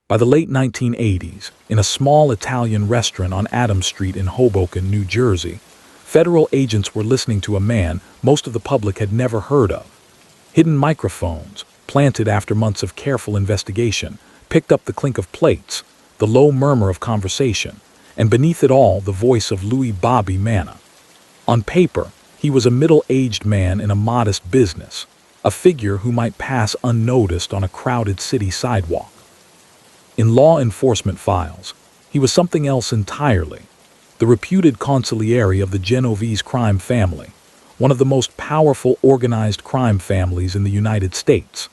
By the late 1980s, in a small Italian restaurant on Adams Street in Hoboken, New Jersey, federal agents were listening to a man most of the public had never heard of. Hidden microphones, planted after months of careful investigation, picked up the clink of plates, the low murmur of conversation, and beneath it all the voice of Louis Manna. On paper, he was a middle-aged man in a modest business, a figure who might pass unnoticed on a crowded city sidewalk. In law enforcement files, he was something else entirely, the reputed consigliere of the Genovese crime family, one of the most powerful organized crime families in the United States.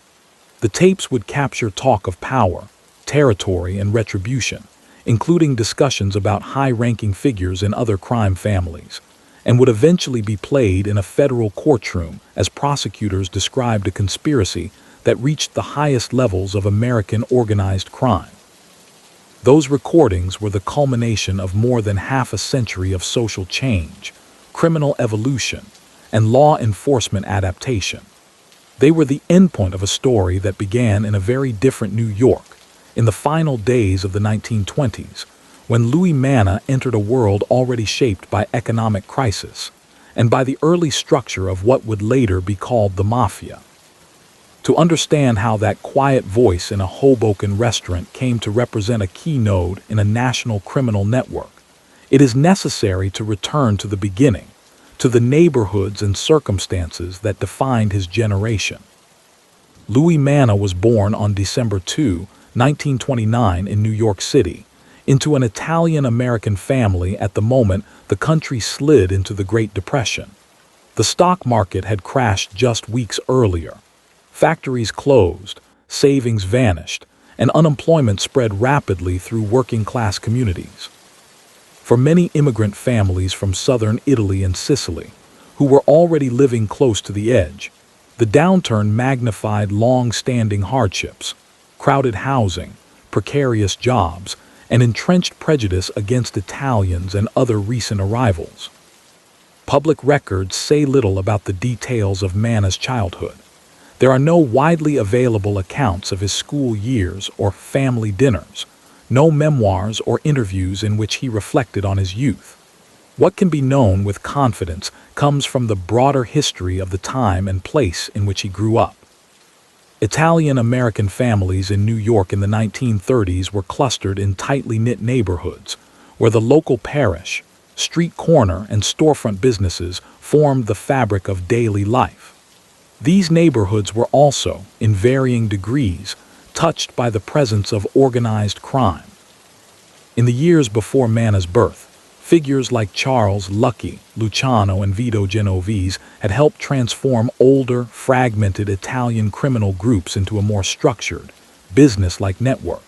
The tapes would capture talk of power, territory, and retribution, including discussions about high-ranking figures in other crime families, and would eventually be played in a federal courtroom as prosecutors described a conspiracy that reached the highest levels of American organized crime. Those recordings were the culmination of more than half a century of social change, criminal evolution, and law enforcement adaptation. They were the endpoint of a story that began in a very different New York, in the final days of the 1920s, when Louis Manna entered a world already shaped by economic crisis, and by the early structure of what would later be called the Mafia. To understand how that quiet voice in a Hoboken restaurant came to represent a key node in a national criminal network, it is necessary to return to the beginning, to the neighborhoods and circumstances that defined his generation. Louis Manna was born on December 2, 1929 in New York City, into an Italian-American family at the moment the country slid into the Great Depression. The stock market had crashed just weeks earlier. Factories closed, savings vanished, and unemployment spread rapidly through working-class communities. For many immigrant families from southern Italy and Sicily, who were already living close to the edge, the downturn magnified long-standing hardships, crowded housing, precarious jobs, and entrenched prejudice against Italians and other recent arrivals. Public records say little about the details of Manna's childhood. There are no widely available accounts of his school years or family dinners, no memoirs or interviews in which he reflected on his youth. What can be known with confidence comes from the broader history of the time and place in which he grew up. Italian-American families in New York in the 1930s were clustered in tightly knit neighborhoods, where the local parish, street corner, and storefront businesses formed the fabric of daily life. These neighborhoods were also, in varying degrees, touched by the presence of organized crime. In the years before Manna's birth, figures like Charles, Lucky, Luciano, and Vito Genovese had helped transform older, fragmented Italian criminal groups into a more structured, business-like network.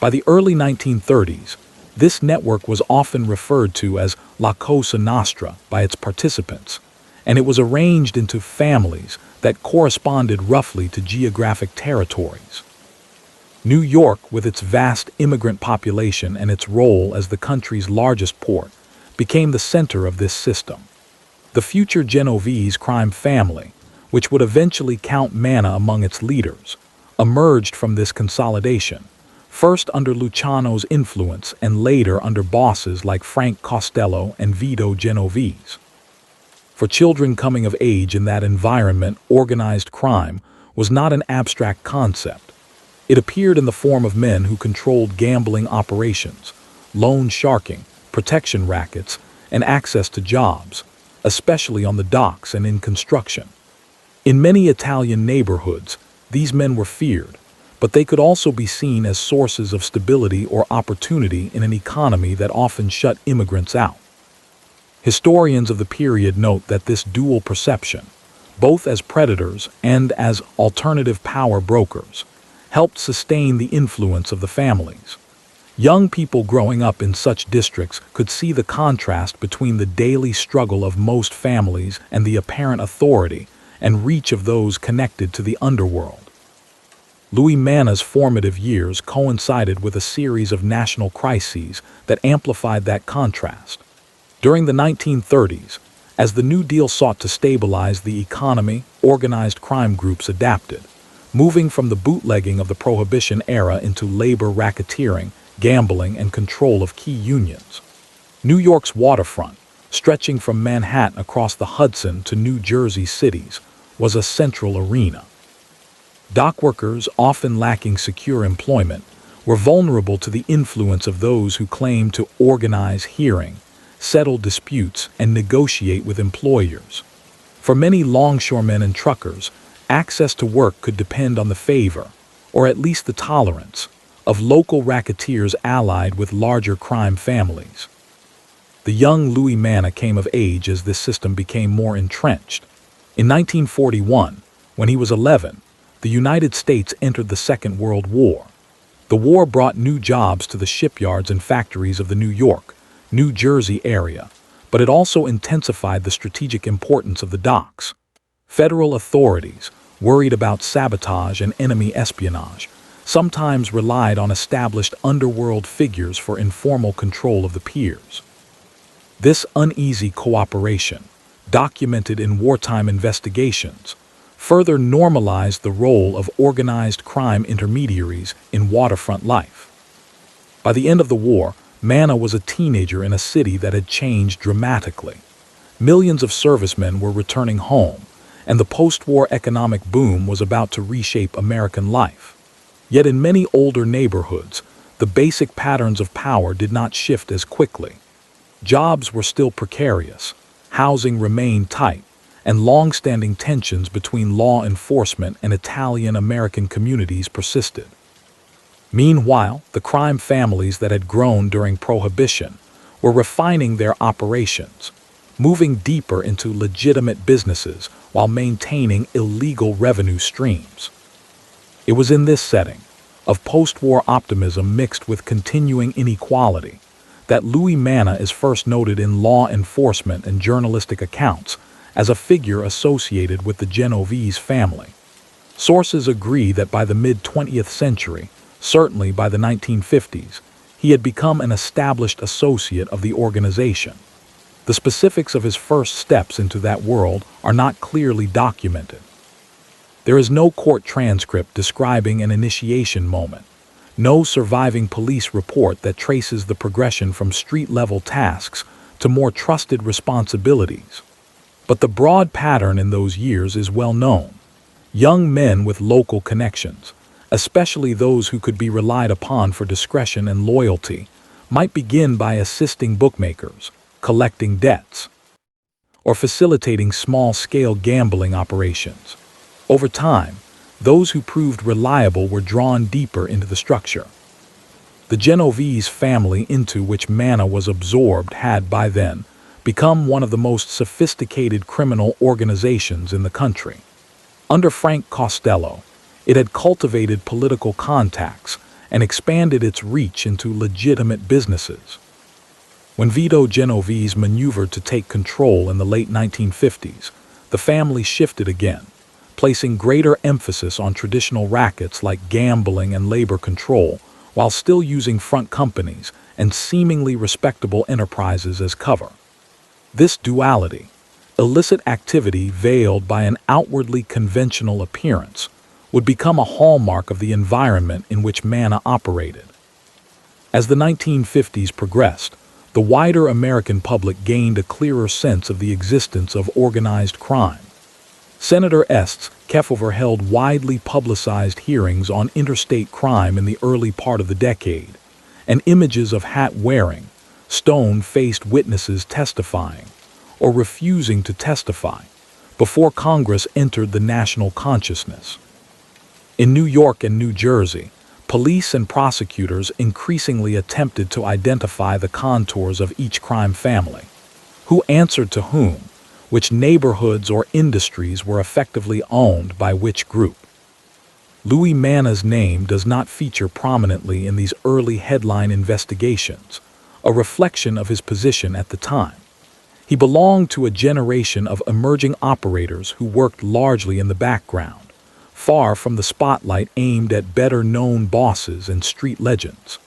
By the early 1930s, this network was often referred to as La Cosa Nostra by its participants, and it was arranged into families that corresponded roughly to geographic territories. New York, with its vast immigrant population and its role as the country's largest port, became the center of this system. The future Genovese crime family, which would eventually count Manna among its leaders, emerged from this consolidation, first under Luciano's influence and later under bosses like Frank Costello and Vito Genovese. For children coming of age in that environment, organized crime was not an abstract concept. It appeared in the form of men who controlled gambling operations, loan sharking, protection rackets, and access to jobs, especially on the docks and in construction. In many Italian neighborhoods, these men were feared, but they could also be seen as sources of stability or opportunity in an economy that often shut immigrants out. Historians of the period note that this dual perception, both as predators and as alternative power brokers, helped sustain the influence of the families. Young people growing up in such districts could see the contrast between the daily struggle of most families and the apparent authority and reach of those connected to the underworld. Louis Manna's formative years coincided with a series of national crises that amplified that contrast. During the 1930s, as the New Deal sought to stabilize the economy, organized crime groups adapted. moving from the bootlegging of the Prohibition era into labor racketeering, gambling, and control of key unions. New York's waterfront, stretching from Manhattan across the Hudson to New Jersey cities, was a central arena. Dockworkers, often lacking secure employment, were vulnerable to the influence of those who claimed to organize hearing, settle disputes, and negotiate with employers. For many longshoremen and truckers, access to work could depend on the favor, or at least the tolerance, of local racketeers allied with larger crime families. The young Louis Manna came of age as this system became more entrenched. In 1941, when he was 11, the United States entered the Second World War. The war brought new jobs to the shipyards and factories of the New York, New Jersey area, but it also intensified the strategic importance of the docks. Federal authorities, worried about sabotage and enemy espionage, sometimes relied on established underworld figures for informal control of the piers. This uneasy cooperation, documented in wartime investigations, further normalized the role of organized crime intermediaries in waterfront life. By the end of the war, Manna was a teenager in a city that had changed dramatically. Millions of servicemen were returning home, and the post-war economic boom was about to reshape American life. Yet in many older neighborhoods, the basic patterns of power did not shift as quickly. Jobs were still precarious, housing remained tight, and long-standing tensions between law enforcement and Italian-American communities persisted. Meanwhile, the crime families that had grown during Prohibition were refining their operations, moving deeper into legitimate businesses while maintaining illegal revenue streams. It was in this setting, of post-war optimism mixed with continuing inequality, that Louis Manna is first noted in law enforcement and journalistic accounts as a figure associated with the Genovese family. Sources agree that by the mid-20th century, certainly by the 1950s, he had become an established associate of the organization. The specifics of his first steps into that world are not clearly documented. There is no court transcript describing an initiation moment, no surviving police report that traces the progression from street-level tasks to more trusted responsibilities. But the broad pattern in those years is well known. Young men with local connections, especially those who could be relied upon for discretion and loyalty, might begin by assisting bookmakers, collecting debts, or facilitating small-scale gambling operations. Over time, those who proved reliable were drawn deeper into the structure. The Genovese family into which Manna was absorbed had, by then, become one of the most sophisticated criminal organizations in the country. Under Frank Costello, it had cultivated political contacts and expanded its reach into legitimate businesses. When Vito Genovese maneuvered to take control in the late 1950s, the family shifted again, placing greater emphasis on traditional rackets like gambling and labor control, while still using front companies and seemingly respectable enterprises as cover. This duality, illicit activity veiled by an outwardly conventional appearance, would become a hallmark of the environment in which Manna operated. As the 1950s progressed, the wider American public gained a clearer sense of the existence of organized crime. Senator Estes Kefauver held widely publicized hearings on interstate crime in the early part of the decade, and images of hat-wearing, stone-faced witnesses testifying, or refusing to testify, before Congress entered the national consciousness. In New York and New Jersey, police and prosecutors increasingly attempted to identify the contours of each crime family, who answered to whom, which neighborhoods or industries were effectively owned by which group. Louis Manna's name does not feature prominently in these early headline investigations, a reflection of his position at the time. He belonged to a generation of emerging operators who worked largely in the background, far from the spotlight aimed at better-known bosses and street legends.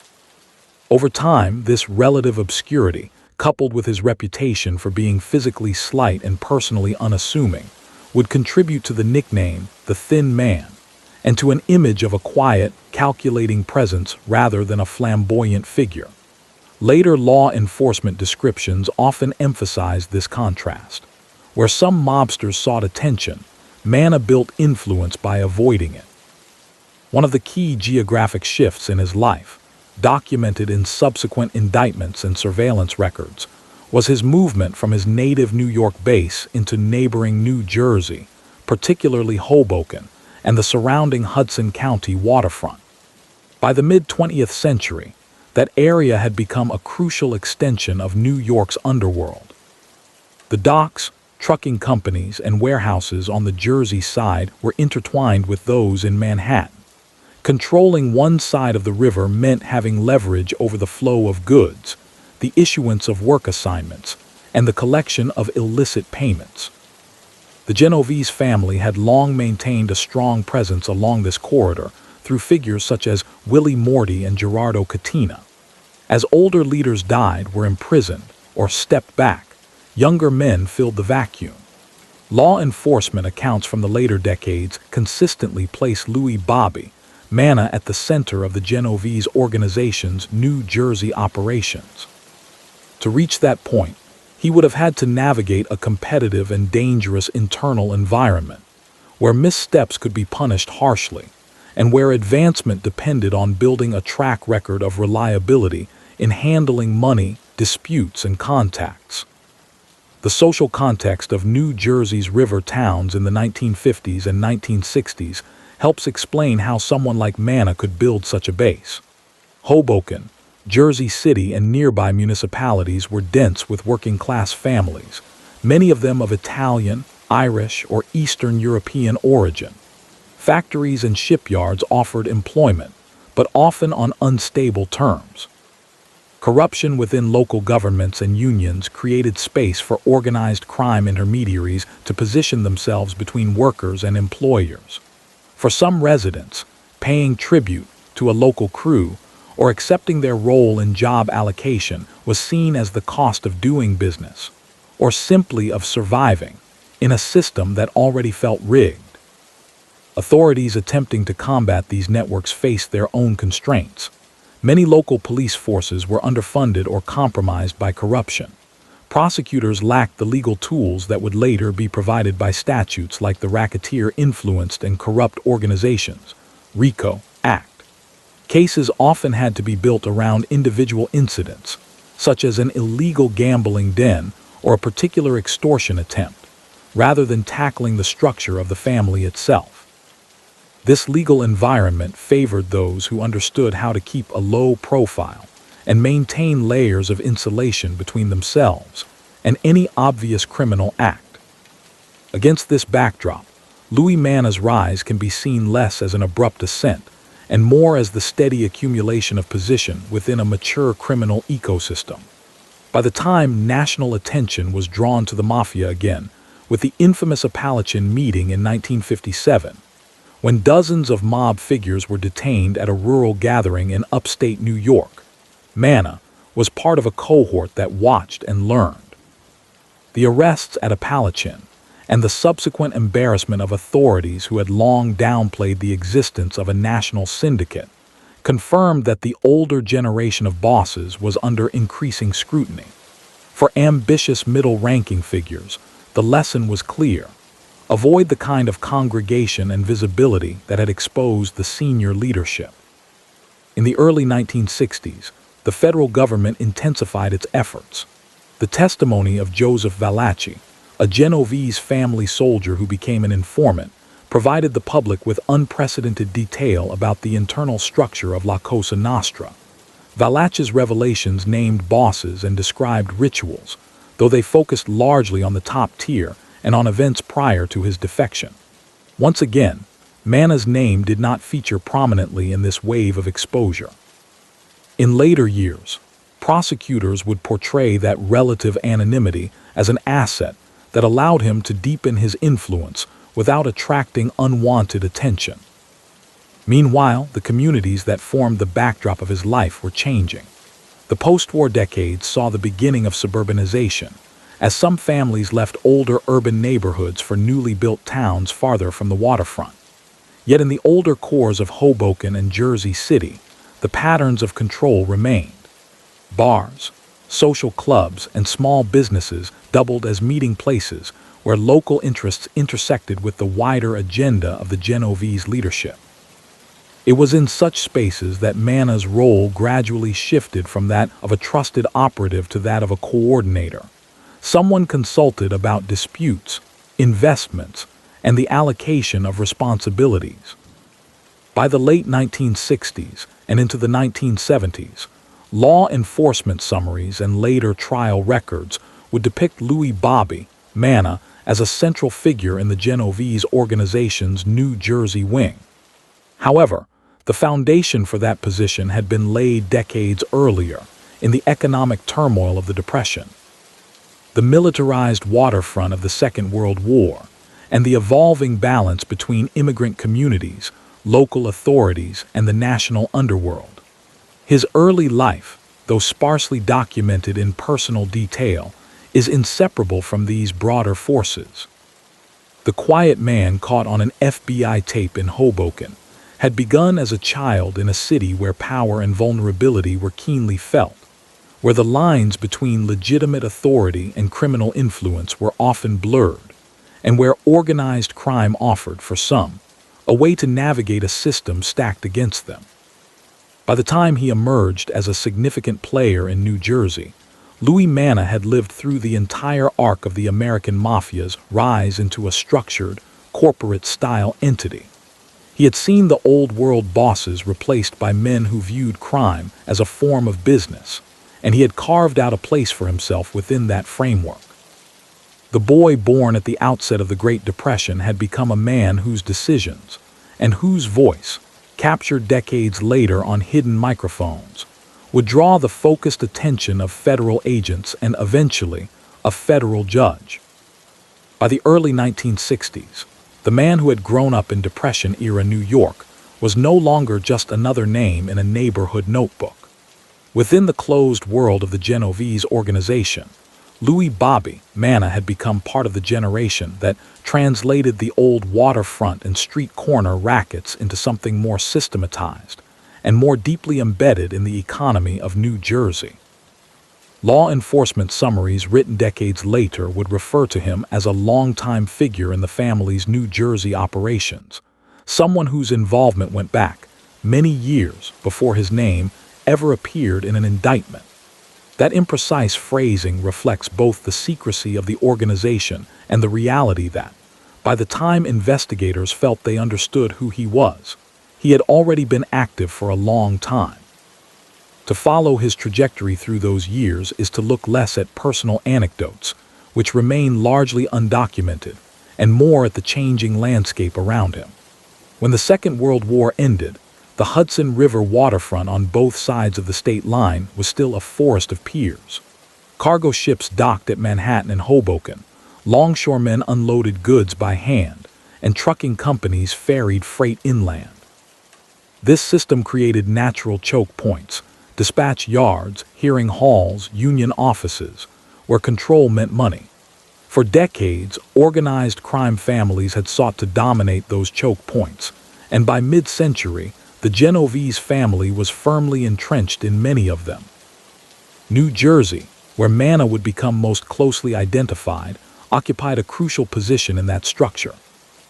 Over time, this relative obscurity, coupled with his reputation for being physically slight and personally unassuming, would contribute to the nickname, the Thin Man, and to an image of a quiet, calculating presence rather than a flamboyant figure. Later law enforcement descriptions often emphasized this contrast. Where some mobsters sought attention, Manna built influence by avoiding it. One of the key geographic shifts in his life, documented in subsequent indictments and surveillance records, was his movement from his native New York base into neighboring New Jersey, particularly Hoboken, and the surrounding Hudson County waterfront. By the mid-20th century, that area had become a crucial extension of New York's underworld. The docks, trucking companies, and warehouses on the Jersey side were intertwined with those in Manhattan. Controlling one side of the river meant having leverage over the flow of goods, the issuance of work assignments, and the collection of illicit payments. The Genovese family had long maintained a strong presence along this corridor through figures such as Willie Morty and Gerardo Cattina. As older leaders died, were imprisoned, or stepped back, younger men filled the vacuum. Law enforcement accounts from the later decades consistently placed Louis Manna at the center of the Genovese organization's New Jersey operations. To reach that point, he would have had to navigate a competitive and dangerous internal environment, where missteps could be punished harshly, and where advancement depended on building a track record of reliability in handling money, disputes, and contacts. The social context of New Jersey's river towns in the 1950s and 1960s helps explain how someone like Manna could build such a base. Hoboken, Jersey City, and nearby municipalities were dense with working-class families, many of them of Italian, Irish, or Eastern European origin. Factories and shipyards offered employment, but often on unstable terms. Corruption within local governments and unions created space for organized crime intermediaries to position themselves between workers and employers. For some residents, paying tribute to a local crew or accepting their role in job allocation was seen as the cost of doing business, or simply of surviving, in a system that already felt rigged. Authorities attempting to combat these networks faced their own constraints. Many local police forces were underfunded or compromised by corruption. Prosecutors lacked the legal tools that would later be provided by statutes like the Racketeer-Influenced and Corrupt Organizations (RICO) Act. Cases often had to be built around individual incidents, such as an illegal gambling den or a particular extortion attempt, rather than tackling the structure of the family itself. This legal environment favored those who understood how to keep a low profile and maintain layers of insulation between themselves and any obvious criminal act. Against this backdrop, Louis Manna's rise can be seen less as an abrupt ascent and more as the steady accumulation of position within a mature criminal ecosystem. By the time national attention was drawn to the mafia again, with the infamous Appalachian meeting in 1957, when dozens of mob figures were detained at a rural gathering in upstate New York, Manna was part of a cohort that watched and learned. The arrests at Appalachian and the subsequent embarrassment of authorities who had long downplayed the existence of a national syndicate confirmed that the older generation of bosses was under increasing scrutiny. For ambitious middle-ranking figures, the lesson was clear: avoid the kind of congregation and visibility that had exposed the senior leadership. In the early 1960s, the federal government intensified its efforts. The testimony of Joseph Valachi, a Genovese family soldier who became an informant, provided the public with unprecedented detail about the internal structure of La Cosa Nostra. Valachi's revelations named bosses and described rituals, though they focused largely on the top tier and on events prior to his defection. Once again, Manna's name did not feature prominently in this wave of exposure. In later years, prosecutors would portray that relative anonymity as an asset that allowed him to deepen his influence without attracting unwanted attention. Meanwhile, the communities that formed the backdrop of his life were changing. The post-war decades saw the beginning of suburbanization, as some families left older urban neighborhoods for newly built towns farther from the waterfront. Yet in the older cores of Hoboken and Jersey City, the patterns of control remained. Bars, social clubs, and small businesses doubled as meeting places where local interests intersected with the wider agenda of the Genovese leadership. It was in such spaces that Manna's role gradually shifted from that of a trusted operative to that of a coordinator, someone consulted about disputes, investments, and the allocation of responsibilities. By the late 1960s and into the 1970s, law enforcement summaries and later trial records would depict Louis Manna as a central figure in the Genovese organization's New Jersey wing. However, the foundation for that position had been laid decades earlier in the economic turmoil of the Depression. The militarized waterfront of the Second World War and the evolving balance between immigrant communities, local authorities, and the national underworld. His early life, though sparsely documented in personal detail, is inseparable from these broader forces. The quiet man caught on an FBI tape in Hoboken had begun as a child in a city where power and vulnerability were keenly felt, where the lines between legitimate authority and criminal influence were often blurred, and where organized crime offered, for some, a way to navigate a system stacked against them. By the time he emerged as a significant player in New Jersey, Louis Manna had lived through the entire arc of the American mafia's rise into a structured, corporate-style entity. He had seen the old-world bosses replaced by men who viewed crime as a form of business, and he had carved out a place for himself within that framework. The boy born at the outset of the Great Depression had become a man whose decisions, and whose voice, captured decades later on hidden microphones, would draw the focused attention of federal agents and eventually a federal judge. By the early 1960s, the man who had grown up in Depression-era New York was no longer just another name in a neighborhood notebook. Within the closed world of the Genovese organization, Louis Manna had become part of the generation that translated the old waterfront and street corner rackets into something more systematized and more deeply embedded in the economy of New Jersey. Law enforcement summaries written decades later would refer to him as a longtime figure in the family's New Jersey operations, someone whose involvement went back many years before his name ever appeared in an indictment. That imprecise phrasing reflects both the secrecy of the organization and the reality that, by the time investigators felt they understood who he was, he had already been active for a long time. To follow his trajectory through those years is to look less at personal anecdotes, which remain largely undocumented, and more at the changing landscape around him. When the Second World War ended, the Hudson River waterfront on both sides of the state line was still a forest of piers. Cargo ships docked at Manhattan and Hoboken, longshoremen unloaded goods by hand, and trucking companies ferried freight inland. This system created natural choke points, dispatch yards, hearing halls, union offices, where control meant money. For decades, organized crime families had sought to dominate those choke points, and by mid-century, the Genovese family was firmly entrenched in many of them. New Jersey, where Manna would become most closely identified, occupied a crucial position in that structure.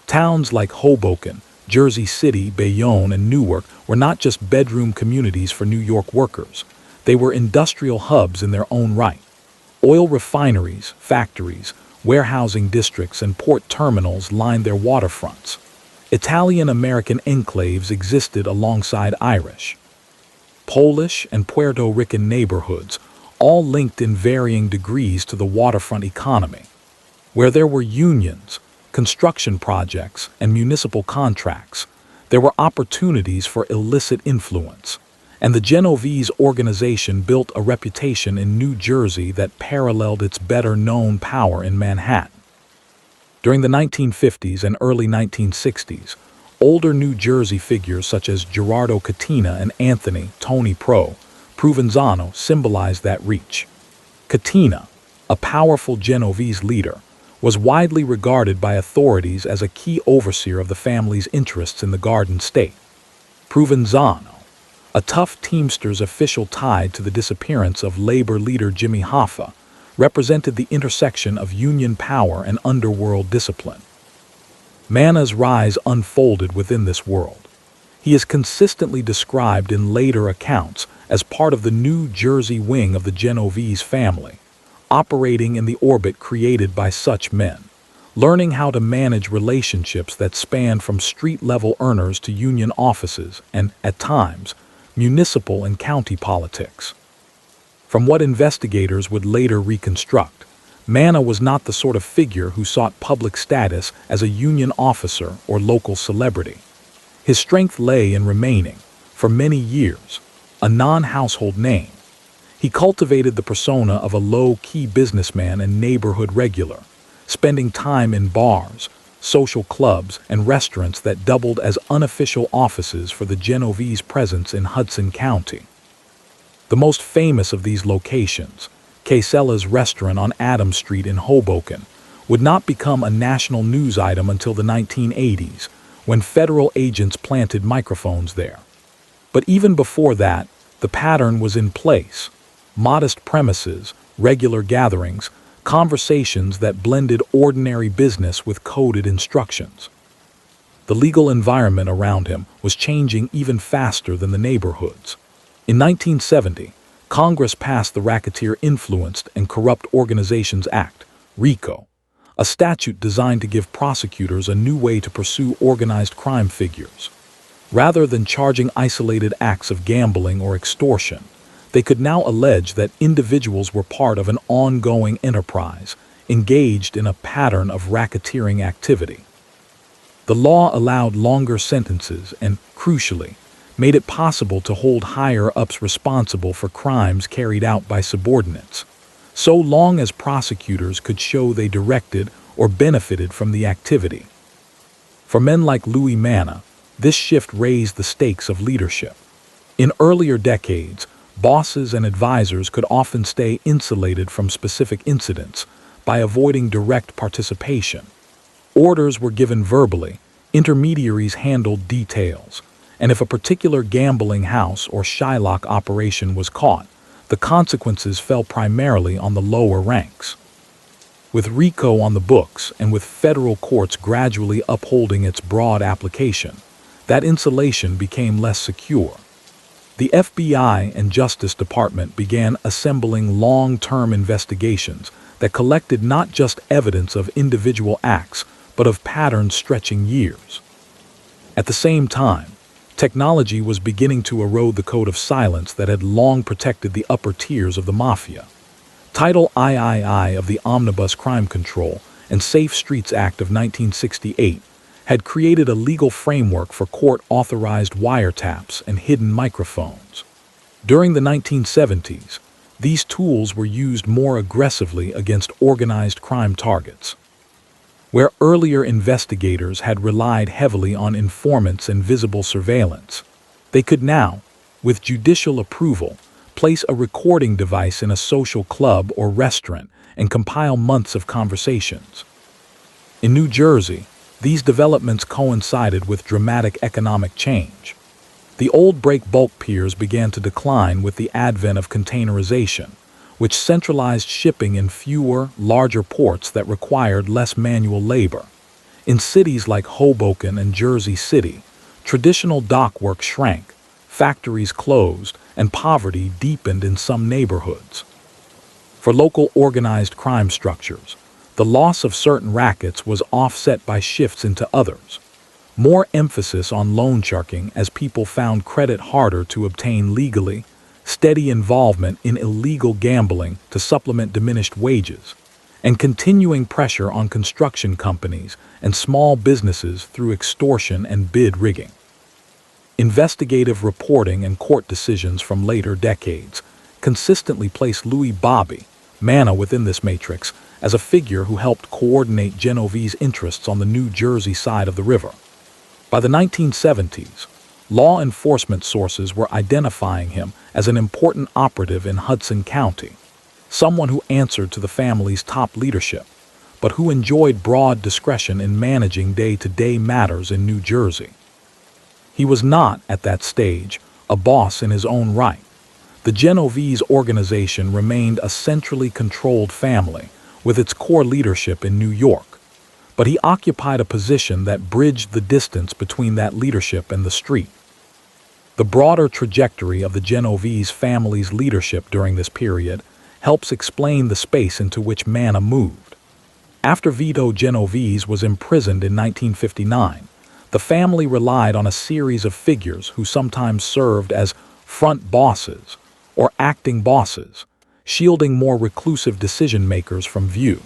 Towns like Hoboken, Jersey City, Bayonne, and Newark were not just bedroom communities for New York workers. They were industrial hubs in their own right. Oil refineries, factories, warehousing districts, and port terminals lined their waterfronts. Italian-American enclaves existed alongside Irish, Polish, and Puerto Rican neighborhoods, all linked in varying degrees to the waterfront economy. Where there were unions, construction projects, and municipal contracts, there were opportunities for illicit influence, and the Genovese organization built a reputation in New Jersey that paralleled its better-known power in Manhattan. During the 1950s and early 1960s, older New Jersey figures such as Gerardo Cattina and Anthony Tony Provenzano symbolized that reach. Cattina, a powerful Genovese leader, was widely regarded by authorities as a key overseer of the family's interests in the Garden State. Provenzano, a tough Teamsters official tied to the disappearance of labor leader Jimmy Hoffa, represented the intersection of union power and underworld discipline. Manna's rise unfolded within this world. He is consistently described in later accounts as part of the New Jersey wing of the Genovese family, operating in the orbit created by such men, learning how to manage relationships that span from street-level earners to union offices and, at times, municipal and county politics. From what investigators would later reconstruct, Manna was not the sort of figure who sought public status as a union officer or local celebrity. His strength lay in remaining, for many years, a non-household name. He cultivated the persona of a low-key businessman and neighborhood regular, spending time in bars, social clubs, and restaurants that doubled as unofficial offices for the Genovese presence in Hudson County. The most famous of these locations, Casella's restaurant on Adams Street in Hoboken, would not become a national news item until the 1980s, when federal agents planted microphones there. But even before that, the pattern was in place: modest premises, regular gatherings, conversations that blended ordinary business with coded instructions. The legal environment around him was changing even faster than the neighborhoods. In 1970, Congress passed the Racketeer-Influenced and Corrupt Organizations Act, RICO, a statute designed to give prosecutors a new way to pursue organized crime figures. Rather than charging isolated acts of gambling or extortion, they could now allege that individuals were part of an ongoing enterprise, engaged in a pattern of racketeering activity. The law allowed longer sentences and, crucially, made it possible to hold higher-ups responsible for crimes carried out by subordinates, so long as prosecutors could show they directed or benefited from the activity. For men like Louis Manna, this shift raised the stakes of leadership. In earlier decades, bosses and advisors could often stay insulated from specific incidents by avoiding direct participation. Orders were given verbally, intermediaries handled details, and if a particular gambling house or Shylock operation was caught, the consequences fell primarily on the lower ranks. With RICO on the books and with federal courts gradually upholding its broad application, that insulation became less secure. The FBI and Justice Department began assembling long-term investigations that collected not just evidence of individual acts, but of patterns stretching years. At the same time, technology was beginning to erode the code of silence that had long protected the upper tiers of the mafia. Title III of the Omnibus Crime Control and Safe Streets Act of 1968 had created a legal framework for court-authorized wiretaps and hidden microphones. During the 1970s, these tools were used more aggressively against organized crime targets. Where earlier investigators had relied heavily on informants and visible surveillance, they could now, with judicial approval, place a recording device in a social club or restaurant and compile months of conversations. In New Jersey, these developments coincided with dramatic economic change. The old break bulk piers began to decline with the advent of containerization, which centralized shipping in fewer, larger ports that required less manual labor. In cities like Hoboken and Jersey City, traditional dock work shrank, factories closed, and poverty deepened in some neighborhoods. For local organized crime structures, the loss of certain rackets was offset by shifts into others. More emphasis on loan sharking as people found credit harder to obtain legally, steady involvement in illegal gambling to supplement diminished wages, and continuing pressure on construction companies and small businesses through extortion and bid rigging. Investigative reporting and court decisions from later decades consistently place Louis "Bobby" Manna within this matrix as a figure who helped coordinate Genovese interests on the New Jersey side of the river. By the 1970s, law enforcement sources were identifying him as an important operative in Hudson County, someone who answered to the family's top leadership, but who enjoyed broad discretion in managing day-to-day matters in New Jersey. He was not, at that stage, a boss in his own right. The Genovese organization remained a centrally controlled family, with its core leadership in New York. But he occupied a position that bridged the distance between that leadership and the street. The broader trajectory of the Genovese family's leadership during this period helps explain the space into which Manna moved. After Vito Genovese was imprisoned in 1959, the family relied on a series of figures who sometimes served as front bosses or acting bosses, shielding more reclusive decision-makers from view.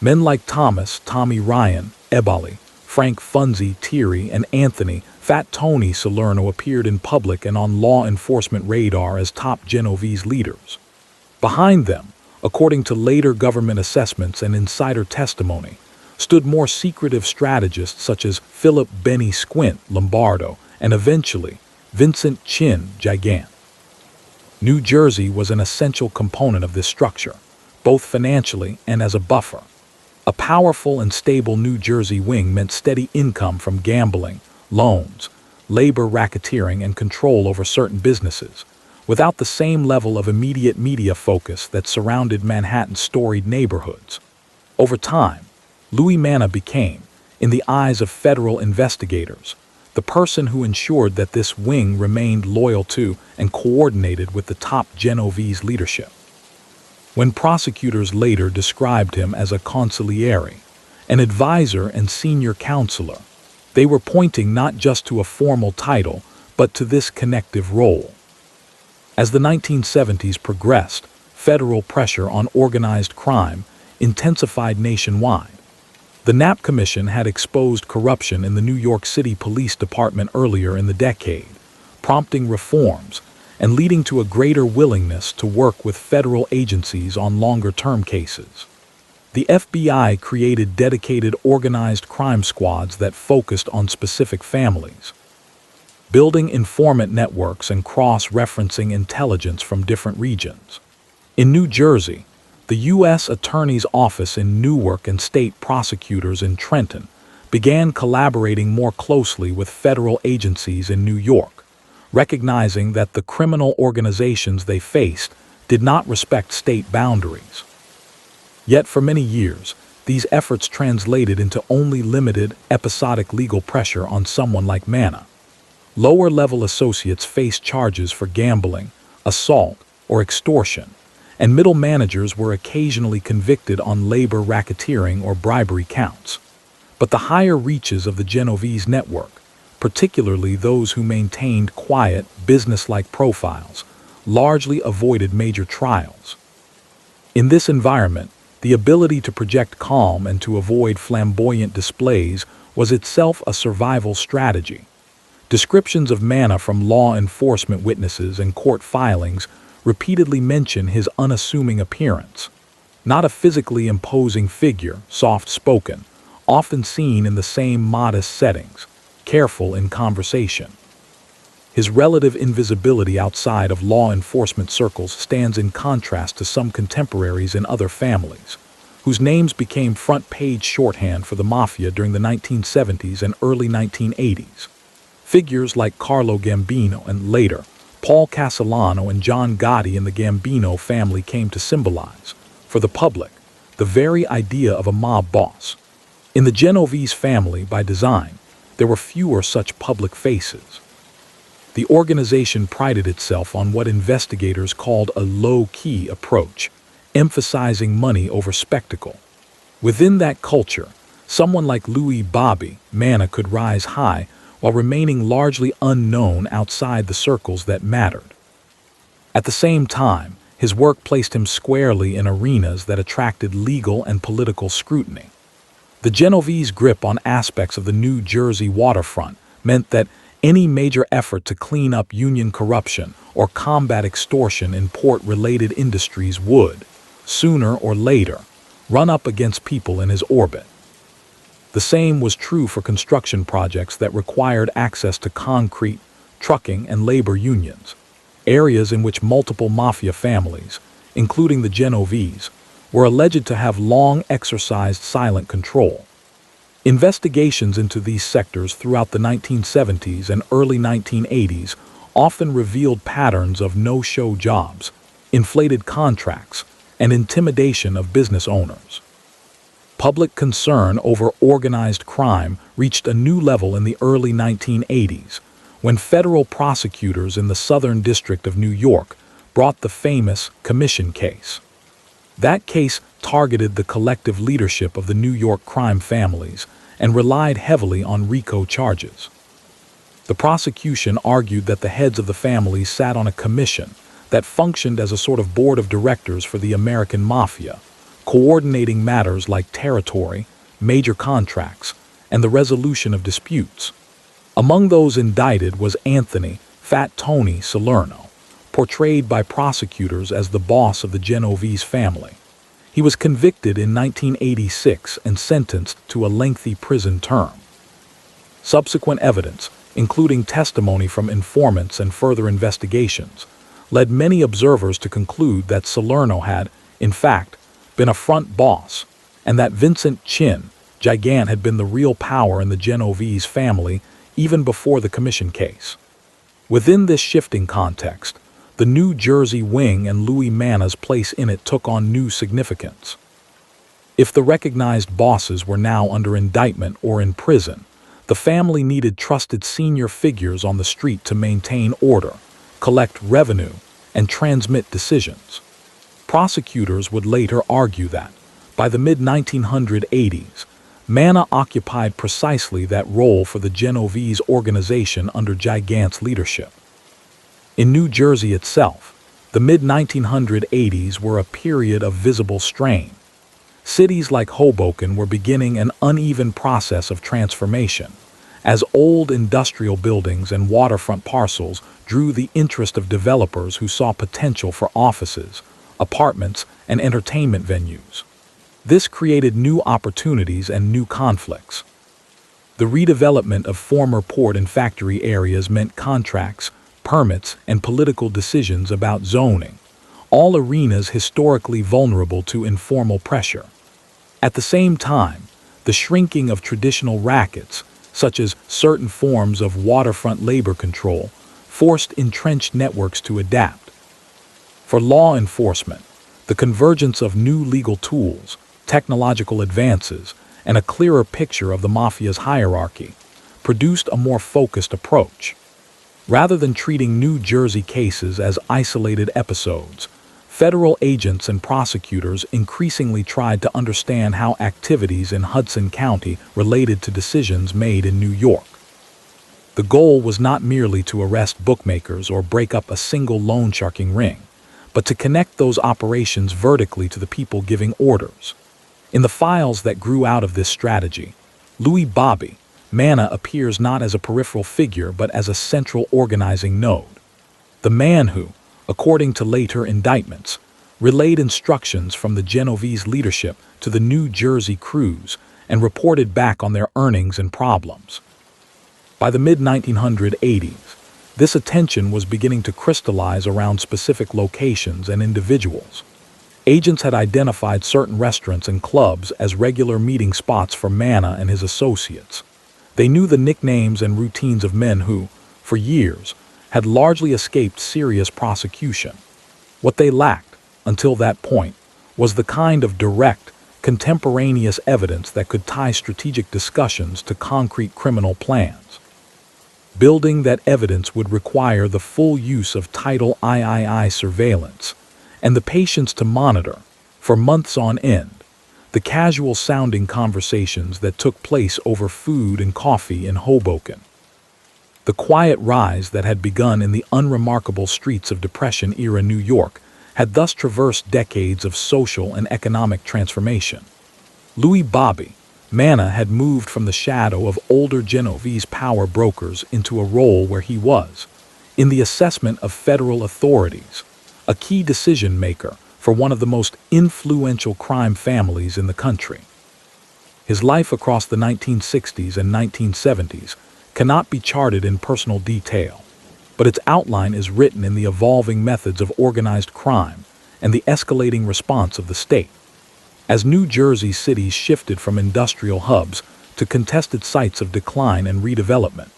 Men like Thomas, Tommy Ryan, Ebali, Frank Funzi Thierry, and Anthony Fat Tony Salerno appeared in public and on law enforcement radar as top Genovese leaders. Behind them, according to later government assessments and insider testimony, stood more secretive strategists such as Philip Benny Squint Lombardo and eventually Vincent Chin Gigant. New Jersey was an essential component of this structure, both financially and as a buffer. A powerful and stable New Jersey wing meant steady income from gambling, loans, labor racketeering, and control over certain businesses, without the same level of immediate media focus that surrounded Manhattan's storied neighborhoods. Over time, Louis Manna became, in the eyes of federal investigators, the person who ensured that this wing remained loyal to and coordinated with the top Genovese leadership. When prosecutors later described him as a consigliere, an advisor and senior counselor, they were pointing not just to a formal title, but to this connective role. As the 1970s progressed, federal pressure on organized crime intensified nationwide. The Knapp Commission had exposed corruption in the New York City Police Department earlier in the decade, prompting reforms and leading to a greater willingness to work with federal agencies on longer-term cases. The FBI created dedicated organized crime squads that focused on specific families, building informant networks and cross-referencing intelligence from different regions. In New Jersey, the U.S. Attorney's Office in Newark and state prosecutors in Trenton began collaborating more closely with federal agencies in New York, recognizing that the criminal organizations they faced did not respect state boundaries. Yet for many years, these efforts translated into only limited, episodic legal pressure on someone like Manna. Lower-level associates faced charges for gambling, assault, or extortion, and middle managers were occasionally convicted on labor racketeering or bribery counts. But the higher reaches of the Genovese network, particularly those who maintained quiet, business-like profiles, largely avoided major trials. In this environment, the ability to project calm and to avoid flamboyant displays was itself a survival strategy. Descriptions of Manna from law enforcement witnesses and court filings repeatedly mention his unassuming appearance. Not a physically imposing figure, soft-spoken, often seen in the same modest settings, careful in conversation. His relative invisibility outside of law enforcement circles stands in contrast to some contemporaries in other families, whose names became front-page shorthand for the mafia during the 1970s and early 1980s. Figures like Carlo Gambino and later, Paul Castellano and John Gotti in the Gambino family came to symbolize, for the public, the very idea of a mob boss. In the Genovese family, by design, there were fewer such public faces. The organization prided itself on what investigators called a low-key approach, emphasizing money over spectacle. Within that culture, someone like Louis Bobby Manna could rise high while remaining largely unknown outside the circles that mattered. At the same time, his work placed him squarely in arenas that attracted legal and political scrutiny. The Genovese grip on aspects of the New Jersey waterfront meant that any major effort to clean up union corruption or combat extortion in port-related industries would, sooner or later, run up against people in his orbit. The same was true for construction projects that required access to concrete, trucking, and labor unions, areas in which multiple mafia families, including the Genovese, were alleged to have long exercised silent control. Investigations into these sectors throughout the 1970s and early 1980s often revealed patterns of no-show jobs, inflated contracts, and intimidation of business owners. Public concern over organized crime reached a new level in the early 1980s, when federal prosecutors in the Southern District of New York brought the famous Commission case. That case targeted the collective leadership of the New York crime families and relied heavily on RICO charges. The prosecution argued that the heads of the families sat on a commission that functioned as a sort of board of directors for the American mafia, coordinating matters like territory, major contracts, and the resolution of disputes. Among those indicted was Anthony "Fat Tony" Salerno, portrayed by prosecutors as the boss of the Genovese family. He was convicted in 1986 and sentenced to a lengthy prison term. Subsequent evidence, including testimony from informants and further investigations, led many observers to conclude that Salerno had, in fact, been a front boss, and that Vincent Chin Gigant had been the real power in the Genovese family even before the Commission case. Within this shifting context, the New Jersey wing and Louis Manna's place in it took on new significance. If the recognized bosses were now under indictment or in prison, the family needed trusted senior figures on the street to maintain order, collect revenue, and transmit decisions. Prosecutors would later argue that, by the mid-1980s, Manna occupied precisely that role for the Genovese organization under Gigant's leadership. In New Jersey itself, the mid-1980s were a period of visible strain. Cities like Hoboken were beginning an uneven process of transformation, as old industrial buildings and waterfront parcels drew the interest of developers who saw potential for offices, apartments, and entertainment venues. This created new opportunities and new conflicts. The redevelopment of former port and factory areas meant contracts, permits, and political decisions about zoning, all arenas historically vulnerable to informal pressure. At the same time, the shrinking of traditional rackets, such as certain forms of waterfront labor control, forced entrenched networks to adapt. For law enforcement, the convergence of new legal tools, technological advances, and a clearer picture of the mafia's hierarchy produced a more focused approach. Rather than treating New Jersey cases as isolated episodes, federal agents and prosecutors increasingly tried to understand how activities in Hudson County related to decisions made in New York. The goal was not merely to arrest bookmakers or break up a single loan sharking ring, but to connect those operations vertically to the people giving orders. In the files that grew out of this strategy, Louis Manna appears not as a peripheral figure but as a central organizing node. The man who, according to later indictments, relayed instructions from the Genovese leadership to the New Jersey crews and reported back on their earnings and problems. By the mid-1980s, this attention was beginning to crystallize around specific locations and individuals. Agents had identified certain restaurants and clubs as regular meeting spots for Manna and his associates. They knew the nicknames and routines of men who, for years, had largely escaped serious prosecution. What they lacked, until that point, was the kind of direct, contemporaneous evidence that could tie strategic discussions to concrete criminal plans. Building that evidence would require the full use of Title III surveillance and the patience to monitor, for months on end, the casual-sounding conversations that took place over food and coffee in Hoboken. The quiet rise that had begun in the unremarkable streets of Depression-era New York had thus traversed decades of social and economic transformation. Louis Manna had moved from the shadow of older Genovese power brokers into a role where he was, in the assessment of federal authorities, a key decision-maker for one of the most influential crime families in the country. His life across the 1960s and 1970s cannot be charted in personal detail, but its outline is written in the evolving methods of organized crime and the escalating response of the state. As New Jersey cities shifted from industrial hubs to contested sites of decline and redevelopment,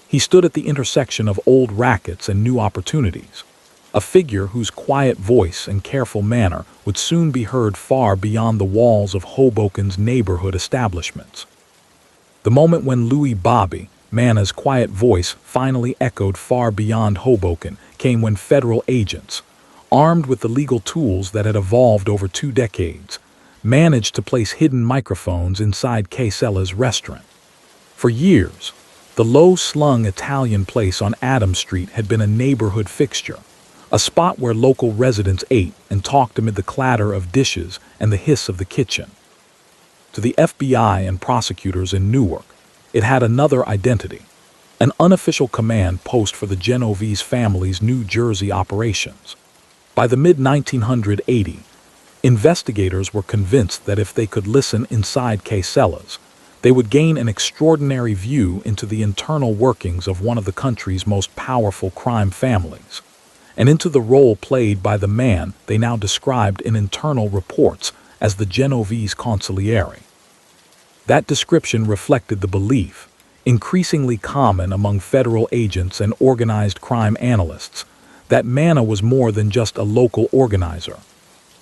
he stood at the intersection of old rackets and new opportunities, a figure whose quiet voice and careful manner would soon be heard far beyond the walls of Hoboken's neighborhood establishments. The moment when Louis Manna's quiet voice finally echoed far beyond Hoboken came when federal agents, armed with the legal tools that had evolved over 2 decades, managed to place hidden microphones inside Casella's restaurant. For years, the low-slung Italian place on Adams Street had been a neighborhood fixture, a spot where local residents ate and talked amid the clatter of dishes and the hiss of the kitchen. To the FBI and prosecutors in Newark, it had another identity, an unofficial command post for the Genovese family's New Jersey operations. By the mid-1980s, investigators were convinced that if they could listen inside Casella's, they would gain an extraordinary view into the internal workings of one of the country's most powerful crime families, and into the role played by the man they now described in internal reports as the Genovese consigliere. That description reflected the belief, increasingly common among federal agents and organized crime analysts, that Manna was more than just a local organizer.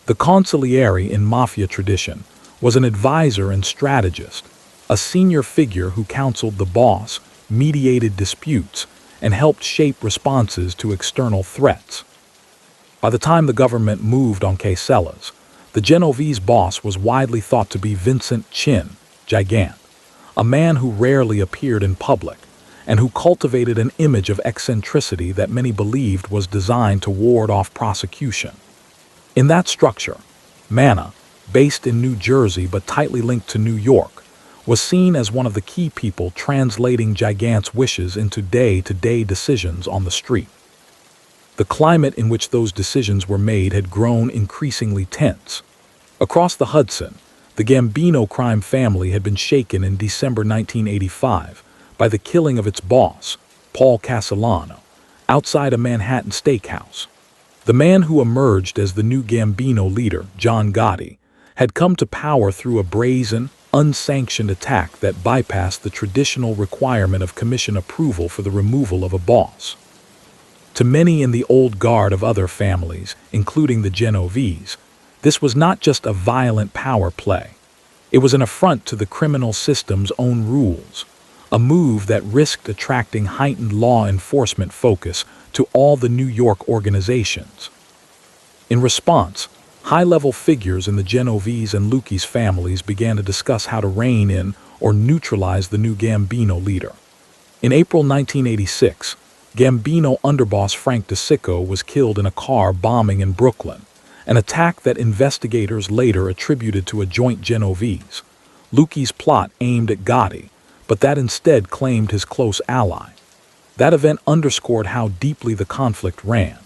The consigliere in mafia tradition was an advisor and strategist, a senior figure who counseled the boss, mediated disputes, and helped shape responses to external threats. By the time the government moved on Casella's, the Genovese boss was widely thought to be Vincent Chin Gigant, a man who rarely appeared in public, and who cultivated an image of eccentricity that many believed was designed to ward off prosecution. In that structure, Manna, based in New Jersey but tightly linked to New York, was seen as one of the key people translating Gigant's wishes into day-to-day decisions on the street. The climate in which those decisions were made had grown increasingly tense. Across the Hudson, the Gambino crime family had been shaken in December 1985 by the killing of its boss, Paul Casella, outside a Manhattan steakhouse. The man who emerged as the new Gambino leader, John Gotti, had come to power through a brazen, unsanctioned attack that bypassed the traditional requirement of commission approval for the removal of a boss. To many in the old guard of other families, including the Genovese, this was not just a violent power play. It was an affront to the criminal system's own rules, a move that risked attracting heightened law enforcement focus to all the New York organizations. In response, high-level figures in the Genovese and Lucchese families began to discuss how to rein in or neutralize the new Gambino leader. In April 1986, Gambino underboss Frank DeSicco was killed in a car bombing in Brooklyn, an attack that investigators later attributed to a joint Genovese, Lucchese plot aimed at Gotti, but that instead claimed his close ally. That event underscored how deeply the conflict ran.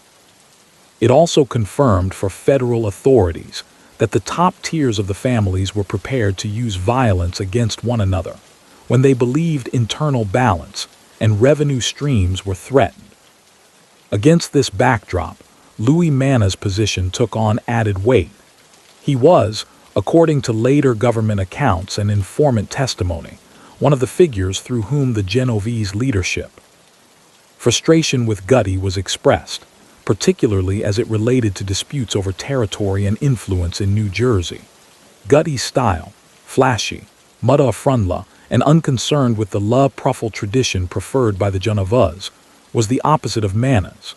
It also confirmed for federal authorities that the top tiers of the families were prepared to use violence against one another when they believed internal balance and revenue streams were threatened. Against this backdrop, Louis Manna's position took on added weight. He was, according to later government accounts and informant testimony, one of the figures through whom the Genovese leadership. Frustration with Gotti was expressed, particularly as it related to disputes over territory and influence in New Jersey. Gotti's style, flashy, mutta affrunla, and unconcerned with the la pruffle tradition preferred by the Genovese, was the opposite of Manna's.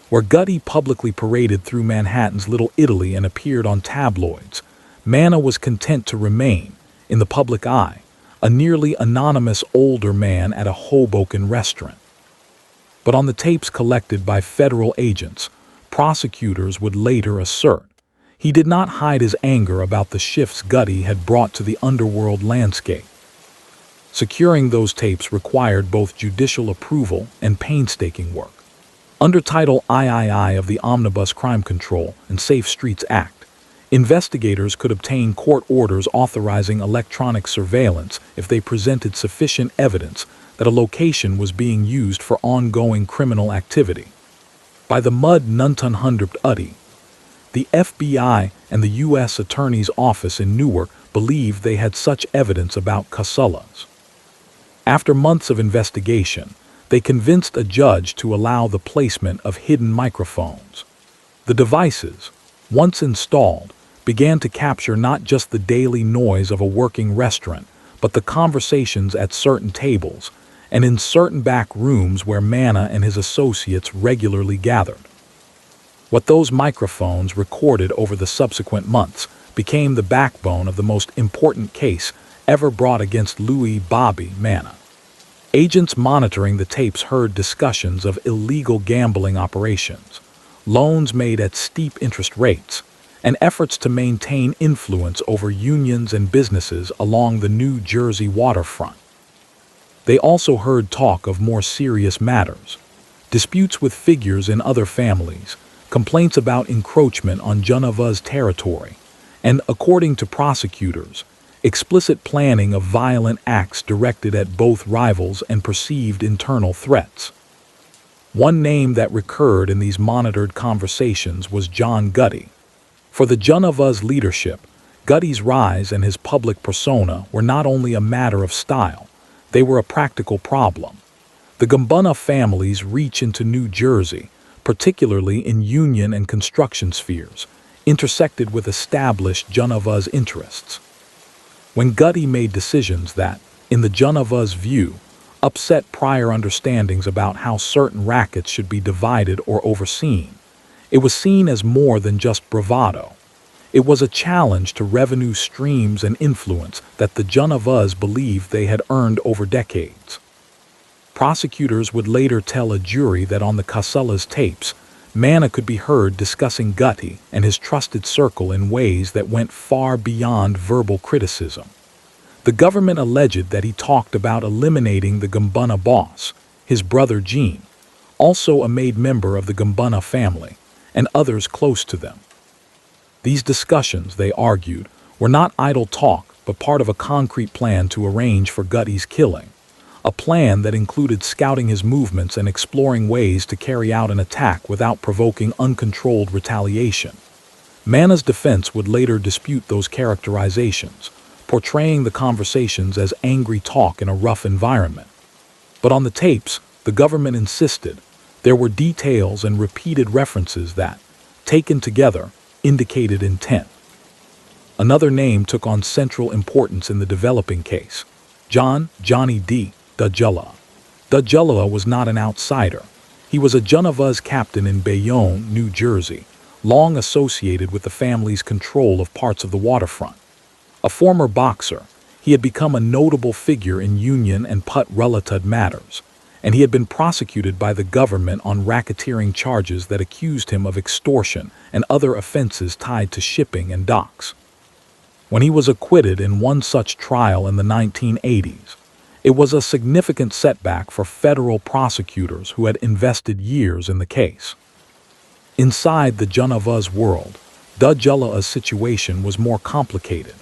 Where Gotti publicly paraded through Manhattan's Little Italy and appeared on tabloids, Manna was content to remain, in the public eye, a nearly anonymous older man at a Hoboken restaurant. But on the tapes collected by federal agents, prosecutors would later assert, he did not hide his anger about the shifts Gotti had brought to the underworld landscape. Securing those tapes required both judicial approval and painstaking work. Under Title III of the Omnibus Crime Control and Safe Streets Act, investigators could obtain court orders authorizing electronic surveillance if they presented sufficient evidence that a location was being used for ongoing criminal activity. By the mid-1980s, The FBI and the U.S. Attorney's Office in Newark believed they had such evidence about Casella's. After months of investigation, they convinced a judge to allow the placement of hidden microphones. The devices, once installed, began to capture not just the daily noise of a working restaurant, but the conversations at certain tables and in certain back rooms where Manna and his associates regularly gathered. What those microphones recorded over the subsequent months became the backbone of the most important case ever brought against Louis "Bobby" Manna. Agents monitoring the tapes heard discussions of illegal gambling operations, loans made at steep interest rates, and efforts to maintain influence over unions and businesses along the New Jersey waterfront. They also heard talk of more serious matters, disputes with figures in other families, complaints about encroachment on Genevieve's territory, and, according to prosecutors, explicit planning of violent acts directed at both rivals and perceived internal threats. One name that recurred in these monitored conversations was John Gotti. For the Genevieve's leadership, Gotti's rise and his public persona were not only a matter of style, they were a practical problem. The Gambona family's reach into New Jersey, particularly in union and construction spheres, intersected with established Genevieve's interests. When Gotti made decisions that, in the Genevieve's view, upset prior understandings about how certain rackets should be divided or overseen, it was seen as more than just bravado. It was a challenge to revenue streams and influence that the Genevieves believed they had earned over decades. Prosecutors would later tell a jury that on the Casella's tapes, Manna could be heard discussing Gotti and his trusted circle in ways that went far beyond verbal criticism. The government alleged that he talked about eliminating the Gambona boss, his brother Gene, also a made member of the Gambona family, and others close to them. These discussions, they argued, were not idle talk but part of a concrete plan to arrange for Gotti's killing, a plan that included scouting his movements and exploring ways to carry out an attack without provoking uncontrolled retaliation. Manna's defense would later dispute those characterizations, portraying the conversations as angry talk in a rough environment. But on the tapes, the government insisted there were details and repeated references that, taken together, indicated intent. Another name took on central importance in the developing case: Johnny D. Dagella. Dagella was not an outsider. He was a Genevieve's captain in Bayonne, New Jersey, long associated with the family's control of parts of the waterfront. A former boxer, he had become a notable figure in union and put-related matters, and he had been prosecuted by the government on racketeering charges that accused him of extortion and other offenses tied to shipping and docks. When he was acquitted in one such trial in the 1980s, it was a significant setback for federal prosecutors who had invested years in the case. Inside the Genevieve's world, Dagella's situation was more complicated.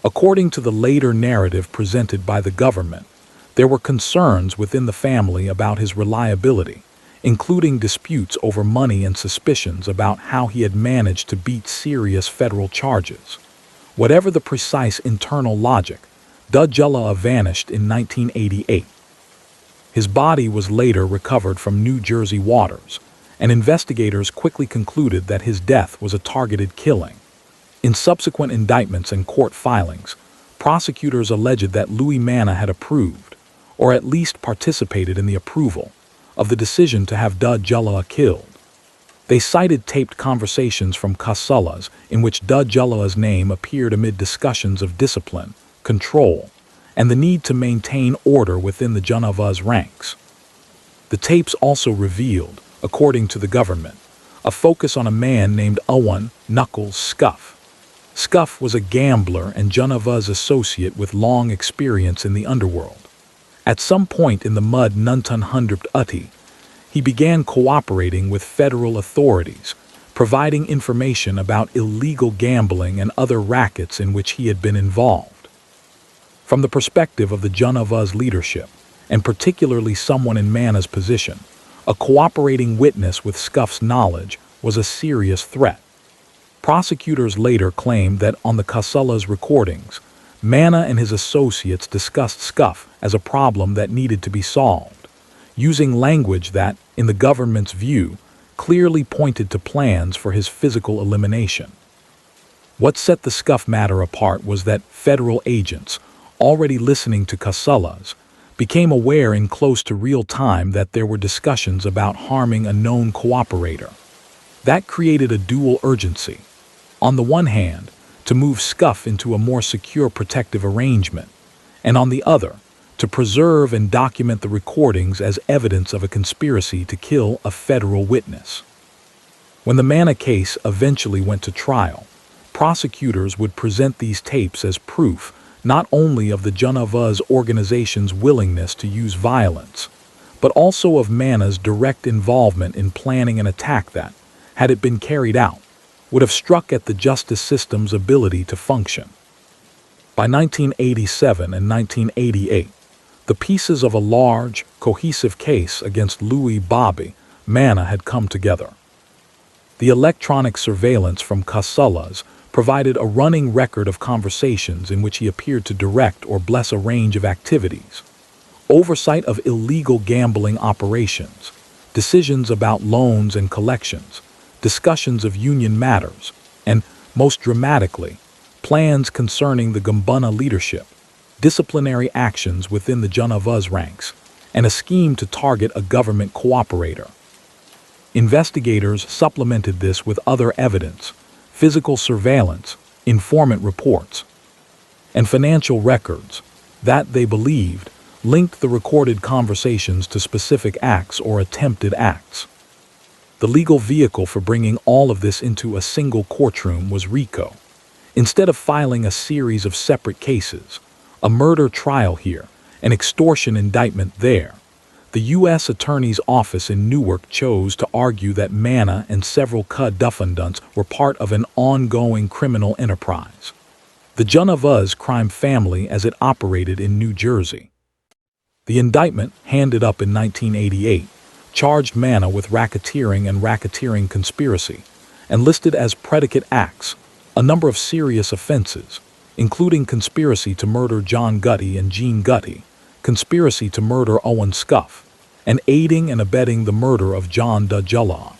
According to the later narrative presented by the government, there were concerns within the family about his reliability, including disputes over money and suspicions about how he had managed to beat serious federal charges. Whatever the precise internal logic, Dagella vanished in 1988. His body was later recovered from New Jersey waters, and investigators quickly concluded that his death was a targeted killing. In subsequent indictments and court filings, prosecutors alleged that Louis Manna had approved, or at least participated in the approval, of the decision to have Dagella killed. They cited taped conversations from Casella's in which Dagella's name appeared amid discussions of discipline, control, and the need to maintain order within the Genevieve's ranks. The tapes also revealed, according to the government, a focus on a man named Owen Knuckles Scuff. Scuff was a gambler and Genevieve's associate with long experience in the underworld. At some point in the mud 1980, he began cooperating with federal authorities, providing information about illegal gambling and other rackets in which he had been involved. From the perspective of the Genevieve's leadership, and particularly someone in Manna's position, a cooperating witness with Scuff's knowledge was a serious threat. Prosecutors later claimed that on the Casella's recordings, Manna and his associates discussed scuff as a problem that needed to be solved, using language that, in the government's view, clearly pointed to plans for his physical elimination. What set the scuff matter apart was that federal agents, already listening to Casella's, became aware in close to real time that there were discussions about harming a known cooperator. That created a dual urgency. On the one hand, to move scuff into a more secure protective arrangement, and on the other, to preserve and document the recordings as evidence of a conspiracy to kill a federal witness. When the Manna case eventually went to trial, prosecutors would present these tapes as proof not only of the Junavaz organization's willingness to use violence, but also of Manna's direct involvement in planning an attack that, had it been carried out, would have struck at the justice system's ability to function. By 1987 and 1988, the pieces of a large, cohesive case against Louis Manna had come together. The electronic surveillance from Casella's provided a running record of conversations in which he appeared to direct or bless a range of activities: oversight of illegal gambling operations, decisions about loans and collections, discussions of union matters, and, most dramatically, plans concerning the Gumbana leadership, disciplinary actions within the Junavaz ranks, and a scheme to target a government cooperator. Investigators supplemented this with other evidence: physical surveillance, informant reports, and financial records that, they believed, linked the recorded conversations to specific acts or attempted acts. The legal vehicle for bringing all of this into a single courtroom was RICO. Instead of filing a series of separate cases, a murder trial here, an extortion indictment there, the U.S. Attorney's Office in Newark chose to argue that Manna and several defendants were part of an ongoing criminal enterprise, the Junavaz crime family as it operated in New Jersey. The indictment, handed up in 1988, charged Manna with racketeering and racketeering conspiracy, and listed as predicate acts a number of serious offenses, including conspiracy to murder John Gutty and Gene Gutty, conspiracy to murder Owen Scuff, and aiding and abetting the murder of John Dujala.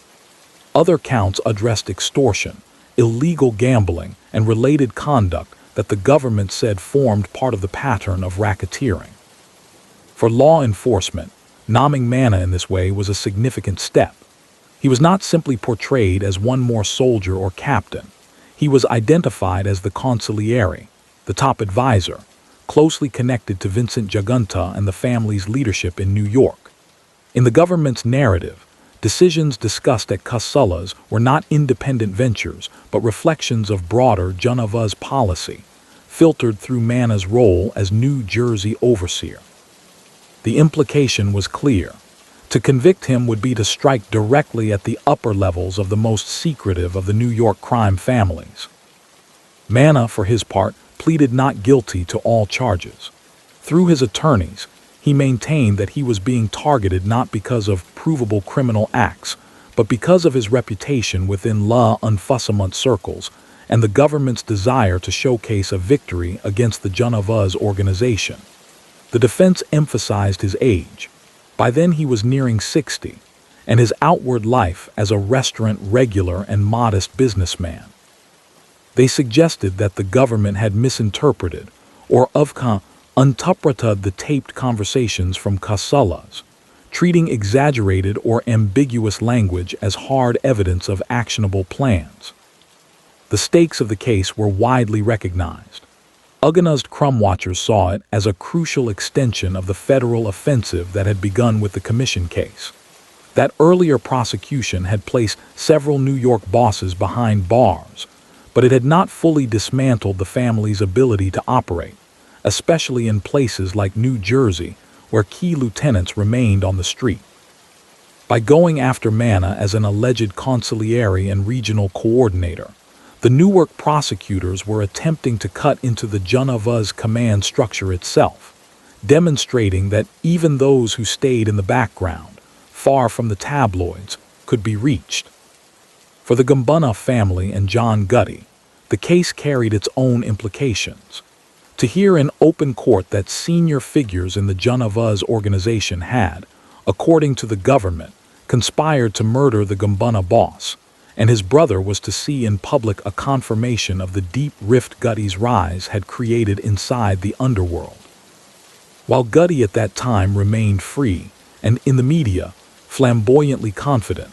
Other counts addressed extortion, illegal gambling, and related conduct that the government said formed part of the pattern of racketeering. For law enforcement, naming Manna in this way was a significant step. He was not simply portrayed as one more soldier or captain. He was identified as the consigliere, the top advisor, closely connected to Vincent Jagunta and the family's leadership in New York. In the government's narrative, decisions discussed at Casella's were not independent ventures, but reflections of broader Junavaz policy, filtered through Manna's role as New Jersey overseer. The implication was clear. To convict him would be to strike directly at the upper levels of the most secretive of the New York crime families. Manna, for his part, pleaded not guilty to all charges. Through his attorneys, he maintained that he was being targeted not because of provable criminal acts, but because of his reputation within law enforcement circles and the government's desire to showcase a victory against the Junavaz organization. The defense emphasized his age. By then he was nearing 60, and his outward life as a restaurant regular and modest businessman. They suggested that the government had misinterpreted or interpreted the taped conversations from Casella's, treating exaggerated or ambiguous language as hard evidence of actionable plans. The stakes of the case were widely recognized. Organized crime watchers saw it as a crucial extension of the federal offensive that had begun with the commission case. That earlier prosecution had placed several New York bosses behind bars, but it had not fully dismantled the family's ability to operate, especially in places like New Jersey, where key lieutenants remained on the street. By going after Manna as an alleged consigliere and regional coordinator, the Newark prosecutors were attempting to cut into the Junavaz command structure itself, demonstrating that even those who stayed in the background, far from the tabloids, could be reached. For the Gambunna family and John Gotti, the case carried its own implications. To hear in open court that senior figures in the Junavaz organization had, according to the government, conspired to murder the Gambunna boss, and his brother was to see in public a confirmation of the deep rift Gutti's rise had created inside the underworld. While Gotti at that time remained free, and in the media, flamboyantly confident,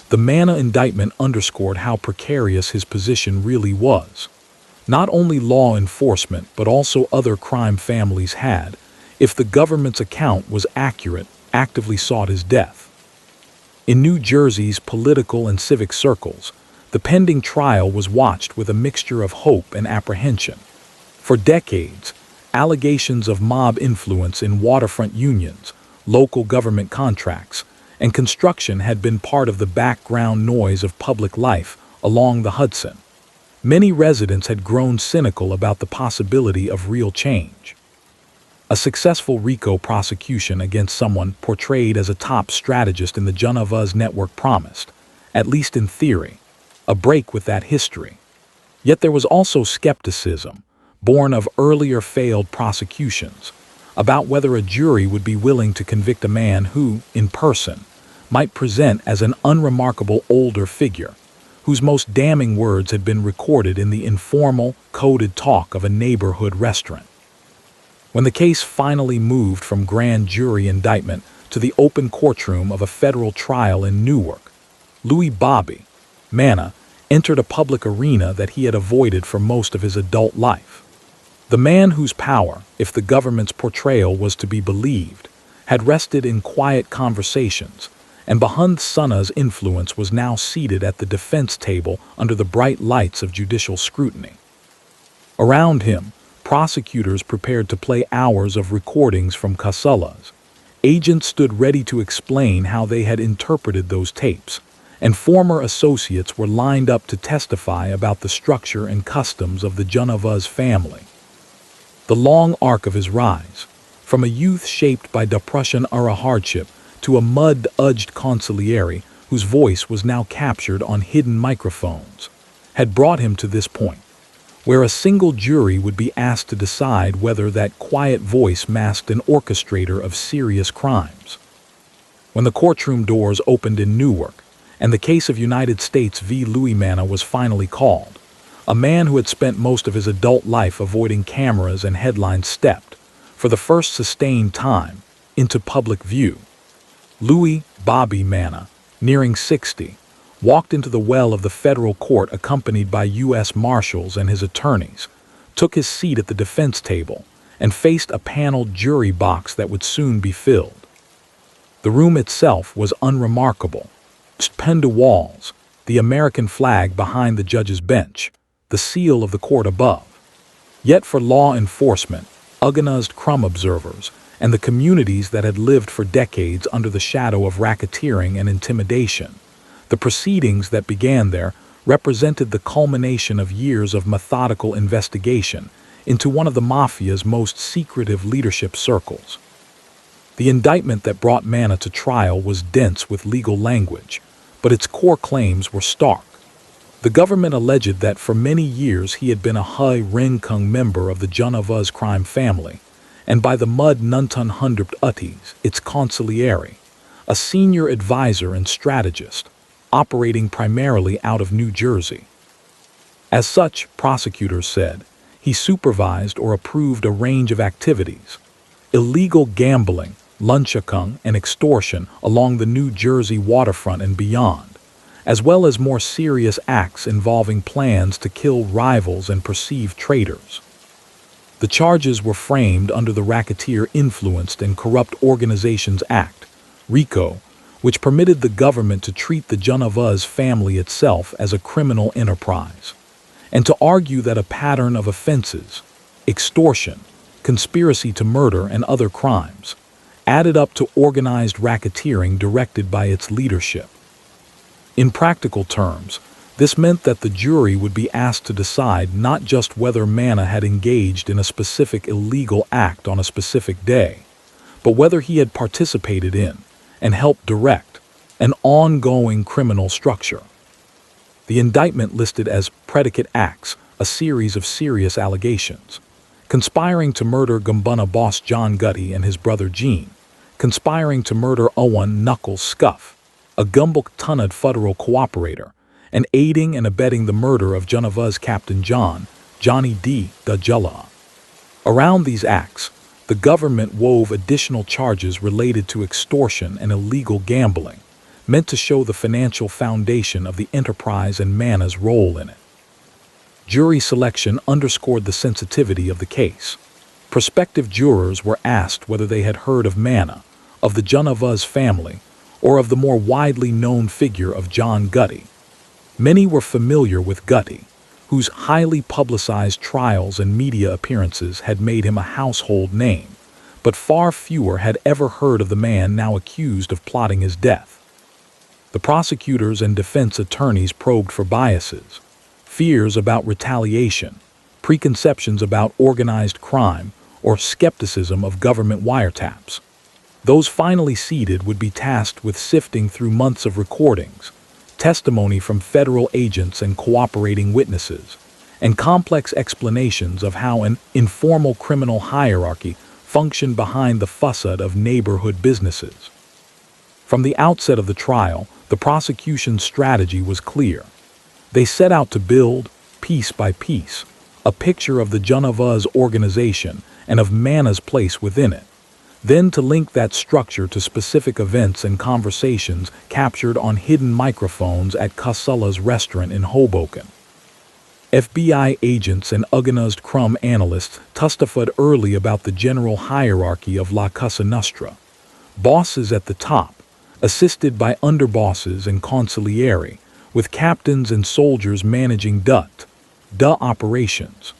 the Manna indictment underscored how precarious his position really was. Not only law enforcement but also other crime families had, if the government's account was accurate, actively sought his death. In New Jersey's political and civic circles, the pending trial was watched with a mixture of hope and apprehension. For decades, allegations of mob influence in waterfront unions, local government contracts, and construction had been part of the background noise of public life along the Hudson. Many residents had grown cynical about the possibility of real change. A successful RICO prosecution against someone portrayed as a top strategist in the Junavaz network promised, at least in theory, a break with that history. Yet there was also skepticism, born of earlier failed prosecutions, about whether a jury would be willing to convict a man who, in person, might present as an unremarkable older figure, whose most damning words had been recorded in the informal, coded talk of a neighborhood restaurant. When the case finally moved from grand jury indictment to the open courtroom of a federal trial in Newark, Louis Manna entered a public arena that he had avoided for most of his adult life. The man whose power, if the government's portrayal was to be believed, had rested in quiet conversations, and behind Sunna's influence was now seated at the defense table under the bright lights of judicial scrutiny. Around him, prosecutors prepared to play hours of recordings from Casella's. Agents stood ready to explain how they had interpreted those tapes, and former associates were lined up to testify about the structure and customs of the Junavaz family. The long arc of his rise, from a youth shaped by Depression-era hardship to a mud-edged consigliere whose voice was now captured on hidden microphones, had brought him to this point, where a single jury would be asked to decide whether that quiet voice masked an orchestrator of serious crimes. When the courtroom doors opened in Newark, and the case of United States v. Louis Manna was finally called, a man who had spent most of his adult life avoiding cameras and headlines stepped, for the first sustained time, into public view. Louis Manna, nearing 60, walked into the well of the federal court accompanied by U.S. Marshals and his attorneys, took his seat at the defense table, and faced a paneled jury box that would soon be filled. The room itself was unremarkable. Pinned to walls, the American flag behind the judge's bench, the seal of the court above. Yet for law enforcement, organized crime observers, and the communities that had lived for decades under the shadow of racketeering and intimidation, the proceedings that began there represented the culmination of years of methodical investigation into one of the mafia's most secretive leadership circles. The indictment that brought Manna to trial was dense with legal language, but its core claims were stark. The government alleged that for many years he had been a high-ranking member of the Junavaz crime family, and by the mud Nuntun Hundred Utties, its consigliere, a senior advisor and strategist, operating primarily out of New Jersey. As such, prosecutors said, he supervised or approved a range of activities: illegal gambling, lunchakung, and extortion along the New Jersey waterfront and beyond, as well as more serious acts involving plans to kill rivals and perceived traitors. The charges were framed under the Racketeer Influenced and Corrupt Organizations Act, RICO, which permitted the government to treat the Junavaz family itself as a criminal enterprise, and to argue that a pattern of offenses, extortion, conspiracy to murder, and other crimes, added up to organized racketeering directed by its leadership. In practical terms, this meant that the jury would be asked to decide not just whether Manna had engaged in a specific illegal act on a specific day, but whether he had participated in and helped direct an ongoing criminal structure. The indictment listed as predicate acts a series of serious allegations: conspiring to murder Gumbunna boss John Gutty and his brother Gene, conspiring to murder Owen Knuckles Scuff, a Gumbuk Tunnad federal cooperator, and aiding and abetting the murder of Junavuz Captain Johnny D. Dajula. Around these acts, the government wove additional charges related to extortion and illegal gambling, meant to show the financial foundation of the enterprise and Manna's role in it. Jury selection underscored the sensitivity of the case. Prospective jurors were asked whether they had heard of Manna, of the Junavuz family, or of the more widely known figure of John Gutty. Many were familiar with Gutty, whose highly publicized trials and media appearances had made him a household name, but far fewer had ever heard of the man now accused of plotting his death. The prosecutors and defense attorneys probed for biases, fears about retaliation, preconceptions about organized crime, or skepticism of government wiretaps. Those finally seated would be tasked with sifting through months of recordings, testimony from federal agents and cooperating witnesses, and complex explanations of how an informal criminal hierarchy functioned behind the facade of neighborhood businesses. From the outset of the trial, the prosecution's strategy was clear. They set out to build, piece by piece, a picture of the Junavuz organization and of Manna's place within it, then to link that structure to specific events and conversations captured on hidden microphones at Casella's restaurant in Hoboken. FBI agents and organized crime analysts testified early about the general hierarchy of La Cosa Nostra. Bosses at the top, assisted by underbosses and consiglieri, with captains and soldiers managing the operations.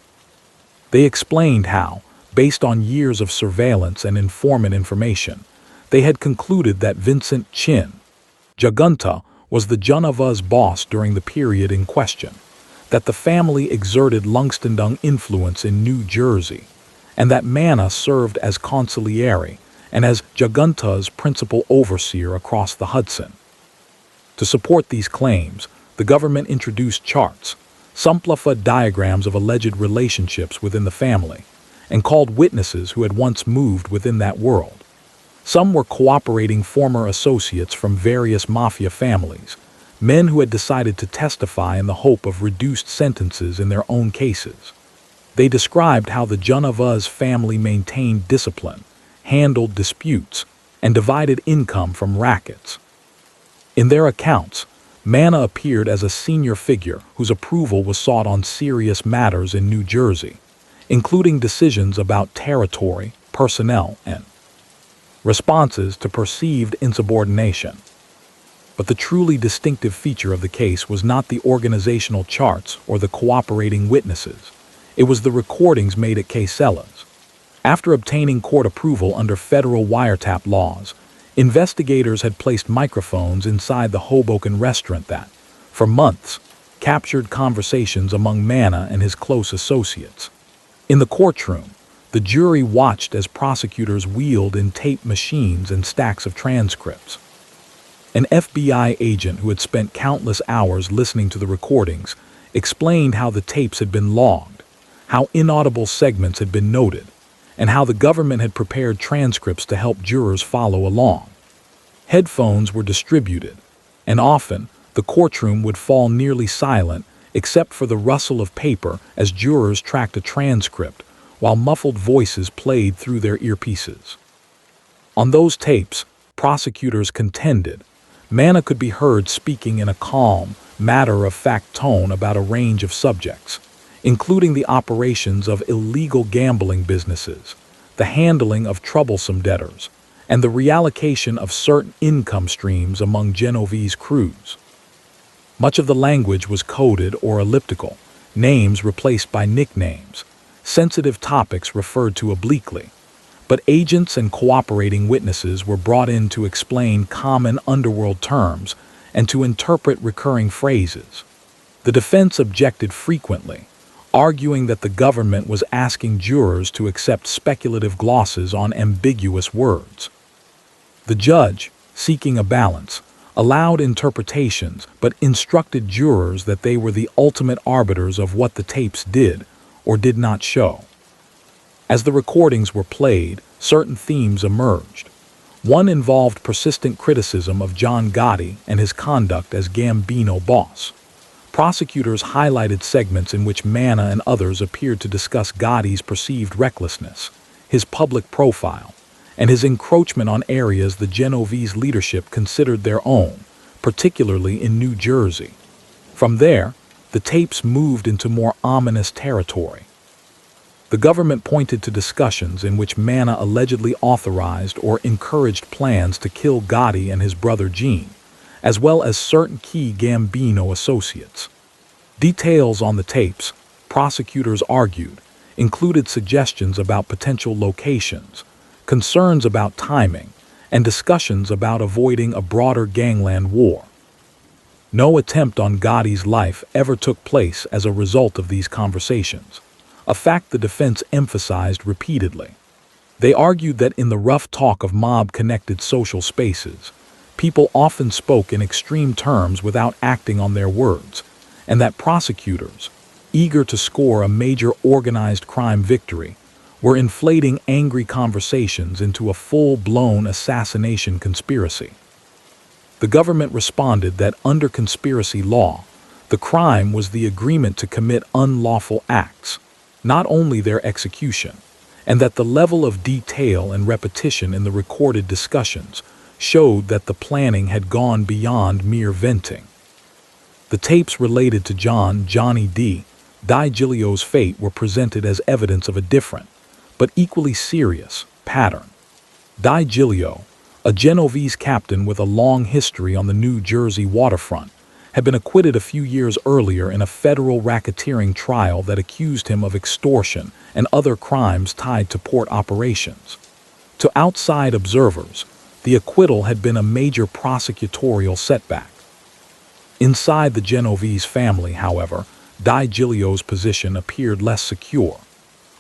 They explained how, based on years of surveillance and informant information, they had concluded that Vincent Chin Jagunta was the Junavuz boss during the period in question, that the family exerted Lungstendung influence in New Jersey, and that Manna served as consigliere and as Jagunta's principal overseer across the Hudson. To support these claims, the government introduced charts, simplified diagrams of alleged relationships within the family, and called witnesses who had once moved within that world. Some were cooperating former associates from various mafia families, men who had decided to testify in the hope of reduced sentences in their own cases. They described how the Junavuz family maintained discipline, handled disputes, and divided income from rackets. In their accounts, Manna appeared as a senior figure whose approval was sought on serious matters in New Jersey, including decisions about territory, personnel, and responses to perceived insubordination. But the truly distinctive feature of the case was not the organizational charts or the cooperating witnesses. It was the recordings made at Casella's. After obtaining court approval under federal wiretap laws, investigators had placed microphones inside the Hoboken restaurant that, for months, captured conversations among Manna and his close associates. In the courtroom, the jury watched as prosecutors wheeled in tape machines and stacks of transcripts. An FBI agent who had spent countless hours listening to the recordings explained how the tapes had been logged, how inaudible segments had been noted, and how the government had prepared transcripts to help jurors follow along. Headphones were distributed, and often the courtroom would fall nearly silent except for the rustle of paper as jurors tracked a transcript while muffled voices played through their earpieces. On those tapes, prosecutors contended, Manna could be heard speaking in a calm, matter-of-fact tone about a range of subjects, including the operations of illegal gambling businesses, the handling of troublesome debtors, and the reallocation of certain income streams among Genovese crews. Much of the language was coded or elliptical, names replaced by nicknames, sensitive topics referred to obliquely, but agents and cooperating witnesses were brought in to explain common underworld terms and to interpret recurring phrases. The defense objected frequently, arguing that the government was asking jurors to accept speculative glosses on ambiguous words. The judge, seeking a balance, allowed interpretations, but instructed jurors that they were the ultimate arbiters of what the tapes did or did not show. As the recordings were played, certain themes emerged. One involved persistent criticism of John Gotti and his conduct as Gambino boss. Prosecutors highlighted segments in which Manna and others appeared to discuss Gotti's perceived recklessness, his public profile, and his encroachment on areas the Genovese leadership considered their own, particularly in New Jersey. From there, the tapes moved into more ominous territory. The government pointed to discussions in which Manna allegedly authorized or encouraged plans to kill Gotti and his brother Gene, as well as certain key Gambino associates. Details on the tapes, prosecutors argued, included suggestions about potential locations, concerns about timing, and discussions about avoiding a broader gangland war. No attempt on Gotti's life ever took place as a result of these conversations, a fact the defense emphasized repeatedly. They argued that in the rough talk of mob-connected social spaces, people often spoke in extreme terms without acting on their words, and that prosecutors, eager to score a major organized crime victory, were inflating angry conversations into a full-blown assassination conspiracy. The government responded that under conspiracy law, the crime was the agreement to commit unlawful acts, not only their execution, and that the level of detail and repetition in the recorded discussions showed that the planning had gone beyond mere venting. The tapes related to Johnny D. DiGilio's fate were presented as evidence of a different, but equally serious, pattern. DiGilio, a Genovese captain with a long history on the New Jersey waterfront, had been acquitted a few years earlier in a federal racketeering trial that accused him of extortion and other crimes tied to port operations. To outside observers, the acquittal had been a major prosecutorial setback. Inside the Genovese family, however, DiGilio's position appeared less secure.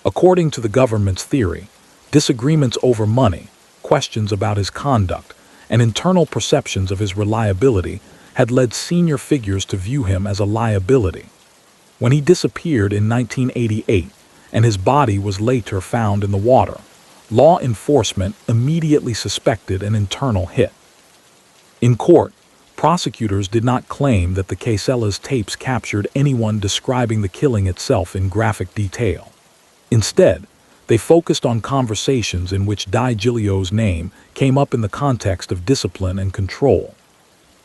According to the government's theory, disagreements over money, questions about his conduct, and internal perceptions of his reliability had led senior figures to view him as a liability. When he disappeared in 1988 and his body was later found in the water, law enforcement immediately suspected an internal hit. In court, prosecutors did not claim that the Casella's tapes captured anyone describing the killing itself in graphic detail. Instead, they focused on conversations in which DiGilio's name came up in the context of discipline and control.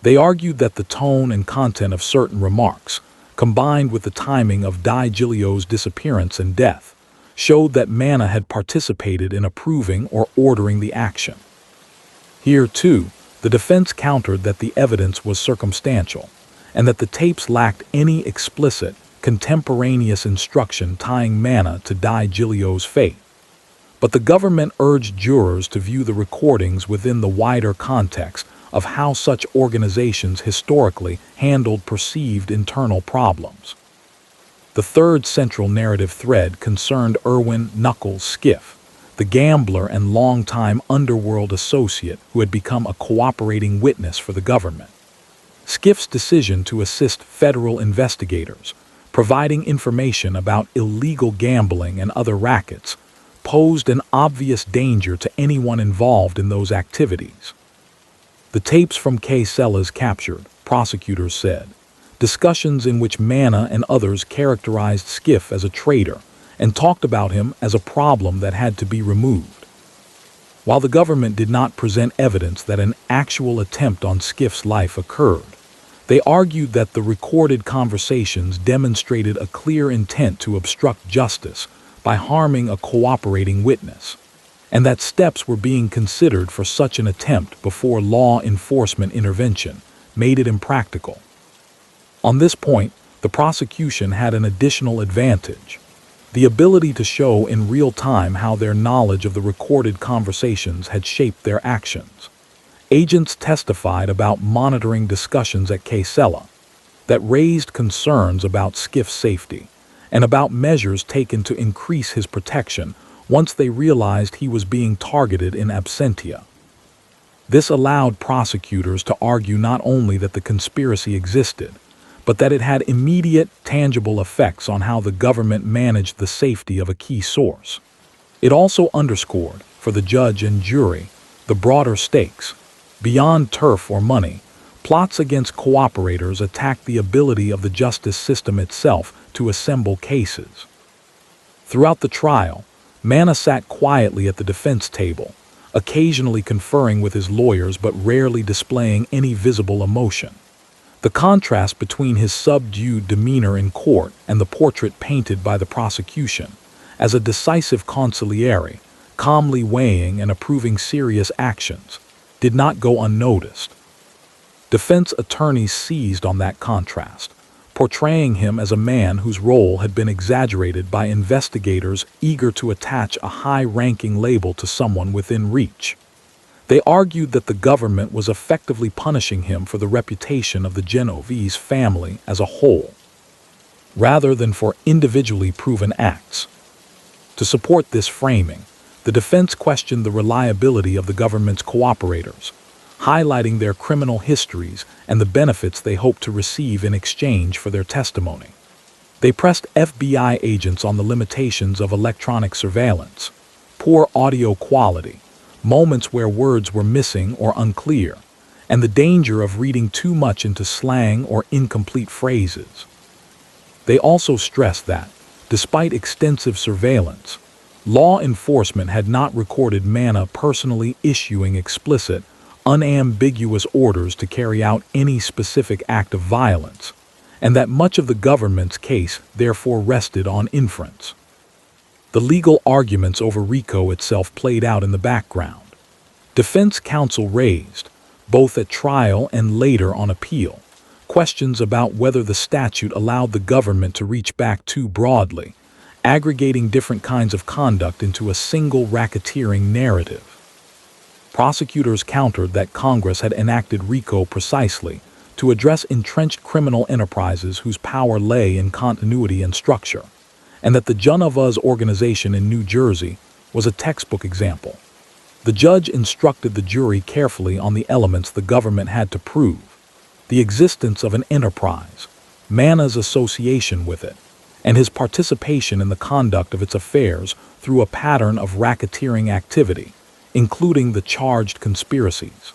They argued that the tone and content of certain remarks, combined with the timing of DiGilio's disappearance and death, showed that Manna had participated in approving or ordering the action. Here, too, the defense countered that the evidence was circumstantial, and that the tapes lacked any explicit, contemporaneous instruction tying Manna to DiGilio's fate. But the government urged jurors to view the recordings within the wider context of how such organizations historically handled perceived internal problems. The third central narrative thread concerned Irwin Knuckles Skiff, the gambler and longtime underworld associate who had become a cooperating witness for the government. Skiff's decision to assist federal investigators, providing information about illegal gambling and other rackets, posed an obvious danger to anyone involved in those activities. The tapes from Casella's captured, prosecutors said, discussions in which Manna and others characterized Skiff as a traitor and talked about him as a problem that had to be removed. While the government did not present evidence that an actual attempt on Skiff's life occurred, they argued that the recorded conversations demonstrated a clear intent to obstruct justice by harming a cooperating witness, and that steps were being considered for such an attempt before law enforcement intervention made it impractical. On this point, the prosecution had an additional advantage: the ability to show in real time how their knowledge of the recorded conversations had shaped their actions. Agents testified about monitoring discussions at Casella that raised concerns about Skiff's safety and about measures taken to increase his protection once they realized he was being targeted in absentia. This allowed prosecutors to argue not only that the conspiracy existed, but that it had immediate, tangible effects on how the government managed the safety of a key source. It also underscored, for the judge and jury, the broader stakes. Beyond turf or money, plots against cooperators attacked the ability of the justice system itself to assemble cases. Throughout the trial, Manna sat quietly at the defense table, occasionally conferring with his lawyers but rarely displaying any visible emotion. The contrast between his subdued demeanor in court and the portrait painted by the prosecution, as a decisive consigliere, calmly weighing and approving serious actions, did not go unnoticed. Defense attorneys seized on that contrast, portraying him as a man whose role had been exaggerated by investigators eager to attach a high-ranking label to someone within reach. They argued that the government was effectively punishing him for the reputation of the Genovese family as a whole, rather than for individually proven acts. To support this framing, the defense questioned the reliability of the government's cooperators, highlighting their criminal histories and the benefits they hoped to receive in exchange for their testimony. They pressed FBI agents on the limitations of electronic surveillance, poor audio quality, moments where words were missing or unclear, and the danger of reading too much into slang or incomplete phrases. They also stressed that, despite extensive surveillance, law enforcement had not recorded Manna personally issuing explicit, unambiguous orders to carry out any specific act of violence, and that much of the government's case therefore rested on inference. The legal arguments over RICO itself played out in the background. Defense counsel raised, both at trial and later on appeal, questions about whether the statute allowed the government to reach back too broadly, aggregating different kinds of conduct into a single racketeering narrative. Prosecutors countered that Congress had enacted RICO precisely to address entrenched criminal enterprises whose power lay in continuity and structure, and that the Genovese organization in New Jersey was a textbook example. The judge instructed the jury carefully on the elements the government had to prove: the existence of an enterprise, Manna's association with it, and his participation in the conduct of its affairs through a pattern of racketeering activity, including the charged conspiracies.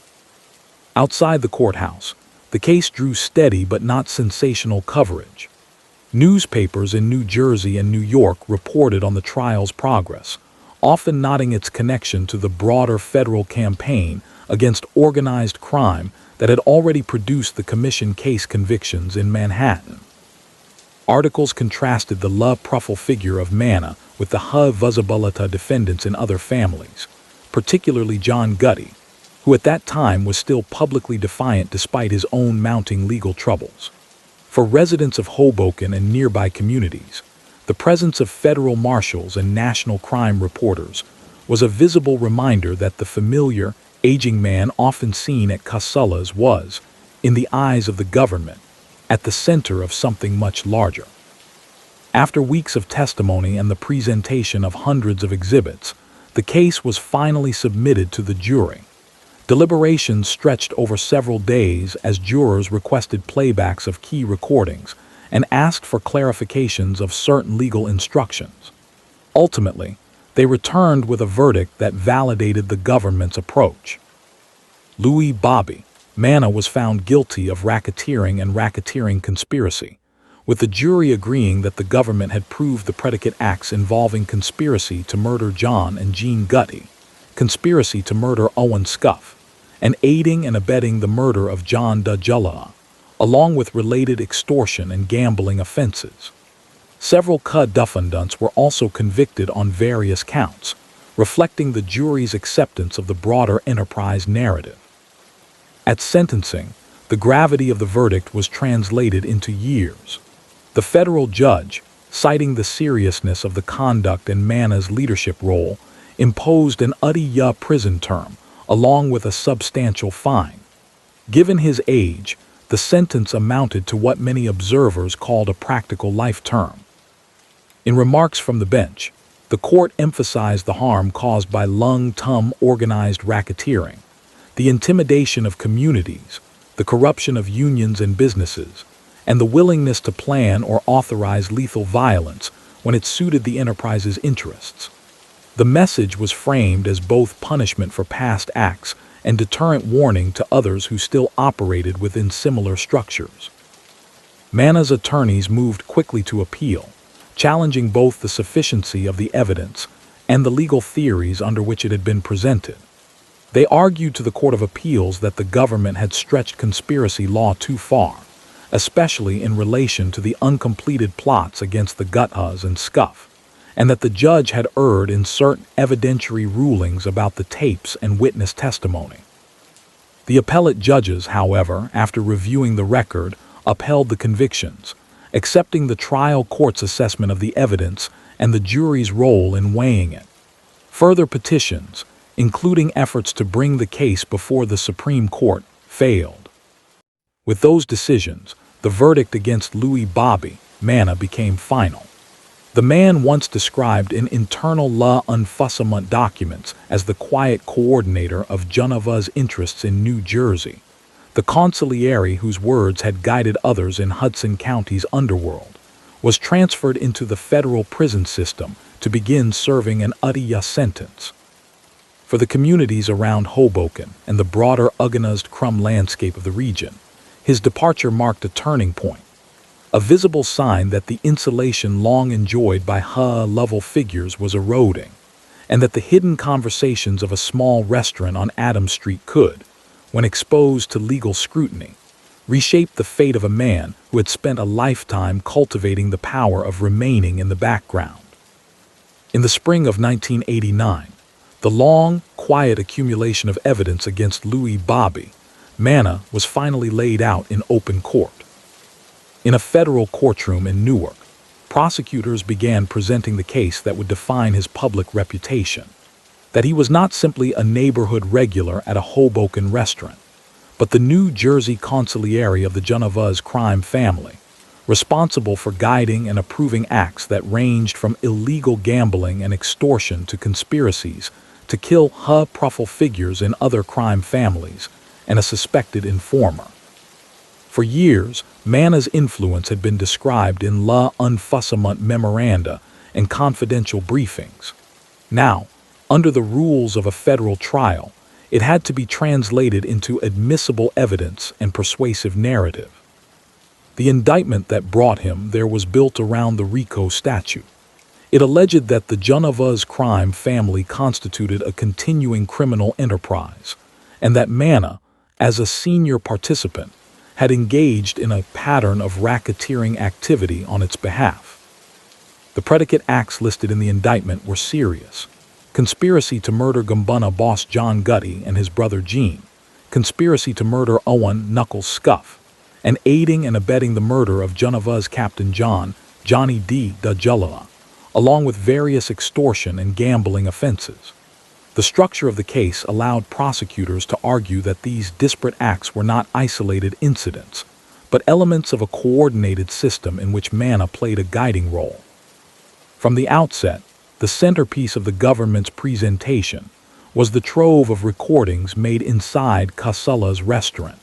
Outside the courthouse, the case drew steady but not sensational coverage. Newspapers in New Jersey and New York reported on the trial's progress, often noting its connection to the broader federal campaign against organized crime that had already produced the commission case convictions in Manhattan. Articles contrasted the low profile figure of Manna with the high visibility defendants in other families, particularly John Gotti, who at that time was still publicly defiant despite his own mounting legal troubles. For residents of Hoboken and nearby communities, the presence of federal marshals and national crime reporters was a visible reminder that the familiar, aging man often seen at Casella's was, in the eyes of the government, at the center of something much larger. After weeks of testimony and the presentation of hundreds of exhibits, the case was finally submitted to the jury. Deliberations stretched over several days as jurors requested playbacks of key recordings and asked for clarifications of certain legal instructions. Ultimately, they returned with a verdict that validated the government's approach. Louis Manna was found guilty of racketeering and racketeering conspiracy, with the jury agreeing that the government had proved the predicate acts involving conspiracy to murder John and Jean Gotti, conspiracy to murder Owen Scuff, and aiding and abetting the murder of John Dujula, along with related extortion and gambling offenses. Several co-defendants were also convicted on various counts, reflecting the jury's acceptance of the broader enterprise narrative. At sentencing, the gravity of the verdict was translated into years. The federal judge, citing the seriousness of the conduct and Manna's leadership role, imposed an 30-year prison term, along with a substantial fine. Given his age, the sentence amounted to what many observers called a practical life term. In remarks from the bench, the court emphasized the harm caused by long-term organized racketeering, The intimidation of communities, the corruption of unions and businesses, and the willingness to plan or authorize lethal violence when it suited the enterprise's interests. The message was framed as both punishment for past acts and deterrent warning to others who still operated within similar structures. Manna's attorneys moved quickly to appeal, challenging both the sufficiency of the evidence and the legal theories under which it had been presented. They argued to the Court of Appeals that the government had stretched conspiracy law too far, especially in relation to the uncompleted plots against the Guttas and Scuff, and that the judge had erred in certain evidentiary rulings about the tapes and witness testimony. The appellate judges, however, after reviewing the record, upheld the convictions, accepting the trial court's assessment of the evidence and the jury's role in weighing it. Further petitions, including efforts to bring the case before the Supreme Court, failed. With those decisions, the verdict against Louis Manna became final. The man once described in internal law enforcement documents as the quiet coordinator of Genevieve's interests in New Jersey, the consigliere whose words had guided others in Hudson County's underworld, was transferred into the federal prison system to begin serving an UDIA sentence. For the communities around Hoboken and the broader organized crime landscape of the region, his departure marked a turning point, a visible sign that the insulation long enjoyed by high-level figures was eroding, and that the hidden conversations of a small restaurant on Adams Street could, when exposed to legal scrutiny, reshape the fate of a man who had spent a lifetime cultivating the power of remaining in the background. In the spring of 1989, the long, quiet accumulation of evidence against Louis Manna was finally laid out in open court. In a federal courtroom in Newark, prosecutors began presenting the case that would define his public reputation, that he was not simply a neighborhood regular at a Hoboken restaurant, but the New Jersey consigliere of the Genevieve's crime family, responsible for guiding and approving acts that ranged from illegal gambling and extortion to conspiracies to kill high-profile figures in other crime families and a suspected informer. For years, Manna's influence had been described in law enforcement memoranda and confidential briefings. Now, under the rules of a federal trial, it had to be translated into admissible evidence and persuasive narrative. The indictment that brought him there was built around the RICO statute. It alleged that the Genevieve's crime family constituted a continuing criminal enterprise, and that Manna, as a senior participant, had engaged in a pattern of racketeering activity on its behalf. The predicate acts listed in the indictment were serious: conspiracy to murder Gumbunna boss John Gutty and his brother Gene, conspiracy to murder Owen Knuckles Scuff, and aiding and abetting the murder of Genevieve's Captain Johnny D. DeJulla, along with various extortion and gambling offenses. The structure of the case allowed prosecutors to argue that these disparate acts were not isolated incidents, but elements of a coordinated system in which Manna played a guiding role. From the outset, the centerpiece of the government's presentation was the trove of recordings made inside Casella's restaurant.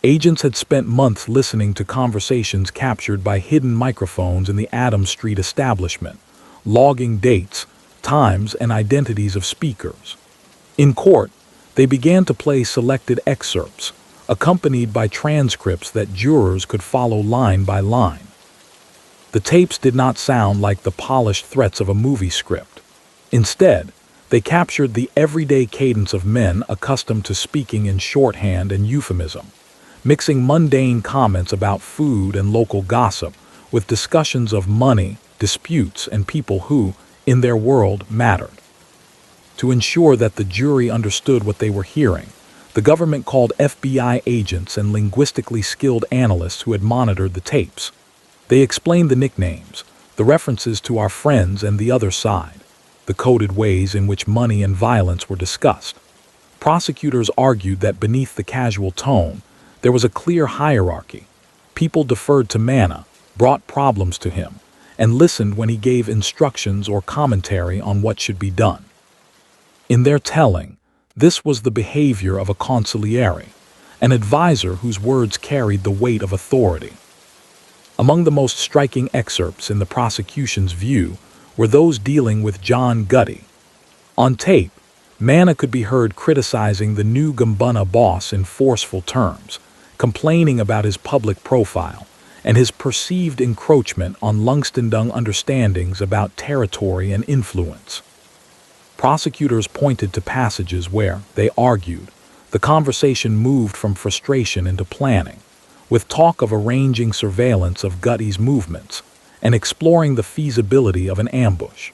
Agents had spent months listening to conversations captured by hidden microphones in the Adams Street establishment, logging dates, times, and identities of speakers. In court, they began to play selected excerpts, accompanied by transcripts that jurors could follow line by line. The tapes did not sound like the polished threats of a movie script. Instead, they captured the everyday cadence of men accustomed to speaking in shorthand and euphemism, mixing mundane comments about food and local gossip with discussions of money, disputes, and people who, in their world, mattered. To ensure that the jury understood what they were hearing, the government called FBI agents and linguistically skilled analysts who had monitored the tapes. They explained the nicknames, the references to our friends and the other side, the coded ways in which money and violence were discussed. Prosecutors argued that beneath the casual tone, there was a clear hierarchy. People deferred to Manna, brought problems to him, and listened when he gave instructions or commentary on what should be done. In their telling, This was the behavior of a consigliere, an advisor whose words carried the weight of authority. Among the most striking excerpts in the prosecution's view were those dealing with John Gotti. On tape, Manna could be heard criticizing the new Gambunna boss in forceful terms, complaining about his public profile and his perceived encroachment on Lungstendung understandings about territory and influence. Prosecutors pointed to passages where, they argued, the conversation moved from frustration into planning, with talk of arranging surveillance of Gotti's movements and exploring the feasibility of an ambush.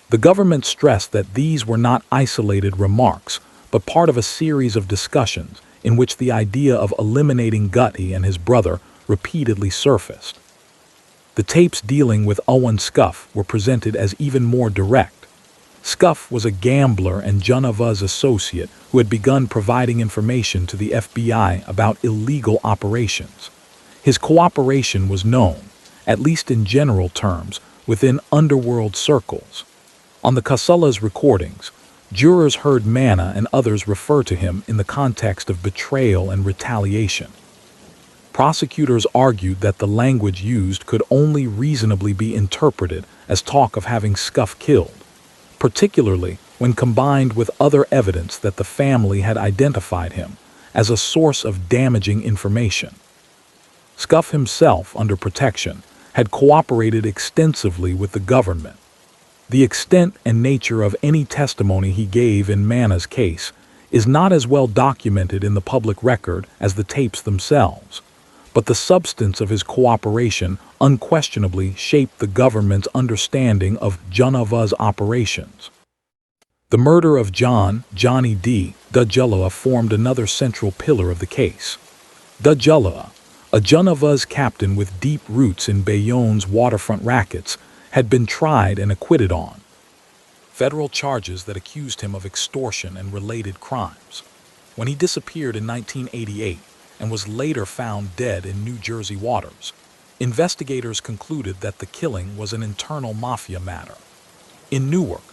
The government stressed that these were not isolated remarks, but part of a series of discussions in which the idea of eliminating Gotti and his brother repeatedly surfaced. The tapes dealing with Owen Scuff were presented as even more direct. Scuff was a gambler and Jonava's associate who had begun providing information to the FBI about illegal operations. His cooperation was known, at least in general terms, within underworld circles. On the Casella's recordings, jurors heard Manna and others refer to him in the context of betrayal and retaliation. Prosecutors argued that the language used could only reasonably be interpreted as talk of having Scuff killed, particularly when combined with other evidence that the family had identified him as a source of damaging information. Scuff himself, under protection, had cooperated extensively with the government. The extent and nature of any testimony he gave in Manna's case is not as well documented in the public record as the tapes themselves, but the substance of his cooperation unquestionably shaped the government's understanding of Jonava's operations. The murder of Johnny D. Dujaloa formed another central pillar of the case. Dujaloa, a Jonava's captain with deep roots in Bayonne's waterfront rackets, had been tried and acquitted on federal charges that accused him of extortion and related crimes. When he disappeared in 1988 and was later found dead in New Jersey waters, investigators concluded that the killing was an internal mafia matter. In Newark,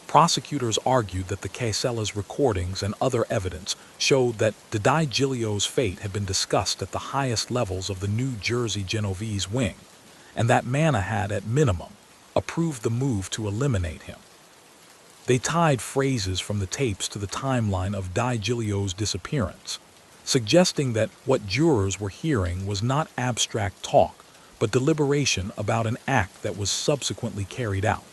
prosecutors argued that the Casella's recordings and other evidence showed that DiGilio's fate had been discussed at the highest levels of the New Jersey Genovese wing, and that Manna had, at minimum, approved the move to eliminate him. They tied phrases from the tapes to the timeline of DiGilio's disappearance, suggesting that what jurors were hearing was not abstract talk, but deliberation about an act that was subsequently carried out.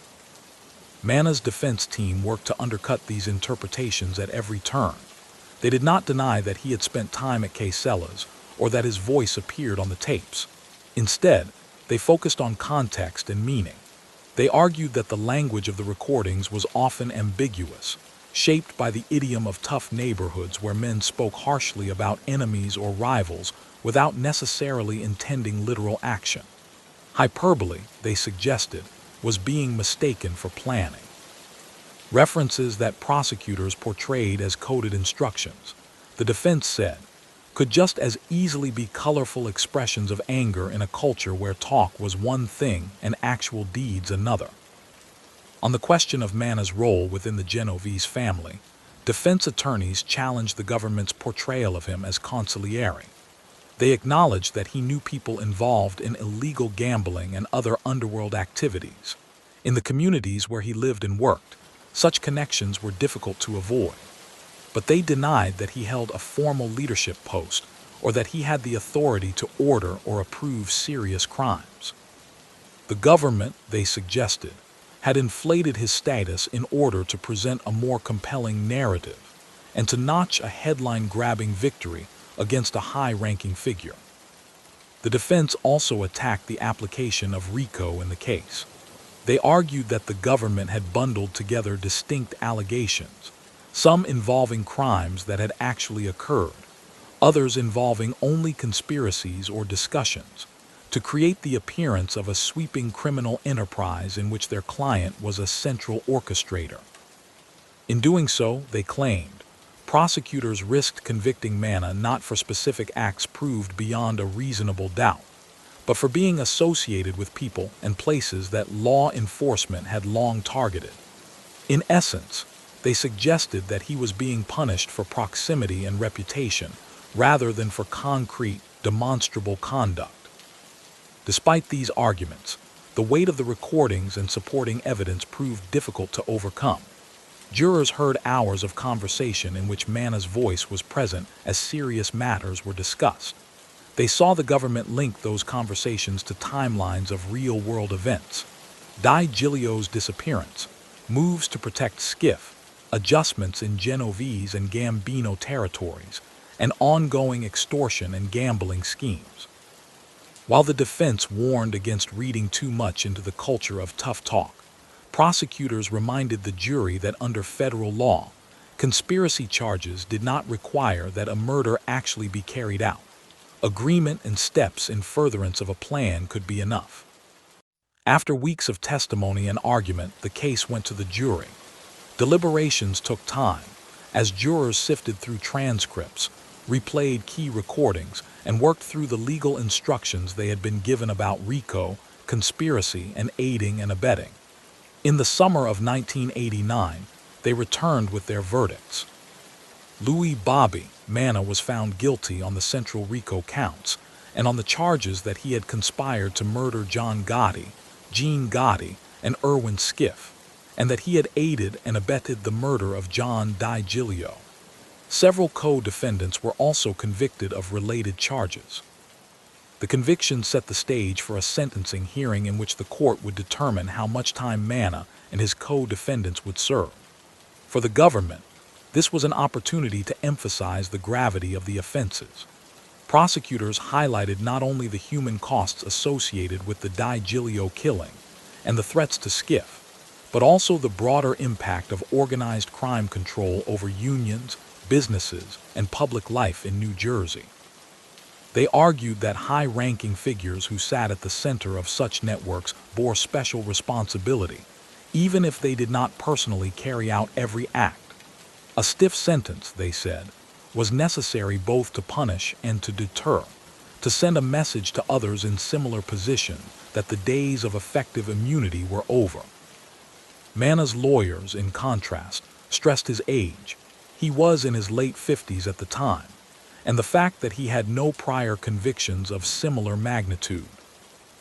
Manna's defense team worked to undercut these interpretations at every turn. They did not deny that he had spent time at Casella's or that his voice appeared on the tapes. Instead, they focused on context and meaning. They argued that the language of the recordings was often ambiguous, shaped by the idiom of tough neighborhoods where men spoke harshly about enemies or rivals without necessarily intending literal action. Hyperbole, they suggested, was being mistaken for planning. References that prosecutors portrayed as coded instructions, the defense said, could just as easily be colorful expressions of anger in a culture where talk was one thing and actual deeds another. On the question of Manna's role within the Genovese family, defense attorneys challenged the government's portrayal of him as consigliere. They acknowledged that he knew people involved in illegal gambling and other underworld activities. In the communities where he lived and worked, such connections were difficult to avoid. But they denied that he held a formal leadership post or that he had the authority to order or approve serious crimes. The government, they suggested, had inflated his status in order to present a more compelling narrative and to notch a headline-grabbing victory against a high-ranking figure. The defense also attacked the application of RICO in the case. They argued that the government had bundled together distinct allegations, some involving crimes that had actually occurred, others involving only conspiracies or discussions, to create the appearance of a sweeping criminal enterprise in which their client was a central orchestrator. In doing so, they claimed, prosecutors risked convicting Manna not for specific acts proved beyond a reasonable doubt, but for being associated with people and places that law enforcement had long targeted. In essence, They suggested that he was being punished for proximity and reputation, rather than for concrete, demonstrable conduct. Despite these arguments, the weight of the recordings and supporting evidence proved difficult to overcome. Jurors heard hours of conversation in which Manna's voice was present as serious matters were discussed. They saw the government link those conversations to timelines of real-world events. Di Giglio's disappearance, moves to protect Skiff, adjustments in Genovese and Gambino territories, and ongoing extortion and gambling schemes. While the defense warned against reading too much into the culture of tough talk, prosecutors reminded the jury that under federal law, conspiracy charges did not require that a murder actually be carried out. Agreement and steps in furtherance of a plan could be enough. After weeks of testimony and argument, the case went to the jury. Deliberations took time, as jurors sifted through transcripts, replayed key recordings, and worked through the legal instructions they had been given about RICO, conspiracy, and aiding and abetting. In the summer of 1989, they returned with their verdicts. Louis Manna was found guilty on the central RICO counts and on the charges that he had conspired to murder John Gotti, Gene Gotti, and Irwin Skiff, and that he had aided and abetted the murder of John Di Giglio. Several co-defendants were also convicted of related charges. The conviction set the stage for a sentencing hearing in which the court would determine how much time Manna and his co-defendants would serve. For the government, this was an opportunity to emphasize the gravity of the offenses. Prosecutors highlighted not only the human costs associated with the Di Giglio killing and the threats to Skiff, but also the broader impact of organized crime control over unions, businesses, and public life in New Jersey. They argued that high-ranking figures who sat at the center of such networks bore special responsibility, even if they did not personally carry out every act. A stiff sentence, they said, was necessary both to punish and to deter, to send a message to others in similar position that the days of effective immunity were over. Manna's lawyers, in contrast, stressed his age. He was in his late 50s at the time, and the fact that he had no prior convictions of similar magnitude.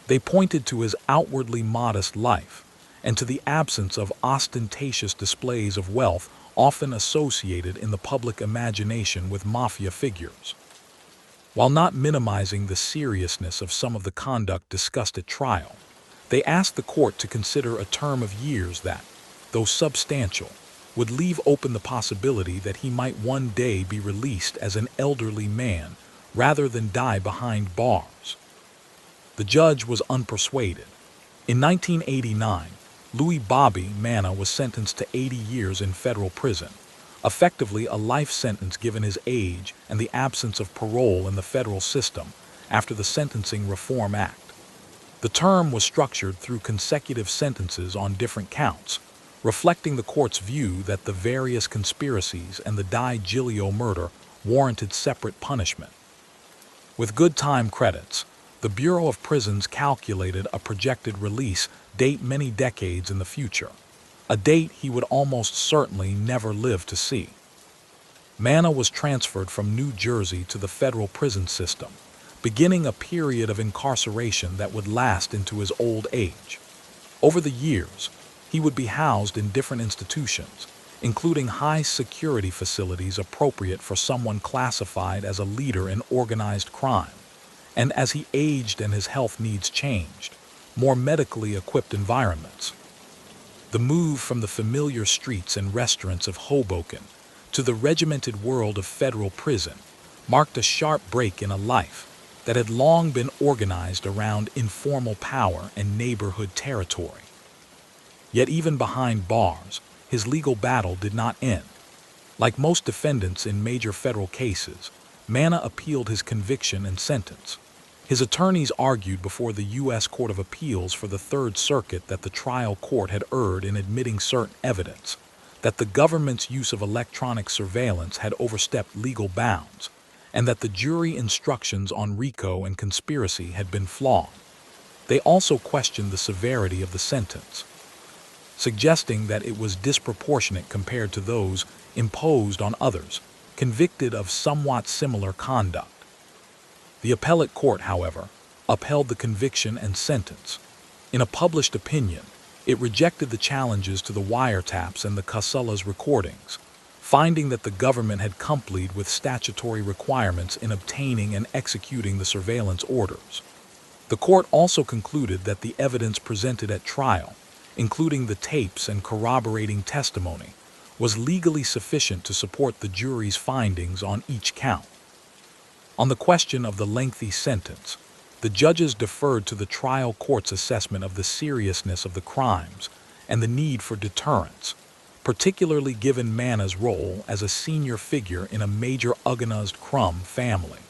They pointed to his outwardly modest life and to the absence of ostentatious displays of wealth often associated in the public imagination with mafia figures. While not minimizing the seriousness of some of the conduct discussed at trial, they asked the court to consider a term of years that, though substantial, would leave open the possibility that he might one day be released as an elderly man rather than die behind bars. The judge was unpersuaded. In 1989, Louis Manna was sentenced to 80 years in federal prison, effectively a life sentence given his age and the absence of parole in the federal system after the Sentencing Reform Act. The term was structured through consecutive sentences on different counts, reflecting the court's view that the various conspiracies and the Di Giglio murder warranted separate punishment. With good time credits, the Bureau of Prisons calculated a projected release date many decades in the future, a date he would almost certainly never live to see. Manna was transferred from New Jersey to the federal prison system, beginning a period of incarceration that would last into his old age. Over the years, he would be housed in different institutions, including high-security facilities appropriate for someone classified as a leader in organized crime, and as he aged and his health needs changed, more medically equipped environments. The move from the familiar streets and restaurants of Hoboken to the regimented world of federal prison marked a sharp break in a life that had long been organized around informal power and neighborhood territory. Yet even behind bars, his legal battle did not end. Like most defendants in major federal cases, Manna appealed his conviction and sentence. His attorneys argued before the U.S. Court of Appeals for the Third Circuit that the trial court had erred in admitting certain evidence, that the government's use of electronic surveillance had overstepped legal bounds, and that the jury instructions on RICO and conspiracy had been flawed. They also questioned the severity of the sentence. suggesting that it was disproportionate compared to those imposed on others, convicted of somewhat similar conduct. The appellate court, however, upheld the conviction and sentence. In a published opinion, it rejected the challenges to the wiretaps and the Casella's recordings, finding that the government had complied with statutory requirements in obtaining and executing the surveillance orders. The court also concluded that the evidence presented at trial, including the tapes and corroborating testimony, was legally sufficient to support the jury's findings on each count. On the question of the lengthy sentence, the judges deferred to the trial court's assessment of the seriousness of the crimes and the need for deterrence, particularly given Manna's role as a senior figure in a major organized crime family.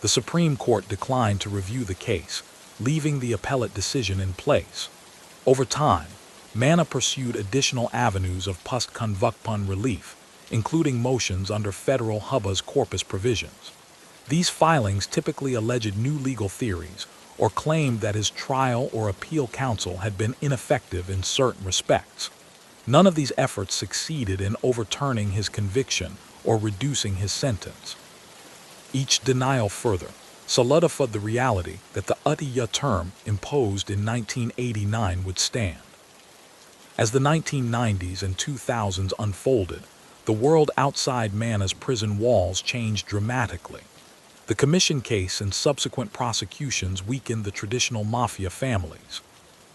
The Supreme Court declined to review the case, leaving the appellate decision in place. Over time, Manna pursued additional avenues of post-conviction relief, including motions under federal habeas corpus provisions. These filings typically alleged new legal theories or claimed that his trial or appeal counsel had been ineffective in certain respects. None of these efforts succeeded in overturning his conviction or reducing his sentence. Each denial further solidified the reality that the Utiya term imposed in 1989 would stand. As the 1990s and 2000s unfolded, the world outside Manna's prison walls changed dramatically. The commission case and subsequent prosecutions weakened the traditional mafia families.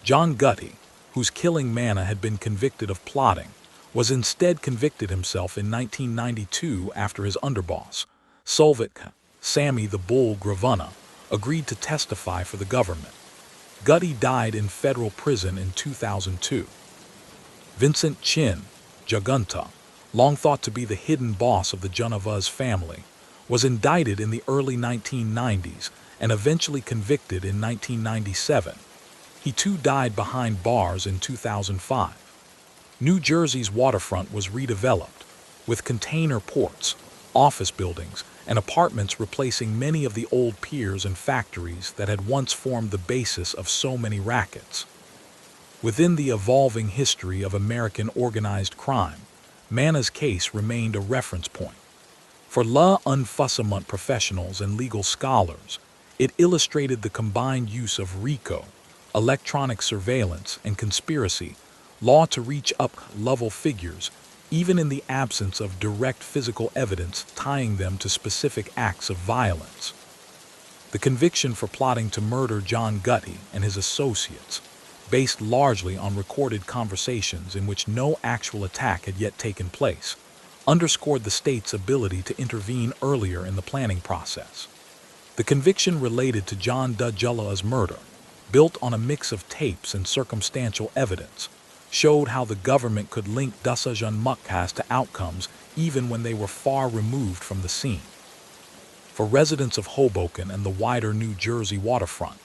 John Gotti, whose killing Manna had been convicted of plotting, was instead convicted himself in 1992 after his underboss, Solvitka, Sammy the Bull Gravana, agreed to testify for the government. Gotti died in federal prison in 2002. Vincent Chin, Jagunta, long thought to be the hidden boss of the Janavaz family, was indicted in the early 1990s and eventually convicted in 1997. He too died behind bars in 2005. New Jersey's waterfront was redeveloped, with container ports, office buildings, and apartments replacing many of the old piers and factories that had once formed the basis of so many rackets. Within the evolving history of American organized crime, Manna's case remained a reference point. For law enforcement professionals and legal scholars, it illustrated the combined use of RICO, electronic surveillance, and conspiracy law to reach up-level figures, even in the absence of direct physical evidence tying them to specific acts of violence. The conviction for plotting to murder John Gotti and his associates, based largely on recorded conversations in which no actual attack had yet taken place, underscored the state's ability to intervene earlier in the planning process. The conviction related to John Dujala's murder, built on a mix of tapes and circumstantial evidence, showed how the government could link Dusajan Mukkas to outcomes even when they were far removed from the scene. For residents of Hoboken and the wider New Jersey waterfront,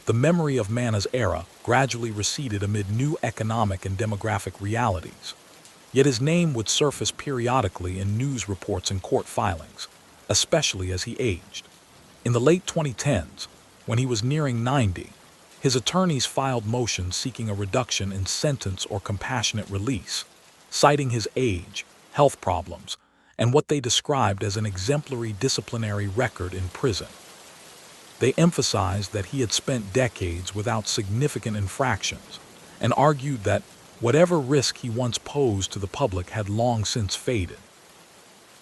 the memory of Manna's era gradually receded amid new economic and demographic realities. Yet his name would surface periodically in news reports and court filings, especially as he aged. In the late 2010s, when he was nearing 90, his attorneys filed motions seeking a reduction in sentence or compassionate release, citing his age, health problems, and what they described as an exemplary disciplinary record in prison. They emphasized that he had spent decades without significant infractions and argued that whatever risk he once posed to the public had long since faded.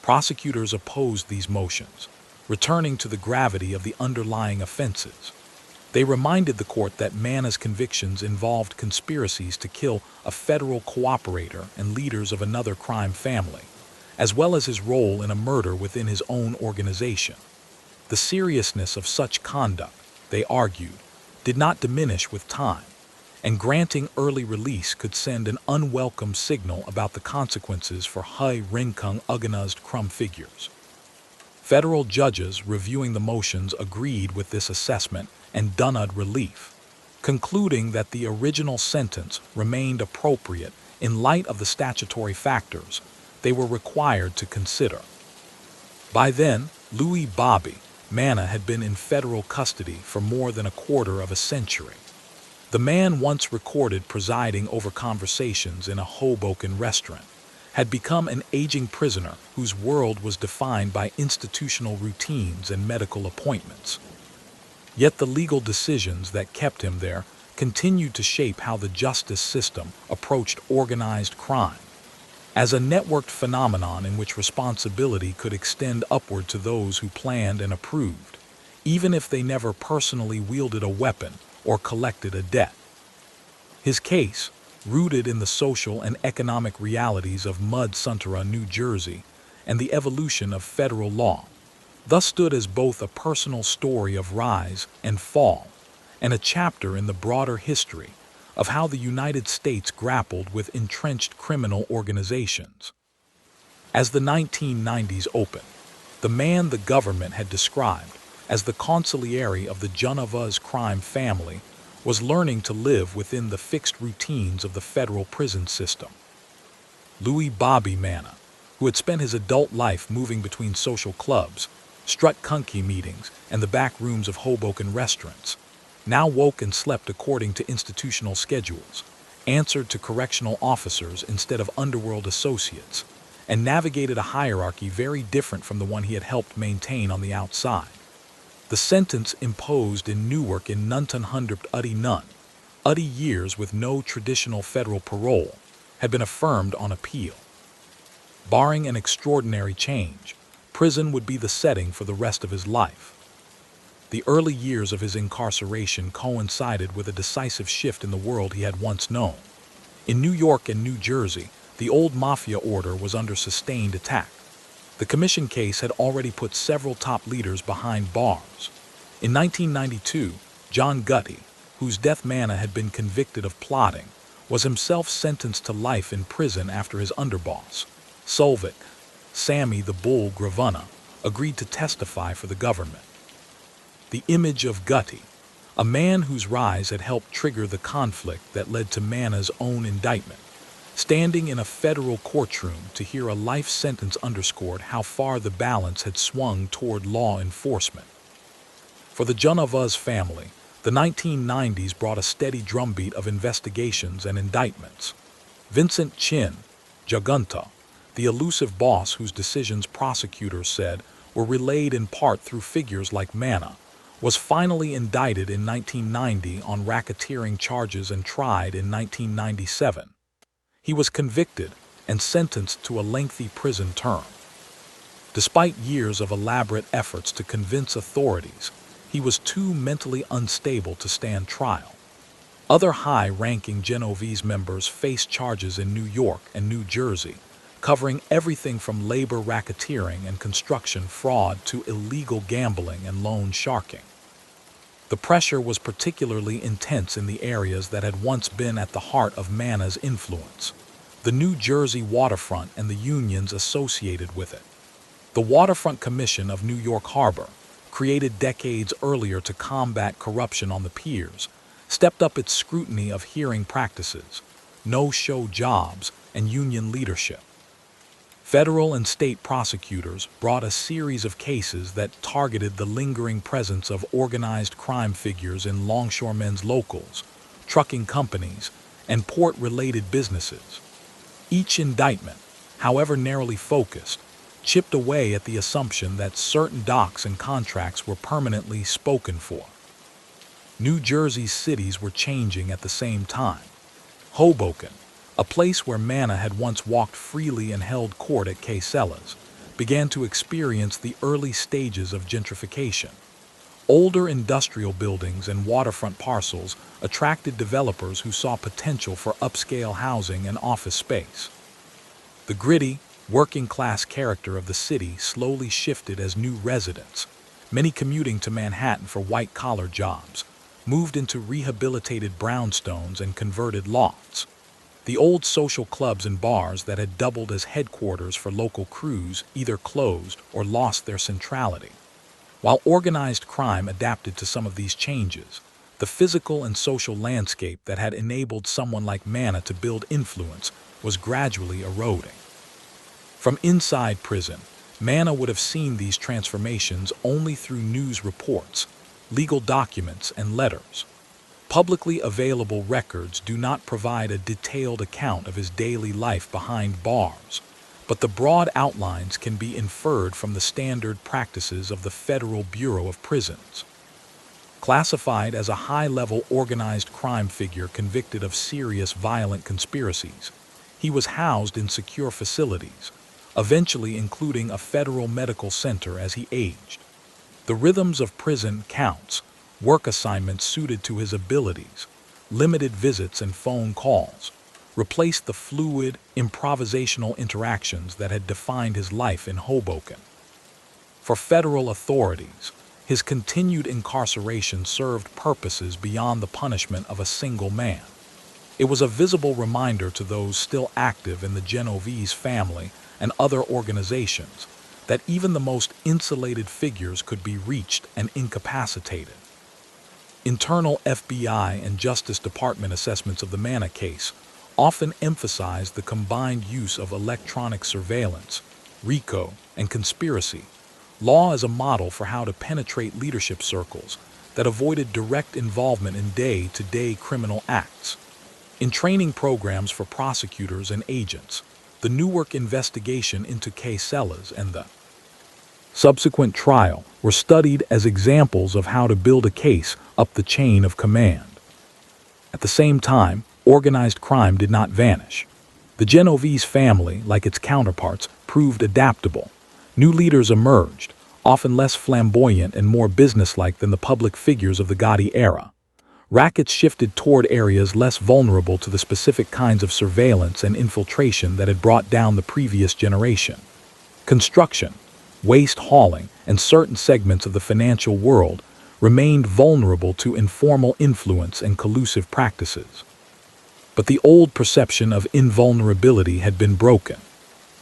Prosecutors opposed these motions, returning to the gravity of the underlying offenses. They reminded the court that Manna's convictions involved conspiracies to kill a federal cooperator and leaders of another crime family, as well as his role in a murder within his own organization. The seriousness of such conduct, they argued, did not diminish with time, and granting early release could send an unwelcome signal about the consequences for high-ranking organized crime figures. Federal judges reviewing the motions agreed with this assessment and denied relief, concluding that the original sentence remained appropriate in light of the statutory factors they were required to consider. By then, Louis Manna had been in federal custody for more than a quarter of a century. The man once recorded presiding over conversations in a Hoboken restaurant had become an aging prisoner whose world was defined by institutional routines and medical appointments. Yet the legal decisions that kept him there continued to shape how the justice system approached organized crime, as a networked phenomenon in which responsibility could extend upward to those who planned and approved, even if they never personally wielded a weapon or collected a debt. His case, rooted in the social and economic realities of Mud-Sunterra, New Jersey, and the evolution of federal law, thus stood as both a personal story of rise and fall, and a chapter in the broader history of how the United States grappled with entrenched criminal organizations. As the 1990s opened, the man the government had described as the consigliere of the Junavaz crime family was learning to live within the fixed routines of the federal prison system. Louis Manna, who had spent his adult life moving between social clubs, strut kunky meetings, and the back rooms of Hoboken restaurants, now woke and slept according to institutional schedules, answered to correctional officers instead of underworld associates, and navigated a hierarchy very different from the one he had helped maintain on the outside. The sentence imposed in Newark in 1900 years with no traditional federal parole had been affirmed on appeal. Barring an extraordinary change, prison would be the setting for the rest of his life. The early years of his incarceration coincided with a decisive shift in the world he had once known. In New York and New Jersey, the old mafia order was under sustained attack. The commission case had already put several top leaders behind bars. In 1992, John Gotti, whose death Manna had been convicted of plotting, was himself sentenced to life in prison after his underboss, Solvik, Sammy the Bull Gravana, agreed to testify for the government. The image of Gotti, a man whose rise had helped trigger the conflict that led to Manna's own indictment, standing in a federal courtroom to hear a life sentence, underscored how far the balance had swung toward law enforcement. For the Junavaz family, the 1990s brought a steady drumbeat of investigations and indictments. Vincent Chin Jagunta, the elusive boss whose decisions prosecutors said were relayed in part through figures like Manna, was finally indicted in 1990 on racketeering charges and tried in 1997. He was convicted and sentenced to a lengthy prison term. Despite years of elaborate efforts to convince authorities, he was too mentally unstable to stand trial. Other high-ranking Genovese members faced charges in New York and New Jersey, covering everything from labor racketeering and construction fraud to illegal gambling and loan sharking. The pressure was particularly intense in the areas that had once been at the heart of Manna's influence: the New Jersey waterfront and the unions associated with it. The Waterfront Commission of New York Harbor, created decades earlier to combat corruption on the piers, stepped up its scrutiny of hearing practices, no-show jobs, and union leadership. Federal and state prosecutors brought a series of cases that targeted the lingering presence of organized crime figures in longshoremen's locals, trucking companies, and port-related businesses. Each indictment, however narrowly focused, chipped away at the assumption that certain docks and contracts were permanently spoken for. New Jersey's cities were changing at the same time. Hoboken, a place where Manna had once walked freely and held court at Casella's, began to experience the early stages of gentrification. Older industrial buildings and waterfront parcels attracted developers who saw potential for upscale housing and office space. The gritty, working-class character of the city slowly shifted as new residents, many commuting to Manhattan for white-collar jobs, moved into rehabilitated brownstones and converted lofts. The old social clubs and bars that had doubled as headquarters for local crews either closed or lost their centrality. While organized crime adapted to some of these changes, the physical and social landscape that had enabled someone like Manna to build influence was gradually eroding. From inside prison, Manna would have seen these transformations only through news reports, legal documents, and letters. Publicly available records do not provide a detailed account of his daily life behind bars, but the broad outlines can be inferred from the standard practices of the Federal Bureau of Prisons. Classified as a high-level organized crime figure convicted of serious violent conspiracies, he was housed in secure facilities, eventually including a federal medical center as he aged. The rhythms of prison counts, work assignments suited to his abilities, limited visits and phone calls, replaced the fluid, improvisational interactions that had defined his life in Hoboken. For federal authorities, his continued incarceration served purposes beyond the punishment of a single man. It was a visible reminder to those still active in the Genovese family and other organizations that even the most insulated figures could be reached and incapacitated. Internal FBI and Justice Department assessments of the Manna case often emphasize the combined use of electronic surveillance, RICO, and conspiracy law as a model for how to penetrate leadership circles that avoided direct involvement in day-to-day criminal acts. In training programs for prosecutors and agents, the Newark investigation into Casella's and the subsequent trial were studied as examples of how to build a case up the chain of command. At the same time, organized crime did not vanish. The Genovese family, like its counterparts, proved adaptable. New leaders emerged, often less flamboyant and more businesslike than the public figures of the Gotti era. Rackets shifted toward areas less vulnerable to the specific kinds of surveillance and infiltration that had brought down the previous generation. Construction, waste hauling, and certain segments of the financial world remained vulnerable to informal influence and collusive practices. But the old perception of invulnerability had been broken.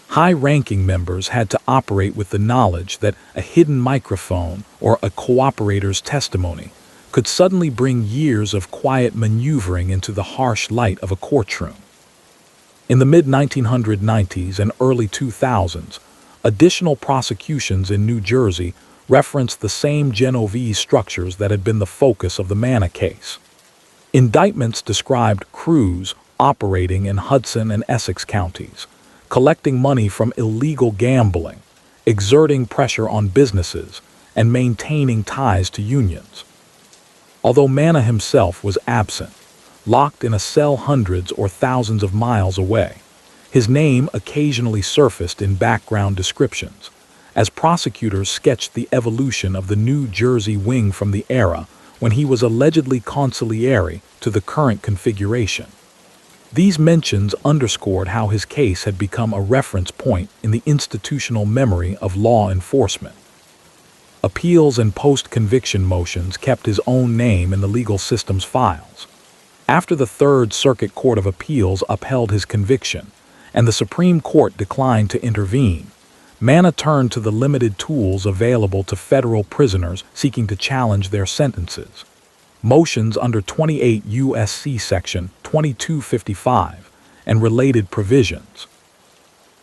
High-ranking members had to operate with the knowledge that a hidden microphone or a cooperator's testimony could suddenly bring years of quiet maneuvering into the harsh light of a courtroom. In the mid-1990s and early 2000s, additional prosecutions in New Jersey referenced the same Genovese structures that had been the focus of the Manna case. Indictments described crews operating in Hudson and Essex counties, collecting money from illegal gambling, exerting pressure on businesses, and maintaining ties to unions. Although Manna himself was absent, locked in a cell hundreds or thousands of miles away, his name occasionally surfaced in background descriptions, as prosecutors sketched the evolution of the New Jersey wing from the era when he was allegedly consigliere to the current configuration. These mentions underscored how his case had become a reference point in the institutional memory of law enforcement. Appeals and post-conviction motions kept his own name in the legal system's files. After the Third Circuit Court of Appeals upheld his conviction, and the Supreme Court declined to intervene, Manna turned to the limited tools available to federal prisoners seeking to challenge their sentences. Motions under 28 U.S.C. Section 2255 and related provisions.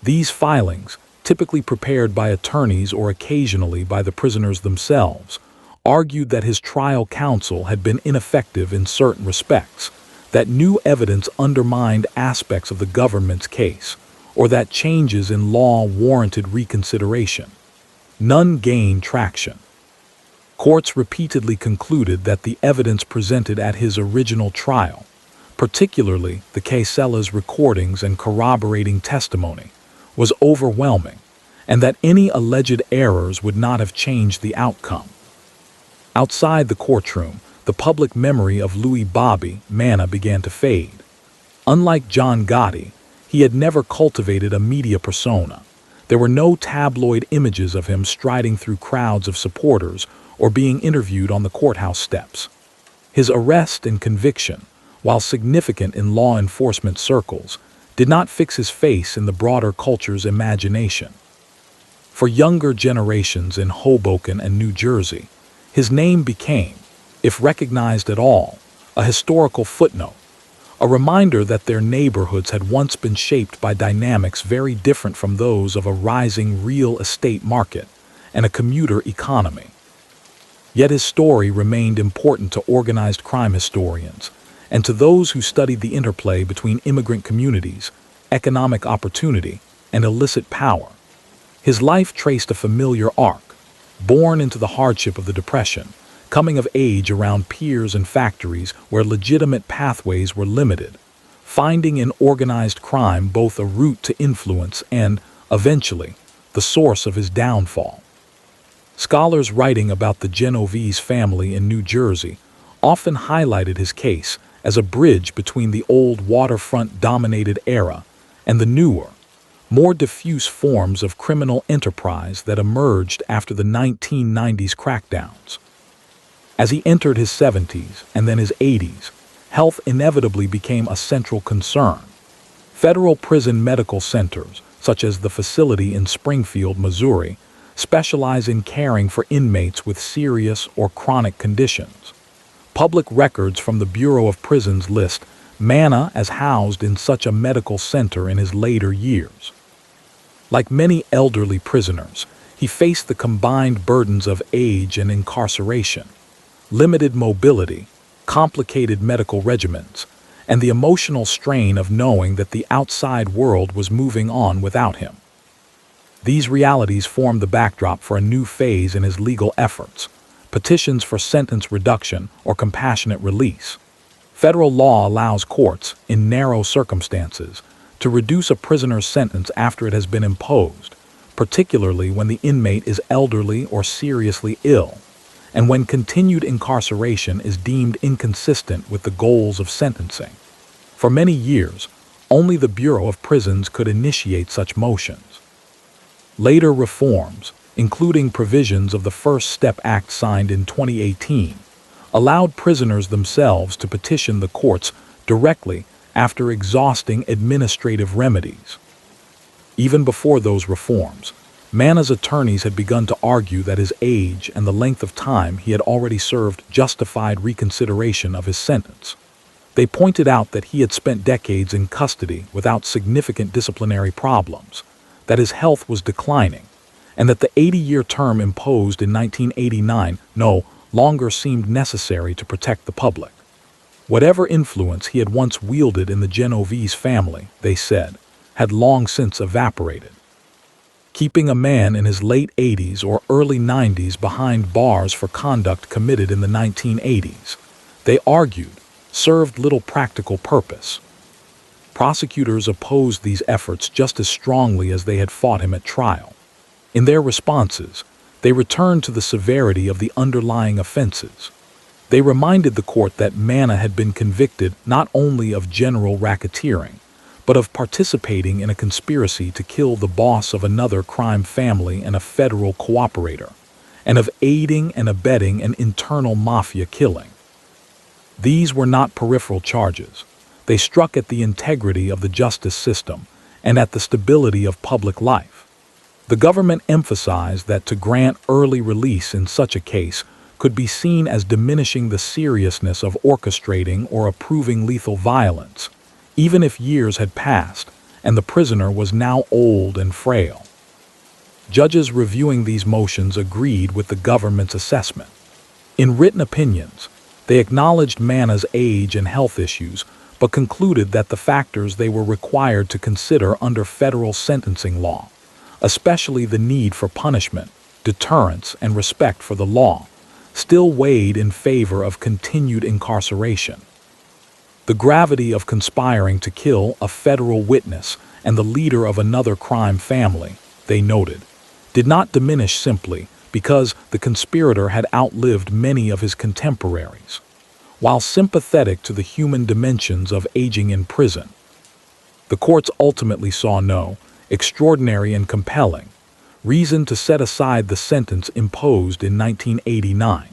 These filings, typically prepared by attorneys or occasionally by the prisoners themselves, argued that his trial counsel had been ineffective in certain respects, that new evidence undermined aspects of the government's case, or that changes in law warranted reconsideration. None gained traction. Courts repeatedly concluded that the evidence presented at his original trial, particularly the Casella's recordings and corroborating testimony, was overwhelming, and that any alleged errors would not have changed the outcome. Outside the courtroom, the public memory of Louis Manna began to fade. Unlike John Gotti, he had never cultivated a media persona. There were no tabloid images of him striding through crowds of supporters or being interviewed on the courthouse steps. His arrest and conviction, while significant in law enforcement circles, did not fix his face in the broader culture's imagination. For younger generations in Hoboken and New Jersey, his name became, if recognized at all, a historical footnote, a reminder that their neighborhoods had once been shaped by dynamics very different from those of a rising real estate market and a commuter economy. Yet his story remained important to organized crime historians and to those who studied the interplay between immigrant communities, economic opportunity, and illicit power. His life traced a familiar arc. Born into the hardship of the Depression, coming of age around piers and factories where legitimate pathways were limited, finding in organized crime both a route to influence and, eventually, the source of his downfall. Scholars writing about the Genovese family in New Jersey often highlighted his case as a bridge between the old waterfront-dominated era and the newer, more diffuse forms of criminal enterprise that emerged after the 1990s crackdowns. As he entered his 70s and then his 80s, health inevitably became a central concern. Federal prison medical centers, such as the facility in Springfield, Missouri, specialize in caring for inmates with serious or chronic conditions. Public records from the Bureau of Prisons list Manna as housed in such a medical center in his later years. Like many elderly prisoners, he faced the combined burdens of age and incarceration, limited mobility, complicated medical regimens, and the emotional strain of knowing that the outside world was moving on without him. These realities formed the backdrop for a new phase in his legal efforts, petitions for sentence reduction or compassionate release. Federal law allows courts, in narrow circumstances, to reduce a prisoner's sentence after it has been imposed, particularly when the inmate is elderly or seriously ill, and when continued incarceration is deemed inconsistent with the goals of sentencing. For many years, only the Bureau of Prisons could initiate such motions. Later reforms, including provisions of the First Step Act signed in 2018, allowed prisoners themselves to petition the courts directly after exhausting administrative remedies. Even before those reforms, Manna's attorneys had begun to argue that his age and the length of time he had already served justified reconsideration of his sentence. They pointed out that he had spent decades in custody without significant disciplinary problems, that his health was declining, and that the 80-year term imposed in 1989 no longer seemed necessary to protect the public. Whatever influence he had once wielded in the Genovese family, they said, had long since evaporated. Keeping a man in his late 80s or early 90s behind bars for conduct committed in the 1980s, they argued, served little practical purpose. Prosecutors opposed these efforts just as strongly as they had fought him at trial. In their responses, they returned to the severity of the underlying offenses. They reminded the court that Manna had been convicted not only of general racketeering, but of participating in a conspiracy to kill the boss of another crime family and a federal cooperator, and of aiding and abetting an internal mafia killing. These were not peripheral charges. They struck at the integrity of the justice system and at the stability of public life. The government emphasized that to grant early release in such a case could be seen as diminishing the seriousness of orchestrating or approving lethal violence, even if years had passed and the prisoner was now old and frail. Judges reviewing these motions agreed with the government's assessment. In written opinions, they acknowledged Manna's age and health issues, but concluded that the factors they were required to consider under federal sentencing law, especially the need for punishment, deterrence, and respect for the law, still weighed in favor of continued incarceration. The gravity of conspiring to kill a federal witness and the leader of another crime family, they noted, did not diminish simply because the conspirator had outlived many of his contemporaries. While sympathetic to the human dimensions of aging in prison, the courts ultimately saw no extraordinary and compelling reason to set aside the sentence imposed in 1989.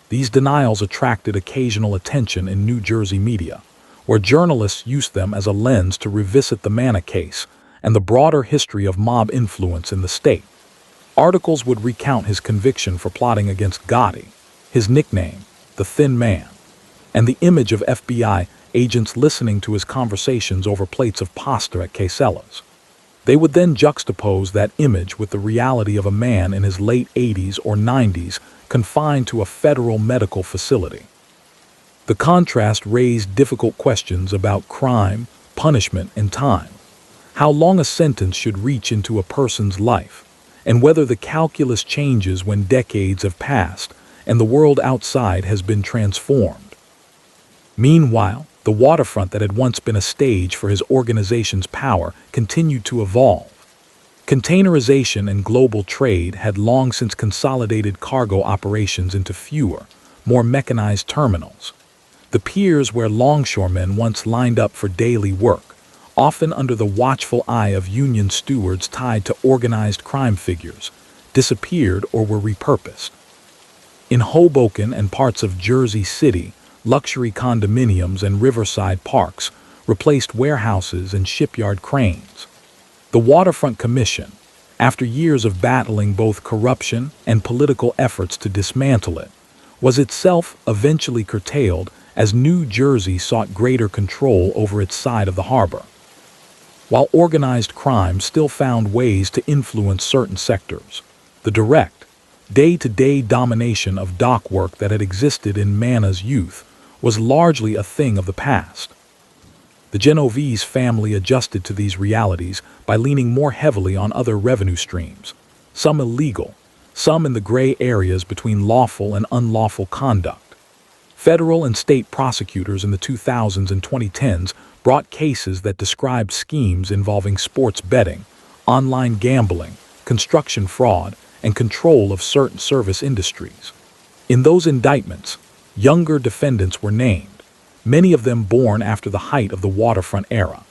These denials attracted occasional attention in New Jersey media, where journalists used them as a lens to revisit the Manna case and the broader history of mob influence in the state. Articles would recount his conviction for plotting against Gotti, his nickname, the Thin Man, and the image of FBI agents listening to his conversations over plates of pasta at Casella's. They would then juxtapose that image with the reality of a man in his late 80s or 90s confined to a federal medical facility. The contrast raised difficult questions about crime, punishment, and time, how long a sentence should reach into a person's life, and whether the calculus changes when decades have passed and the world outside has been transformed. Meanwhile, the waterfront that had once been a stage for his organization's power continued to evolve. Containerization and global trade had long since consolidated cargo operations into fewer, more mechanized terminals. The piers where longshoremen once lined up for daily work, often under the watchful eye of union stewards tied to organized crime figures, disappeared or were repurposed. In Hoboken and parts of Jersey City, luxury condominiums and riverside parks replaced warehouses and shipyard cranes. The Waterfront Commission, after years of battling both corruption and political efforts to dismantle it, was itself eventually curtailed as New Jersey sought greater control over its side of the harbor. While organized crime still found ways to influence certain sectors, the direct, day-to-day domination of dock work that had existed in Manna's youth was largely a thing of the past. The Genovese family adjusted to these realities by leaning more heavily on other revenue streams, some illegal, some in the gray areas between lawful and unlawful conduct. Federal and state prosecutors in the 2000s and 2010s brought cases that described schemes involving sports betting, online gambling, construction fraud, and control of certain service industries. In those indictments, younger defendants were named, many of them born after the height of the waterfront era.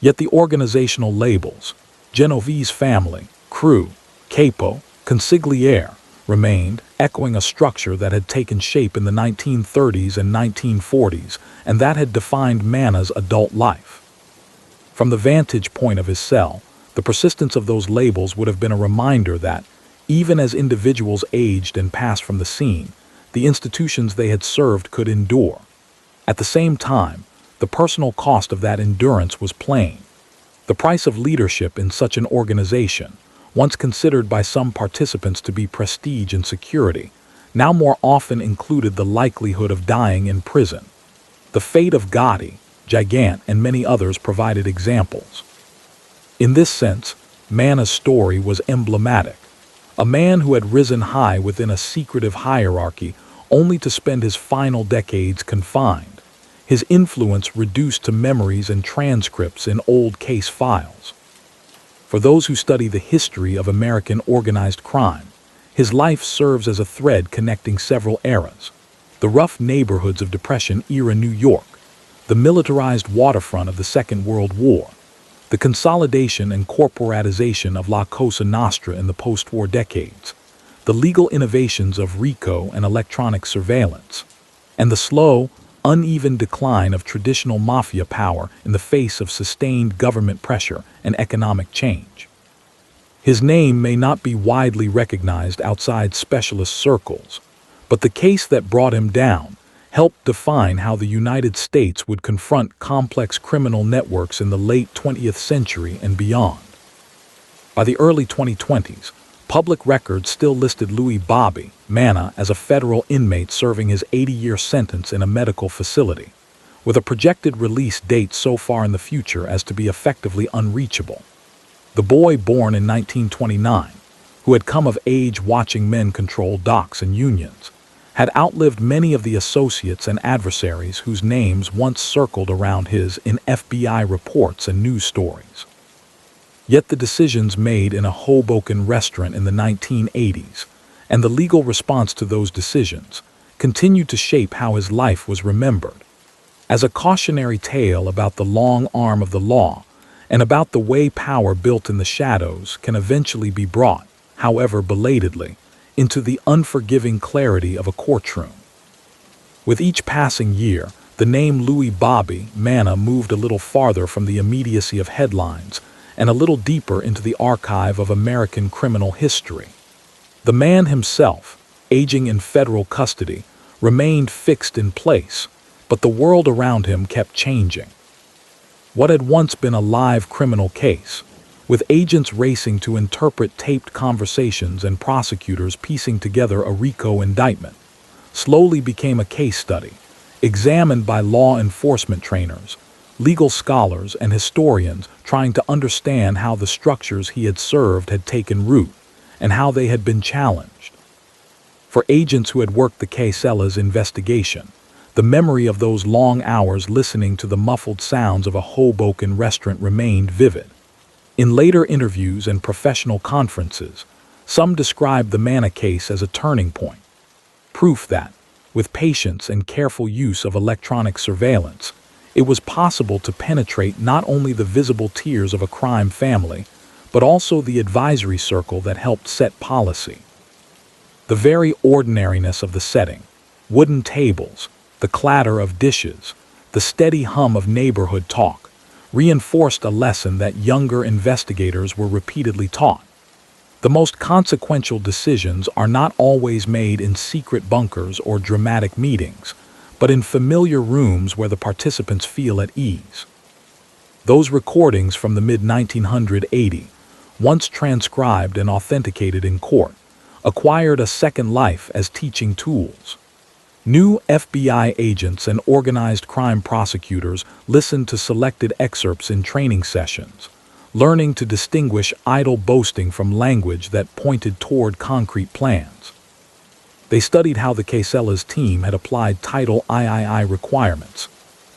Yet the organizational labels, Genovese family, crew, capo, consigliere, remained, echoing a structure that had taken shape in the 1930s and 1940s and that had defined Manna's adult life. From the vantage point of his cell, the persistence of those labels would have been a reminder that, even as individuals aged and passed from the scene, the institutions they had served could endure. At the same time, the personal cost of that endurance was plain. The price of leadership in such an organization, once considered by some participants to be prestige and security, now more often included the likelihood of dying in prison. The fate of Gotti, Gigant, and many others provided examples. In this sense, Manna's story was emblematic. A man who had risen high within a secretive hierarchy only to spend his final decades confined, his influence reduced to memories and transcripts in old case files. For those who study the history of American organized crime, his life serves as a thread connecting several eras: the rough neighborhoods of Depression-era New York, the militarized waterfront of the Second World War, the consolidation and corporatization of La Cosa Nostra in the post-war decades, the legal innovations of RICO and electronic surveillance, and the slow, uneven decline of traditional mafia power in the face of sustained government pressure and economic change. His name may not be widely recognized outside specialist circles, but the case that brought him down helped define how the United States would confront complex criminal networks in the late 20th century and beyond. By the early 2020s, public records still listed Louis Manna as a federal inmate serving his 80-year sentence in a medical facility, with a projected release date so far in the future as to be effectively unreachable. The boy born in 1929, who had come of age watching men control docks and unions, had outlived many of the associates and adversaries whose names once circled around his in FBI reports and news stories. Yet the decisions made in a Hoboken restaurant in the 1980s, and the legal response to those decisions, continued to shape how his life was remembered. As a cautionary tale about the long arm of the law, and about the way power built in the shadows can eventually be brought, however belatedly, into the unforgiving clarity of a courtroom. With each passing year, the name Louis Manna moved a little farther from the immediacy of headlines and a little deeper into the archive of American criminal history. The man himself, aging in federal custody, remained fixed in place, but the world around him kept changing. What had once been a live criminal case, with agents racing to interpret taped conversations and prosecutors piecing together a RICO indictment, slowly became a case study, examined by law enforcement trainers, legal scholars, and historians trying to understand how the structures he had served had taken root and how they had been challenged. For agents who had worked the Casella's investigation, the memory of those long hours listening to the muffled sounds of a Hoboken restaurant remained vivid. In later interviews and professional conferences, some described the Manna case as a turning point, proof that, with patience and careful use of electronic surveillance, it was possible to penetrate not only the visible tiers of a crime family, but also the advisory circle that helped set policy. The very ordinariness of the setting, wooden tables, the clatter of dishes, the steady hum of neighborhood talk, reinforced a lesson that younger investigators were repeatedly taught. The most consequential decisions are not always made in secret bunkers or dramatic meetings, but in familiar rooms where the participants feel at ease. Those recordings from the mid-1980s, once transcribed and authenticated in court, acquired a second life as teaching tools. New FBI agents and organized crime prosecutors listened to selected excerpts in training sessions, learning to distinguish idle boasting from language that pointed toward concrete plans. They studied how the Casella's team had applied Title III requirements,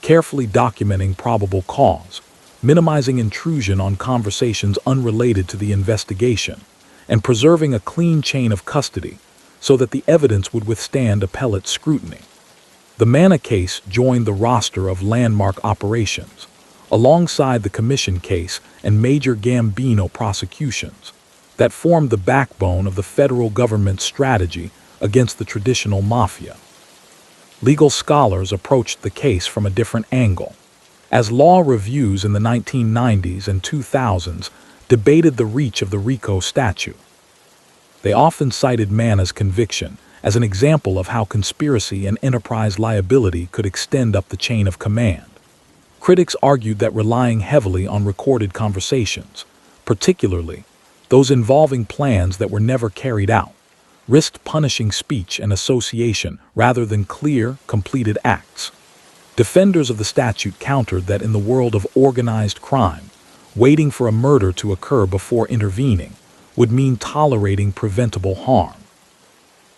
carefully documenting probable cause, minimizing intrusion on conversations unrelated to the investigation, and preserving a clean chain of custody so that the evidence would withstand appellate scrutiny. The Manna case joined the roster of landmark operations, alongside the Commission case and major Gambino prosecutions, that formed the backbone of the federal government's strategy against the traditional mafia. Legal scholars approached the case from a different angle, as law reviews in the 1990s and 2000s debated the reach of the RICO statute. They often cited Manna's conviction as an example of how conspiracy and enterprise liability could extend up the chain of command. Critics argued that relying heavily on recorded conversations, particularly those involving plans that were never carried out, risked punishing speech and association rather than clear, completed acts. Defenders of the statute countered that in the world of organized crime, waiting for a murder to occur before intervening would mean tolerating preventable harm.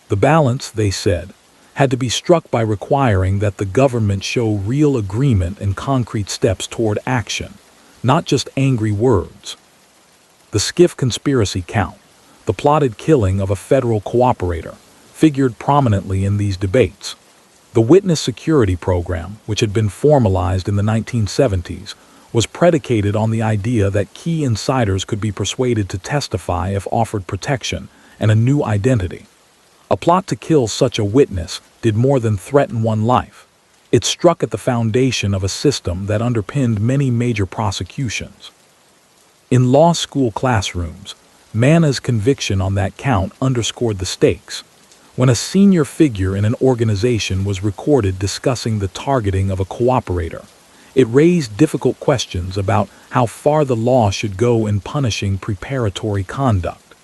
The balance, they said, had to be struck by requiring that the government show real agreement and concrete steps toward action, not just angry words. The Skiff conspiracy count, the plotted killing of a federal cooperator, figured prominently in these debates. The witness security program, which had been formalized in the 1970s, was predicated on the idea that key insiders could be persuaded to testify if offered protection and a new identity. A plot to kill such a witness did more than threaten one life. It struck at the foundation of a system that underpinned many major prosecutions. In law school classrooms, Manna's conviction on that count underscored the stakes. When a senior figure in an organization was recorded discussing the targeting of a cooperator, it raised difficult questions about how far the law should go in punishing preparatory conduct.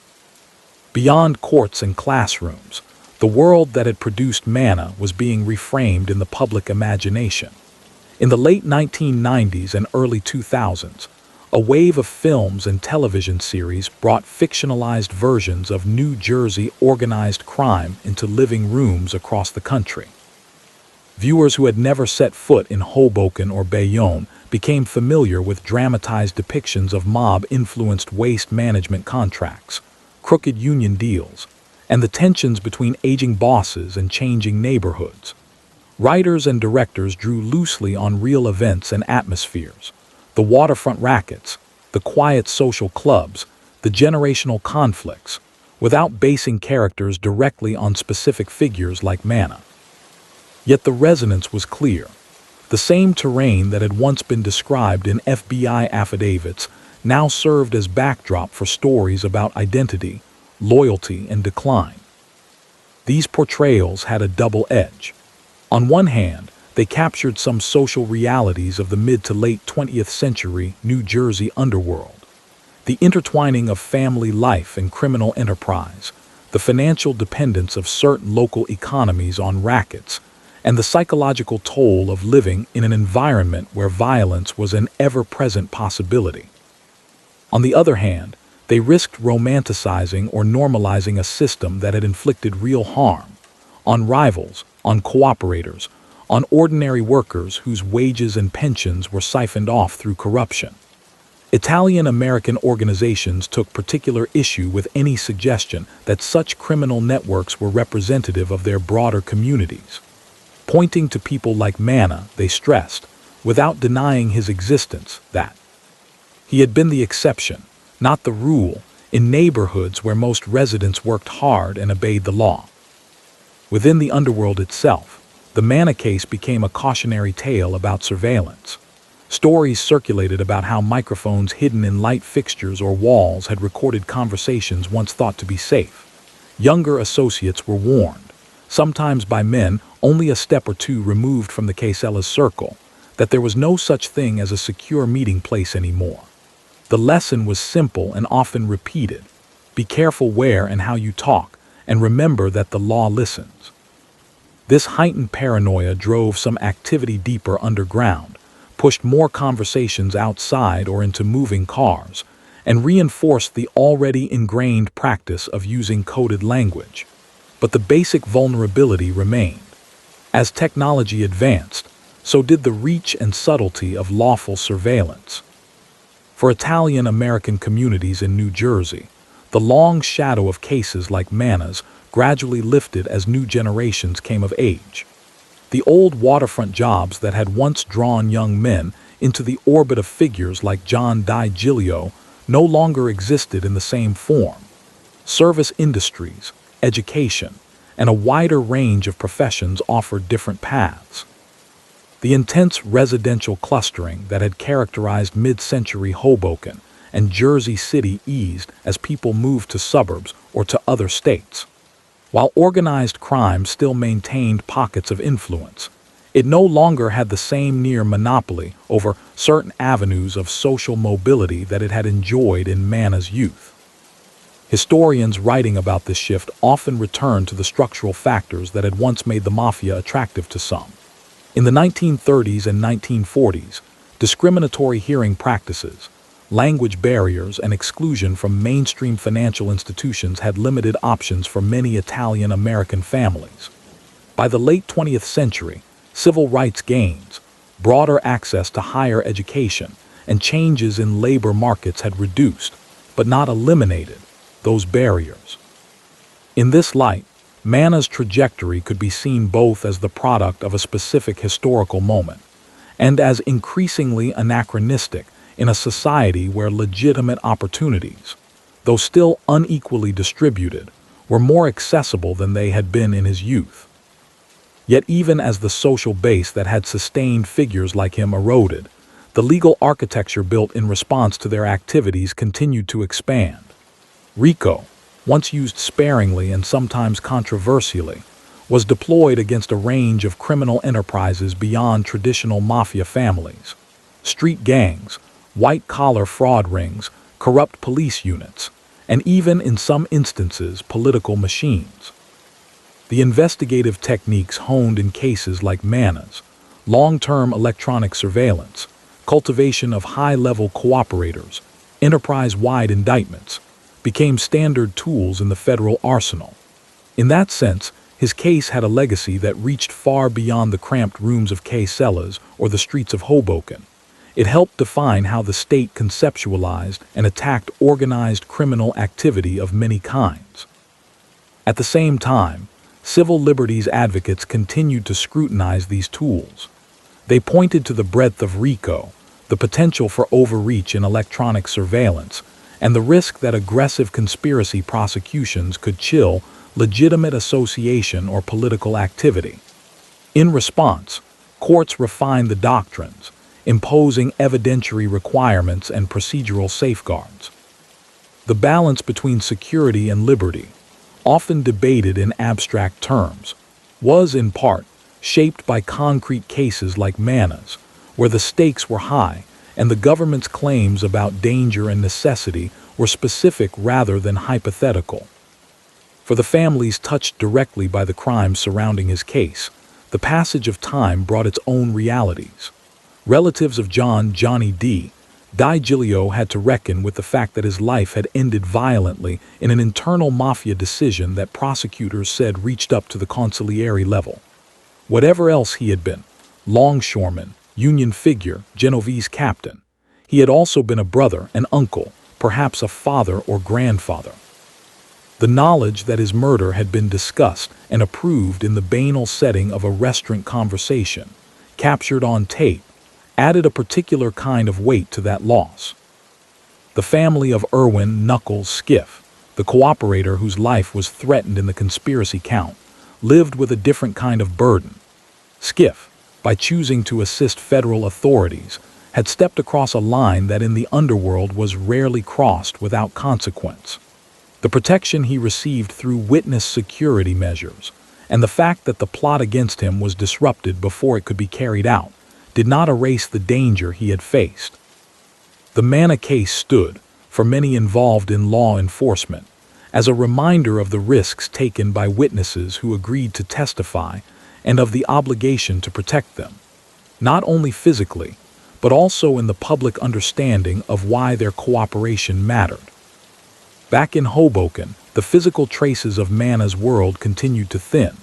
Beyond courts and classrooms, the world that had produced Manna was being reframed in the public imagination. In the late 1990s and early 2000s, a wave of films and television series brought fictionalized versions of New Jersey organized crime into living rooms across the country. Viewers who had never set foot in Hoboken or Bayonne became familiar with dramatized depictions of mob-influenced waste management contracts, crooked union deals, and the tensions between aging bosses and changing neighborhoods. Writers and directors drew loosely on real events and atmospheres: the waterfront rackets, the quiet social clubs, the generational conflicts, without basing characters directly on specific figures like Manna. Yet the resonance was clear. The same terrain that had once been described in FBI affidavits now served as backdrop for stories about identity, loyalty, and decline. These portrayals had a double edge. On one hand, they captured some social realities of the mid to late 20th century New Jersey underworld. The intertwining of family life and criminal enterprise, the financial dependence of certain local economies on rackets, and the psychological toll of living in an environment where violence was an ever-present possibility. On the other hand, they risked romanticizing or normalizing a system that had inflicted real harm on rivals, on cooperators, on ordinary workers whose wages and pensions were siphoned off through corruption. Italian-American organizations took particular issue with any suggestion that such criminal networks were representative of their broader communities. Pointing to people like Manna, they stressed, without denying his existence, that he had been the exception, not the rule, in neighborhoods where most residents worked hard and obeyed the law. Within the underworld itself, the Manna case became a cautionary tale about surveillance. Stories circulated about how microphones hidden in light fixtures or walls had recorded conversations once thought to be safe. Younger associates were warned, sometimes by men only a step or two removed from the Casella's circle, that there was no such thing as a secure meeting place anymore. The lesson was simple and often repeated. Be careful where and how you talk, and remember that the law listens. This heightened paranoia drove some activity deeper underground, pushed more conversations outside or into moving cars, and reinforced the already ingrained practice of using coded language. But the basic vulnerability remained. As technology advanced, so did the reach and subtlety of lawful surveillance. For Italian-American communities in New Jersey, the long shadow of cases like Manna's gradually lifted as new generations came of age. The old waterfront jobs that had once drawn young men into the orbit of figures like John DiGilio no longer existed in the same form. Service industries, education, and a wider range of professions offered different paths. The intense residential clustering that had characterized mid-century Hoboken and Jersey City eased as people moved to suburbs or to other states. While organized crime still maintained pockets of influence, it no longer had the same near monopoly over certain avenues of social mobility that it had enjoyed in Manna's youth. Historians writing about this shift often return to the structural factors that had once made the mafia attractive to some. In the 1930s and 1940s, discriminatory hearing practices, language barriers, and exclusion from mainstream financial institutions had limited options for many Italian-American families. By the late 20th century, civil rights gains, broader access to higher education, and changes in labor markets had reduced, but not eliminated, those barriers. In this light, Manna's trajectory could be seen both as the product of a specific historical moment and as increasingly anachronistic in a society where legitimate opportunities, though still unequally distributed, were more accessible than they had been in his youth. Yet even as the social base that had sustained figures like him eroded, the legal architecture built in response to their activities continued to expand. RICO, once used sparingly and sometimes controversially, was deployed against a range of criminal enterprises beyond traditional mafia families. Street gangs, white-collar fraud rings, corrupt police units, and even, in some instances, political machines. The investigative techniques honed in cases like Manna's, long-term electronic surveillance, cultivation of high-level cooperators, enterprise-wide indictments, became standard tools in the federal arsenal. In that sense, his case had a legacy that reached far beyond the cramped rooms of Casella's or the streets of Hoboken. It helped define how the state conceptualized and attacked organized criminal activity of many kinds. At the same time, civil liberties advocates continued to scrutinize these tools. They pointed to the breadth of RICO, the potential for overreach in electronic surveillance, and the risk that aggressive conspiracy prosecutions could chill legitimate association or political activity. In response, courts refined the doctrines, imposing evidentiary requirements and procedural safeguards. The balance between security and liberty, often debated in abstract terms, was in part shaped by concrete cases like Manna's, where the stakes were high and the government's claims about danger and necessity were specific rather than hypothetical. For the families touched directly by the crimes surrounding his case, the passage of time brought its own realities. Relatives of Johnny D. DiGilio had to reckon with the fact that his life had ended violently in an internal mafia decision that prosecutors said reached up to the consigliere level. Whatever else he had been, longshoreman, Union figure, Genovese captain, he had also been a brother, an uncle, perhaps a father or grandfather. The knowledge that his murder had been discussed and approved in the banal setting of a restaurant conversation, captured on tape, added a particular kind of weight to that loss. The family of Irwin Knuckles Skiff, the cooperator whose life was threatened in the conspiracy count, lived with a different kind of burden. Skiff, by choosing to assist federal authorities, had stepped across a line that in the underworld was rarely crossed without consequence. The protection he received through witness security measures, and the fact that the plot against him was disrupted before it could be carried out, did not erase the danger he had faced. The Manna case stood, for many involved in law enforcement, as a reminder of the risks taken by witnesses who agreed to testify and of the obligation to protect them, not only physically, but also in the public understanding of why their cooperation mattered. Back in Hoboken, the physical traces of Manna's world continued to thin.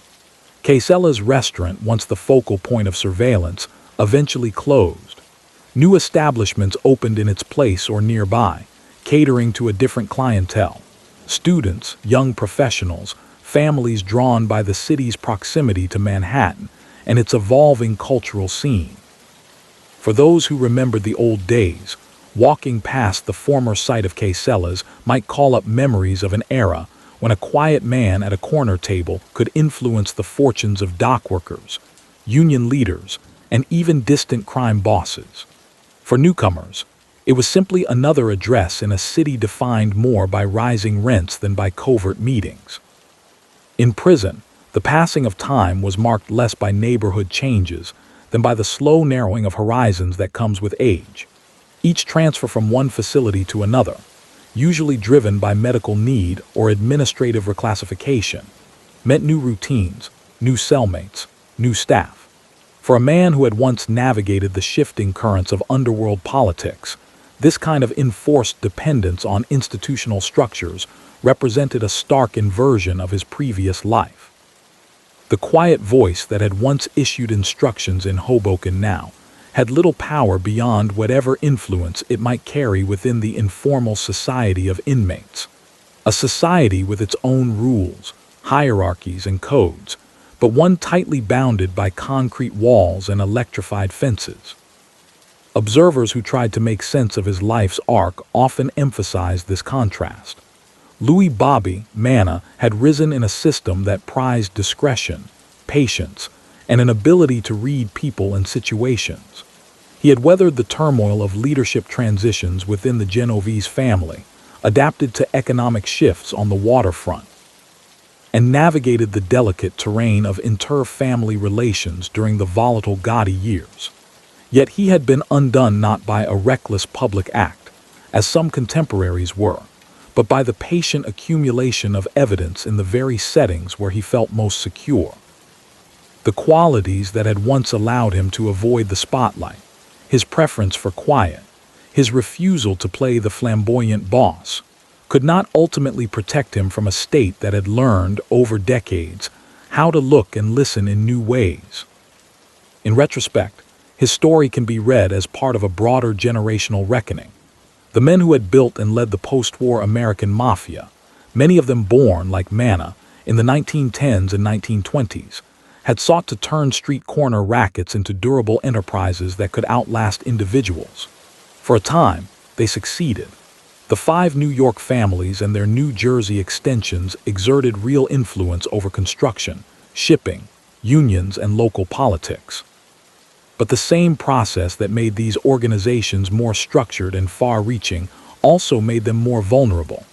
Casella's restaurant, once the focal point of surveillance, eventually closed. New establishments opened in its place or nearby, catering to a different clientele. Students, young professionals, families drawn by the city's proximity to Manhattan and its evolving cultural scene. For those who remembered the old days, walking past the former site of Casella's might call up memories of an era when a quiet man at a corner table could influence the fortunes of dockworkers, union leaders, and even distant crime bosses. For newcomers, it was simply another address in a city defined more by rising rents than by covert meetings. In prison, the passing of time was marked less by neighborhood changes than by the slow narrowing of horizons that comes with age. Each transfer from one facility to another, usually driven by medical need or administrative reclassification, meant new routines, new cellmates, new staff. For a man who had once navigated the shifting currents of underworld politics, this kind of enforced dependence on institutional structures represented a stark inversion of his previous life. The quiet voice that had once issued instructions in Hoboken now had little power beyond whatever influence it might carry within the informal society of inmates. A society with its own rules, hierarchies, and codes, but one tightly bounded by concrete walls and electrified fences. Observers who tried to make sense of his life's arc often emphasized this contrast. Louis Manna had risen in a system that prized discretion, patience, and an ability to read people and situations. He had weathered the turmoil of leadership transitions within the Genovese family, adapted to economic shifts on the waterfront, and navigated the delicate terrain of inter-family relations during the volatile Gotti years. Yet he had been undone not by a reckless public act, as some contemporaries were, but by the patient accumulation of evidence in the very settings where he felt most secure. The qualities that had once allowed him to avoid the spotlight, his preference for quiet, his refusal to play the flamboyant boss, could not ultimately protect him from a state that had learned, over decades, how to look and listen in new ways. In retrospect, his story can be read as part of a broader generational reckoning. The men who had built and led the post-war American mafia, many of them born, like Manna, in the 1910s and 1920s, had sought to turn street corner rackets into durable enterprises that could outlast individuals. For a time, they succeeded. The 5 New York families and their New Jersey extensions exerted real influence over construction, shipping, unions, and local politics. But the same process that made these organizations more structured and far-reaching also made them more vulnerable.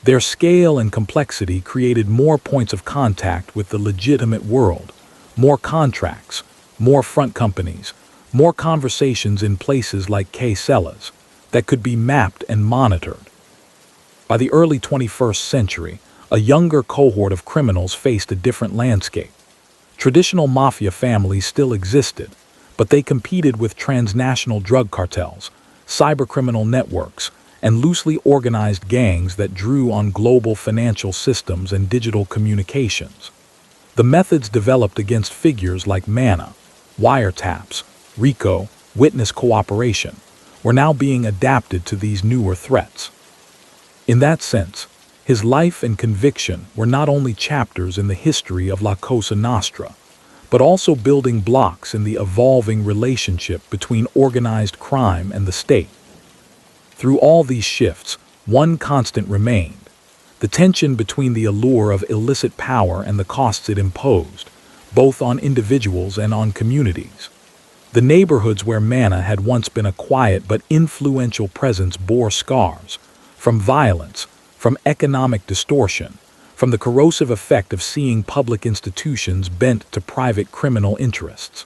Their scale and complexity created more points of contact with the legitimate world, more contracts, more front companies, more conversations in places like Casella's that could be mapped and monitored. By the early 21st century, a younger cohort of criminals faced a different landscape. Traditional mafia families still existed, but they competed with transnational drug cartels, cybercriminal networks, and loosely organized gangs that drew on global financial systems and digital communications. The methods developed against figures like Manna, wiretaps, RICO, witness cooperation, were now being adapted to these newer threats. In that sense, his life and conviction were not only chapters in the history of La Cosa Nostra, but also building blocks in the evolving relationship between organized crime and the state. Through all these shifts, one constant remained: the tension between the allure of illicit power and the costs it imposed, both on individuals and on communities. The neighborhoods where Manna had once been a quiet but influential presence bore scars, from violence, from economic distortion, from the corrosive effect of seeing public institutions bent to private criminal interests.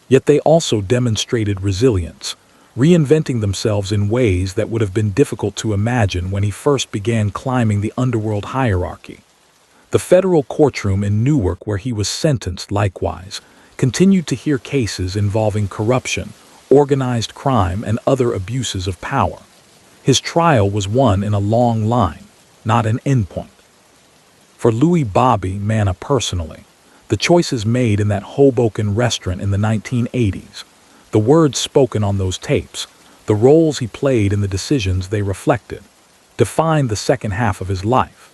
Yet they also demonstrated resilience, reinventing themselves in ways that would have been difficult to imagine when he first began climbing the underworld hierarchy. The federal courtroom in Newark, where he was sentenced, likewise, continued to hear cases involving corruption, organized crime, and other abuses of power. His trial was one in a long line, not an endpoint. For Louis Manna personally, the choices made in that Hoboken restaurant in the 1980s, the words spoken on those tapes, the roles he played in the decisions they reflected, defined the second half of his life.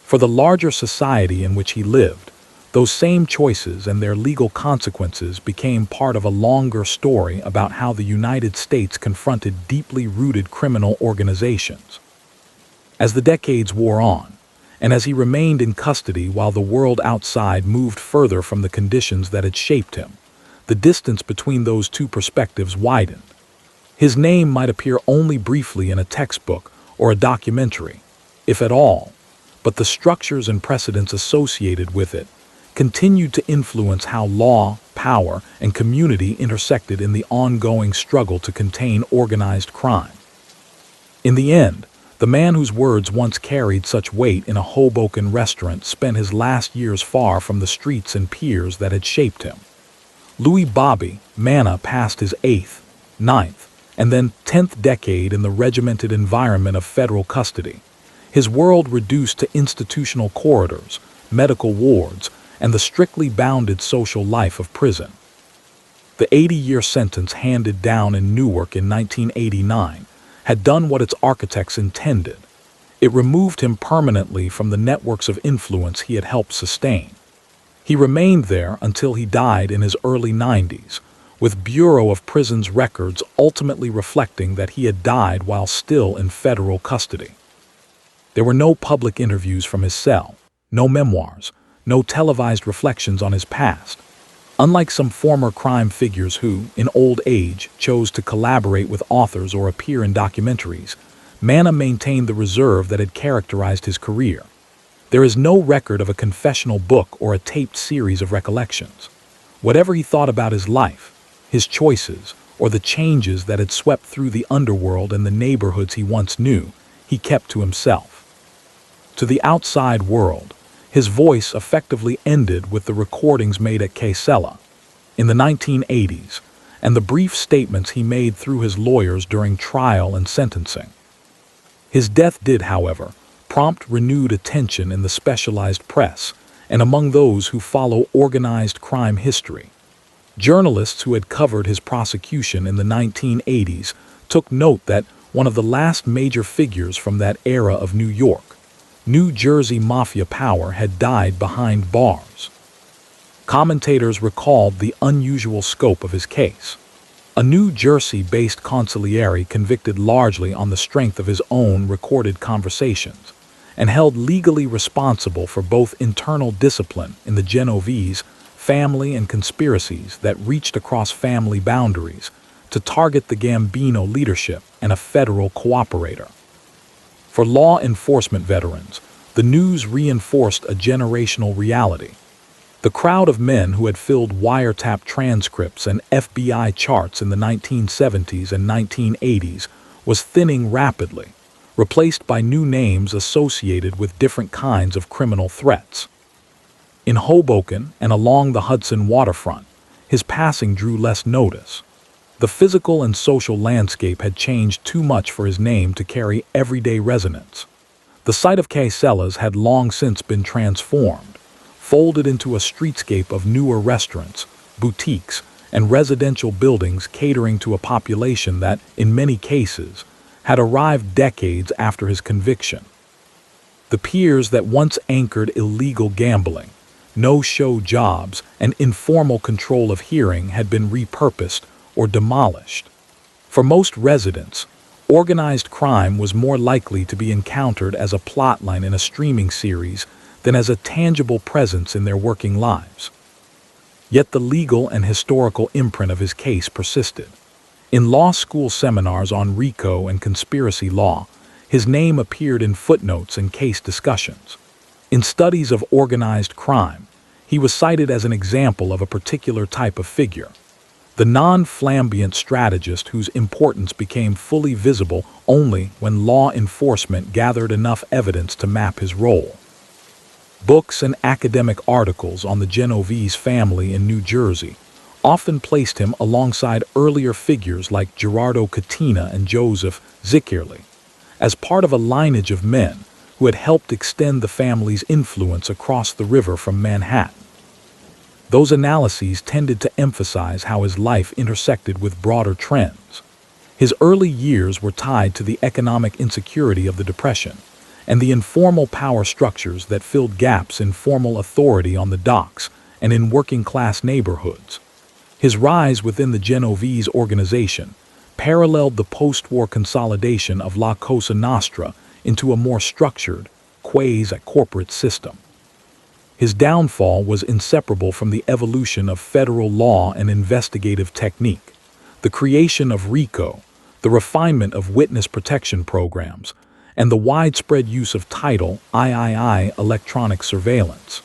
For the larger society in which he lived, those same choices and their legal consequences became part of a longer story about how the United States confronted deeply rooted criminal organizations. As the decades wore on, and as he remained in custody while the world outside moved further from the conditions that had shaped him, the distance between those two perspectives widened. His name might appear only briefly in a textbook or a documentary, if at all, but the structures and precedents associated with it continued to influence how law, power, and community intersected in the ongoing struggle to contain organized crime. In the end, the man whose words once carried such weight in a Hoboken restaurant spent his last years far from the streets and piers that had shaped him. Louis Manna passed his 8th, 9th, and then 10th decade in the regimented environment of federal custody, his world reduced to institutional corridors, medical wards, and the strictly bounded social life of prison. The 80-year sentence handed down in Newark in 1989 had done what its architects intended. It removed him permanently from the networks of influence he had helped sustain. He remained there until he died in his early 90s, with Bureau of Prisons records ultimately reflecting that he had died while still in federal custody. There were no public interviews from his cell, no memoirs, no televised reflections on his past. Unlike some former crime figures who, in old age, chose to collaborate with authors or appear in documentaries, Manna maintained the reserve that had characterized his career. There is no record of a confessional book or a taped series of recollections. Whatever he thought about his life, his choices, or the changes that had swept through the underworld and the neighborhoods he once knew, he kept to himself. To the outside world, his voice effectively ended with the recordings made at Casella in the 1980s and the brief statements he made through his lawyers during trial and sentencing. His death did, however, prompt renewed attention in the specialized press and among those who follow organized crime history. Journalists who had covered his prosecution in the 1980s took note that one of the last major figures from that era of New Jersey mafia power had died behind bars. Commentators recalled the unusual scope of his case. A New Jersey-based consigliere convicted largely on the strength of his own recorded conversations and held legally responsible for both internal discipline in the Genovese family and conspiracies that reached across family boundaries to target the Gambino leadership and a federal cooperator. For law enforcement veterans, the news reinforced a generational reality. The crowd of men who had filled wiretap transcripts and FBI charts in the 1970s and 1980s was thinning rapidly, replaced by new names associated with different kinds of criminal threats. In Hoboken and along the Hudson waterfront, his passing drew less notice. The physical and social landscape had changed too much for his name to carry everyday resonance. The site of Casella's had long since been transformed, folded into a streetscape of newer restaurants, boutiques, and residential buildings catering to a population that, in many cases, had arrived decades after his conviction. The piers that once anchored illegal gambling, no-show jobs, and informal control of hearing had been repurposed or demolished. For most residents, organized crime was more likely to be encountered as a plotline in a streaming series than as a tangible presence in their working lives. Yet the legal and historical imprint of his case persisted. In law school seminars on RICO and conspiracy law, his name appeared in footnotes and case discussions. In studies of organized crime, he was cited as an example of a particular type of figure, the non-flamboyant strategist whose importance became fully visible only when law enforcement gathered enough evidence to map his role. Books and academic articles on the Genovese family in New Jersey often placed him alongside earlier figures like Gerardo Cattina and Joseph Ziccherli, as part of a lineage of men who had helped extend the family's influence across the river from Manhattan. Those analyses tended to emphasize how his life intersected with broader trends. His early years were tied to the economic insecurity of the Depression and the informal power structures that filled gaps in formal authority on the docks and in working-class neighborhoods. His rise within the Genovese organization paralleled the post-war consolidation of La Cosa Nostra into a more structured, quasi-corporate system. His downfall was inseparable from the evolution of federal law and investigative technique, the creation of RICO, the refinement of witness protection programs, and the widespread use of Title III electronic surveillance.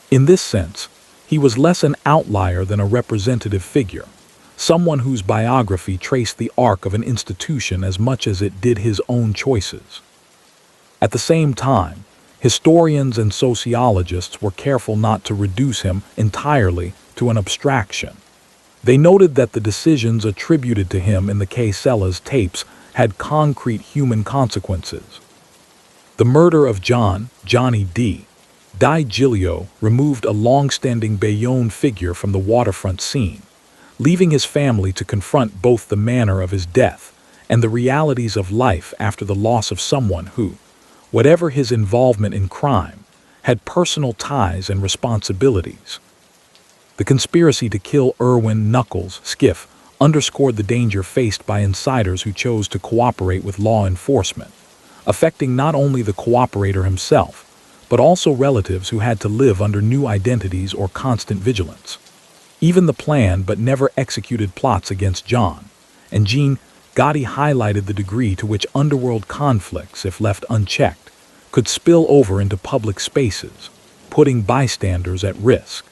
In this sense, he was less an outlier than a representative figure, someone whose biography traced the arc of an institution as much as it did his own choices. At the same time, historians and sociologists were careful not to reduce him entirely to an abstraction. They noted that the decisions attributed to him in the Casella's tapes had concrete human consequences. The murder of Johnny D. Giglio removed a long-standing Bayonne figure from the waterfront scene, leaving his family to confront both the manner of his death and the realities of life after the loss of someone who, whatever his involvement in crime, had personal ties and responsibilities. The conspiracy to kill Irwin Knuckles Skiff underscored the danger faced by insiders who chose to cooperate with law enforcement, affecting not only the cooperator himself, but also relatives who had to live under new identities or constant vigilance. Even the planned but never executed plots against John and Jean Gotti highlighted the degree to which underworld conflicts, if left unchecked, could spill over into public spaces, putting bystanders at risk.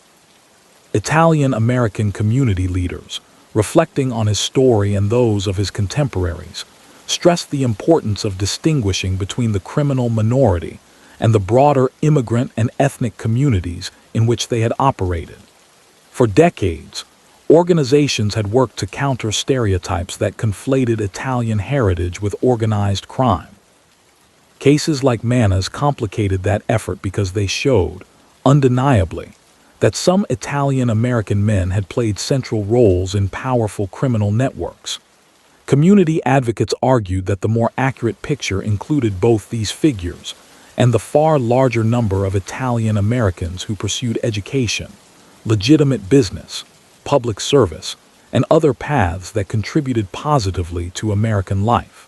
Italian-American community leaders, reflecting on his story and those of his contemporaries, stressed the importance of distinguishing between the criminal minority and the broader immigrant and ethnic communities in which they had operated. For decades, organizations had worked to counter stereotypes that conflated Italian heritage with organized crime. Cases like Manna's complicated that effort because they showed, undeniably, that some Italian-American men had played central roles in powerful criminal networks. Community advocates argued that the more accurate picture included both these figures and the far larger number of Italian-Americans who pursued education, legitimate business, public service, and other paths that contributed positively to American life.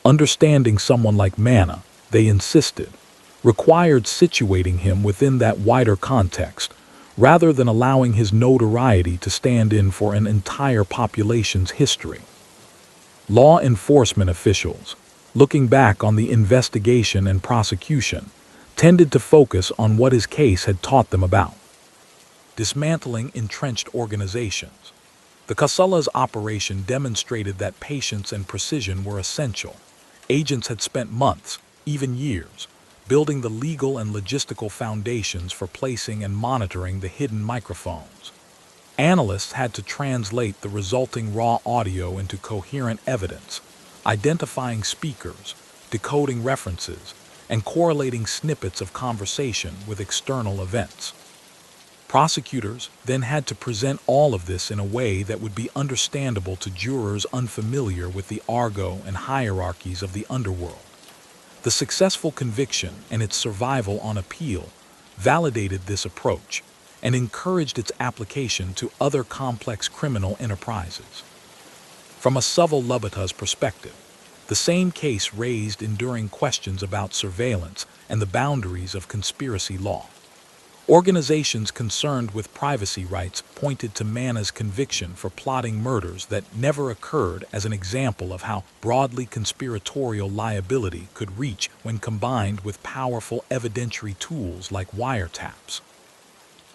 Understanding someone like Manna, they insisted, required situating him within that wider context, rather than allowing his notoriety to stand in for an entire population's history. Law enforcement officials, looking back on the investigation and prosecution, tended to focus on what his case had taught them about dismantling entrenched organizations. The Casella's operation demonstrated that patience and precision were essential, Agents had spent months, even years, building the legal and logistical foundations for placing and monitoring the hidden microphones. Analysts had to translate the resulting raw audio into coherent evidence, identifying speakers, decoding references, and correlating snippets of conversation with external events. Prosecutors then had to present all of this in a way that would be understandable to jurors unfamiliar with the argot and hierarchies of the underworld. The successful conviction and its survival on appeal validated this approach and encouraged its application to other complex criminal enterprises. From a civil Louboutin's perspective, the same case raised enduring questions about surveillance and the boundaries of conspiracy law. Organizations concerned with privacy rights pointed to Manna's conviction for plotting murders that never occurred as an example of how broadly conspiratorial liability could reach when combined with powerful evidentiary tools like wiretaps.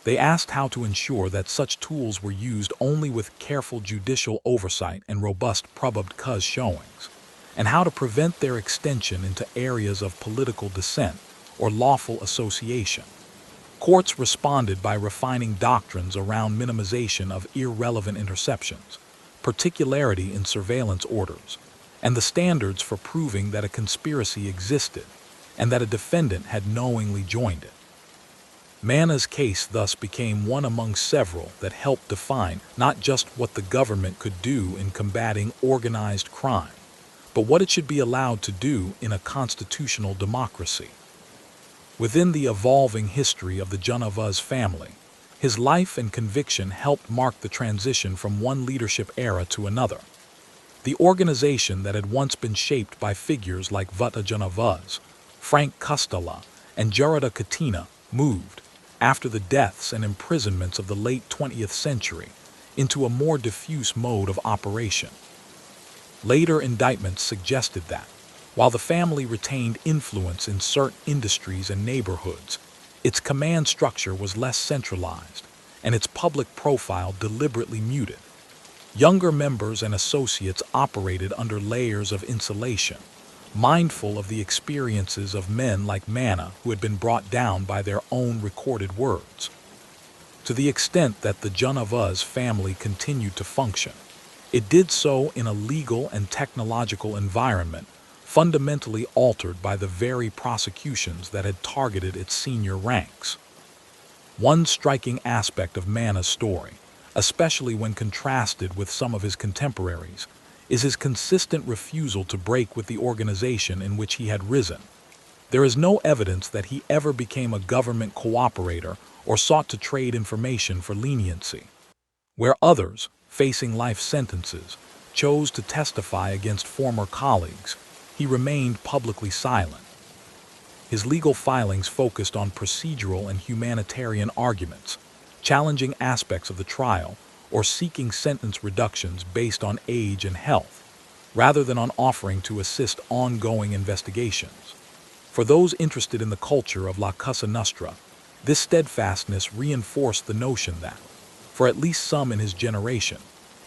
They asked how to ensure that such tools were used only with careful judicial oversight and robust probable cause showings, and how to prevent their extension into areas of political dissent or lawful association. Courts responded by refining doctrines around minimization of irrelevant interceptions, particularity in surveillance orders, and the standards for proving that a conspiracy existed and that a defendant had knowingly joined it. Manna's case thus became one among several that helped define not just what the government could do in combating organized crime, but what it should be allowed to do in a constitutional democracy. Within the evolving history of the Genovese family, his life and conviction helped mark the transition from one leadership era to another. The organization that had once been shaped by figures like Vata Genovese, Frank Casella, and Gerardo Catena moved, after the deaths and imprisonments of the late 20th century, into a more diffuse mode of operation. Later indictments suggested that, while the family retained influence in certain industries and neighborhoods, its command structure was less centralized, and its public profile deliberately muted. Younger members and associates operated under layers of insulation, mindful of the experiences of men like Manna who had been brought down by their own recorded words. To the extent that the Genovese family continued to function, it did so in a legal and technological environment fundamentally altered by the very prosecutions that had targeted its senior ranks. One striking aspect of Manna's story, especially when contrasted with some of his contemporaries, is his consistent refusal to break with the organization in which he had risen. There is no evidence that he ever became a government cooperator or sought to trade information for leniency. Where others, facing life sentences, chose to testify against former colleagues, he remained publicly silent. His legal filings focused on procedural and humanitarian arguments, challenging aspects of the trial, or seeking sentence reductions based on age and health, rather than on offering to assist ongoing investigations. For those interested in the culture of La Cosa Nostra, this steadfastness reinforced the notion that, for at least some in his generation,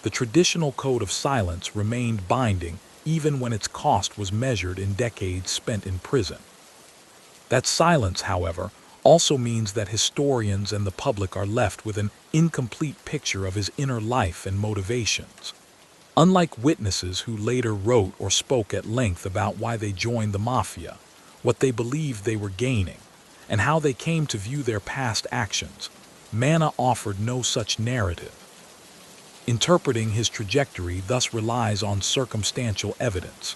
the traditional code of silence remained binding even when its cost was measured in decades spent in prison. That silence, however, also means that historians and the public are left with an incomplete picture of his inner life and motivations. Unlike witnesses who later wrote or spoke at length about why they joined the mafia, what they believed they were gaining, and how they came to view their past actions, Manna offered no such narrative. Interpreting his trajectory thus relies on circumstantial evidence,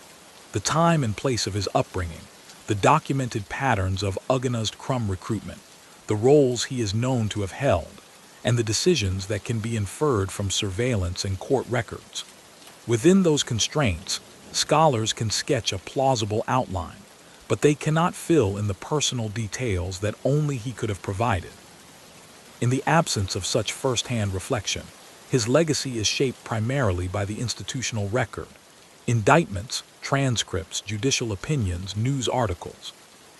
the time and place of his upbringing, the documented patterns of organized crime recruitment, the roles he is known to have held, and the decisions that can be inferred from surveillance and court records. Within those constraints, scholars can sketch a plausible outline, but they cannot fill in the personal details that only he could have provided. In the absence of such first-hand reflection, his legacy is shaped primarily by the institutional record, indictments, transcripts, judicial opinions, news articles.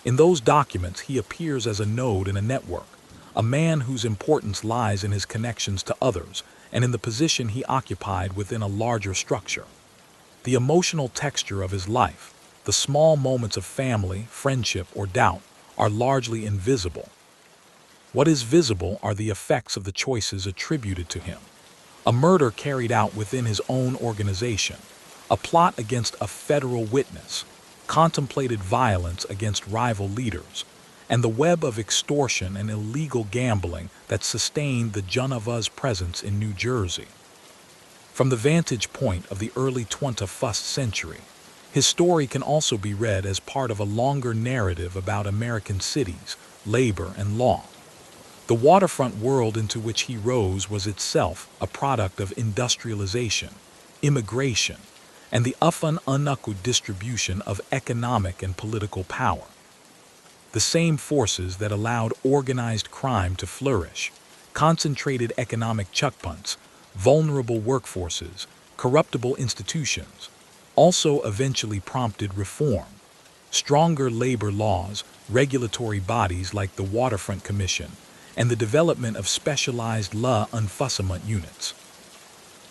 In those documents, he appears as a node in a network, a man whose importance lies in his connections to others and in the position he occupied within a larger structure. The emotional texture of his life, the the small moments of family, friendship, or doubt are largely invisible. What is visible are the effects of the choices attributed to him. A murder carried out within his own organization, a plot against a federal witness, contemplated violence against rival leaders, and the web of extortion and illegal gambling that sustained the Junava's presence in New Jersey. From the vantage point of the early 21st century, his story can also be read as part of a longer narrative about American cities, labor, and law. The waterfront world into which he rose was itself a product of industrialization, immigration, and the often unequal distribution of economic and political power. The same forces that allowed organized crime to flourish, concentrated economic chuckpunts, vulnerable workforces, corruptible institutions, also eventually prompted reform. Stronger labor laws, regulatory bodies like the Waterfront Commission, and the development of specialized law enforcement units.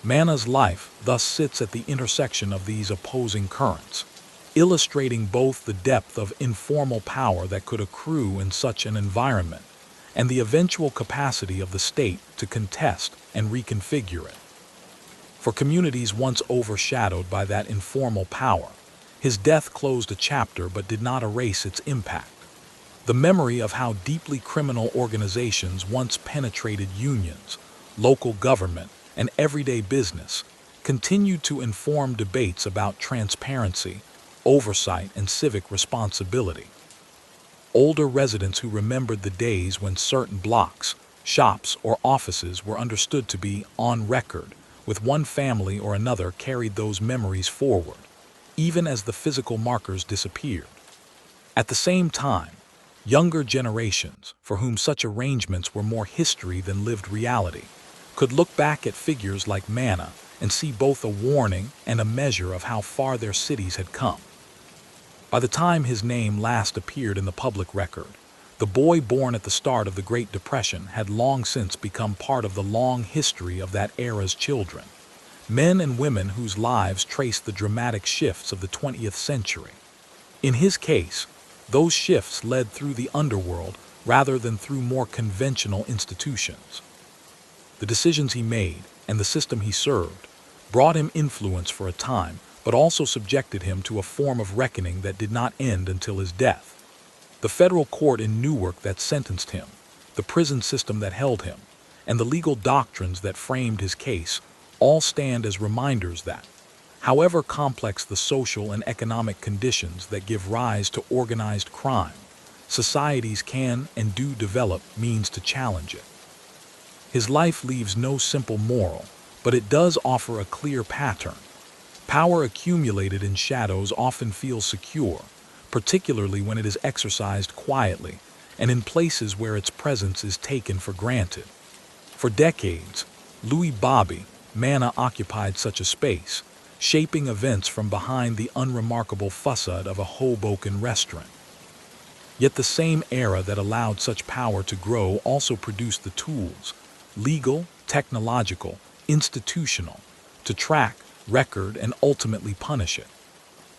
Manna's life thus sits at the intersection of these opposing currents, illustrating both the depth of informal power that could accrue in such an environment and the eventual capacity of the state to contest and reconfigure it. For communities once overshadowed by that informal power, his death closed a chapter but did not erase its impact. The memory of how deeply criminal organizations once penetrated unions, local government, and everyday business continued to inform debates about transparency, oversight, and civic responsibility. Older residents who remembered the days when certain blocks, shops, or offices were understood to be on record with one family or another carried those memories forward, even as the physical markers disappeared. At the same time, younger generations, for whom such arrangements were more history than lived reality, could look back at figures like Manna and see both a warning and a measure of how far their cities had come. By the time his name last appeared in the public record, the boy born at the start of the Great Depression had long since become part of the long history of that era's children, men and women whose lives traced the dramatic shifts of the 20th century. In his case, those shifts led through the underworld rather than through more conventional institutions. The decisions he made and the system he served brought him influence for a time, but also subjected him to a form of reckoning that did not end until his death. The federal court in Newark that sentenced him, the prison system that held him, and the legal doctrines that framed his case all stand as reminders that, however complex the social and economic conditions that give rise to organized crime, societies can and do develop means to challenge it. His life leaves no simple moral, but it does offer a clear pattern. Power accumulated in shadows often feels secure, particularly when it is exercised quietly and in places where its presence is taken for granted. For decades, Louis Manna occupied such a space, shaping events from behind the unremarkable facade of a Hoboken restaurant. Yet the same era that allowed such power to grow also produced the tools, legal, technological, institutional, to track, record, and ultimately punish it.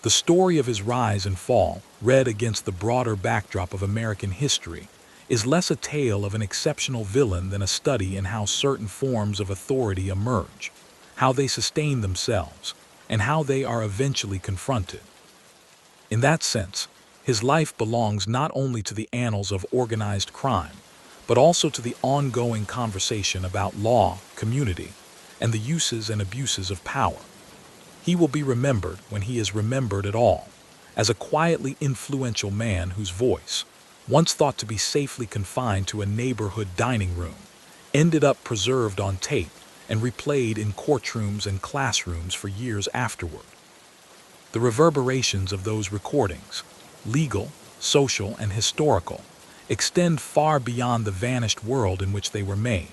The story of his rise and fall, read against the broader backdrop of American history, is less a tale of an exceptional villain than a study in how certain forms of authority emerge, how they sustain themselves, and how they are eventually confronted. In that sense, his life belongs not only to the annals of organized crime, but also to the ongoing conversation about law, community, and the uses and abuses of power. He will be remembered, when he is remembered at all, as a quietly influential man whose voice, once thought to be safely confined to a neighborhood dining room, ended up preserved on tape and replayed in courtrooms and classrooms for years afterward. The reverberations of those recordings, legal, social, and historical, extend far beyond the vanished world in which they were made.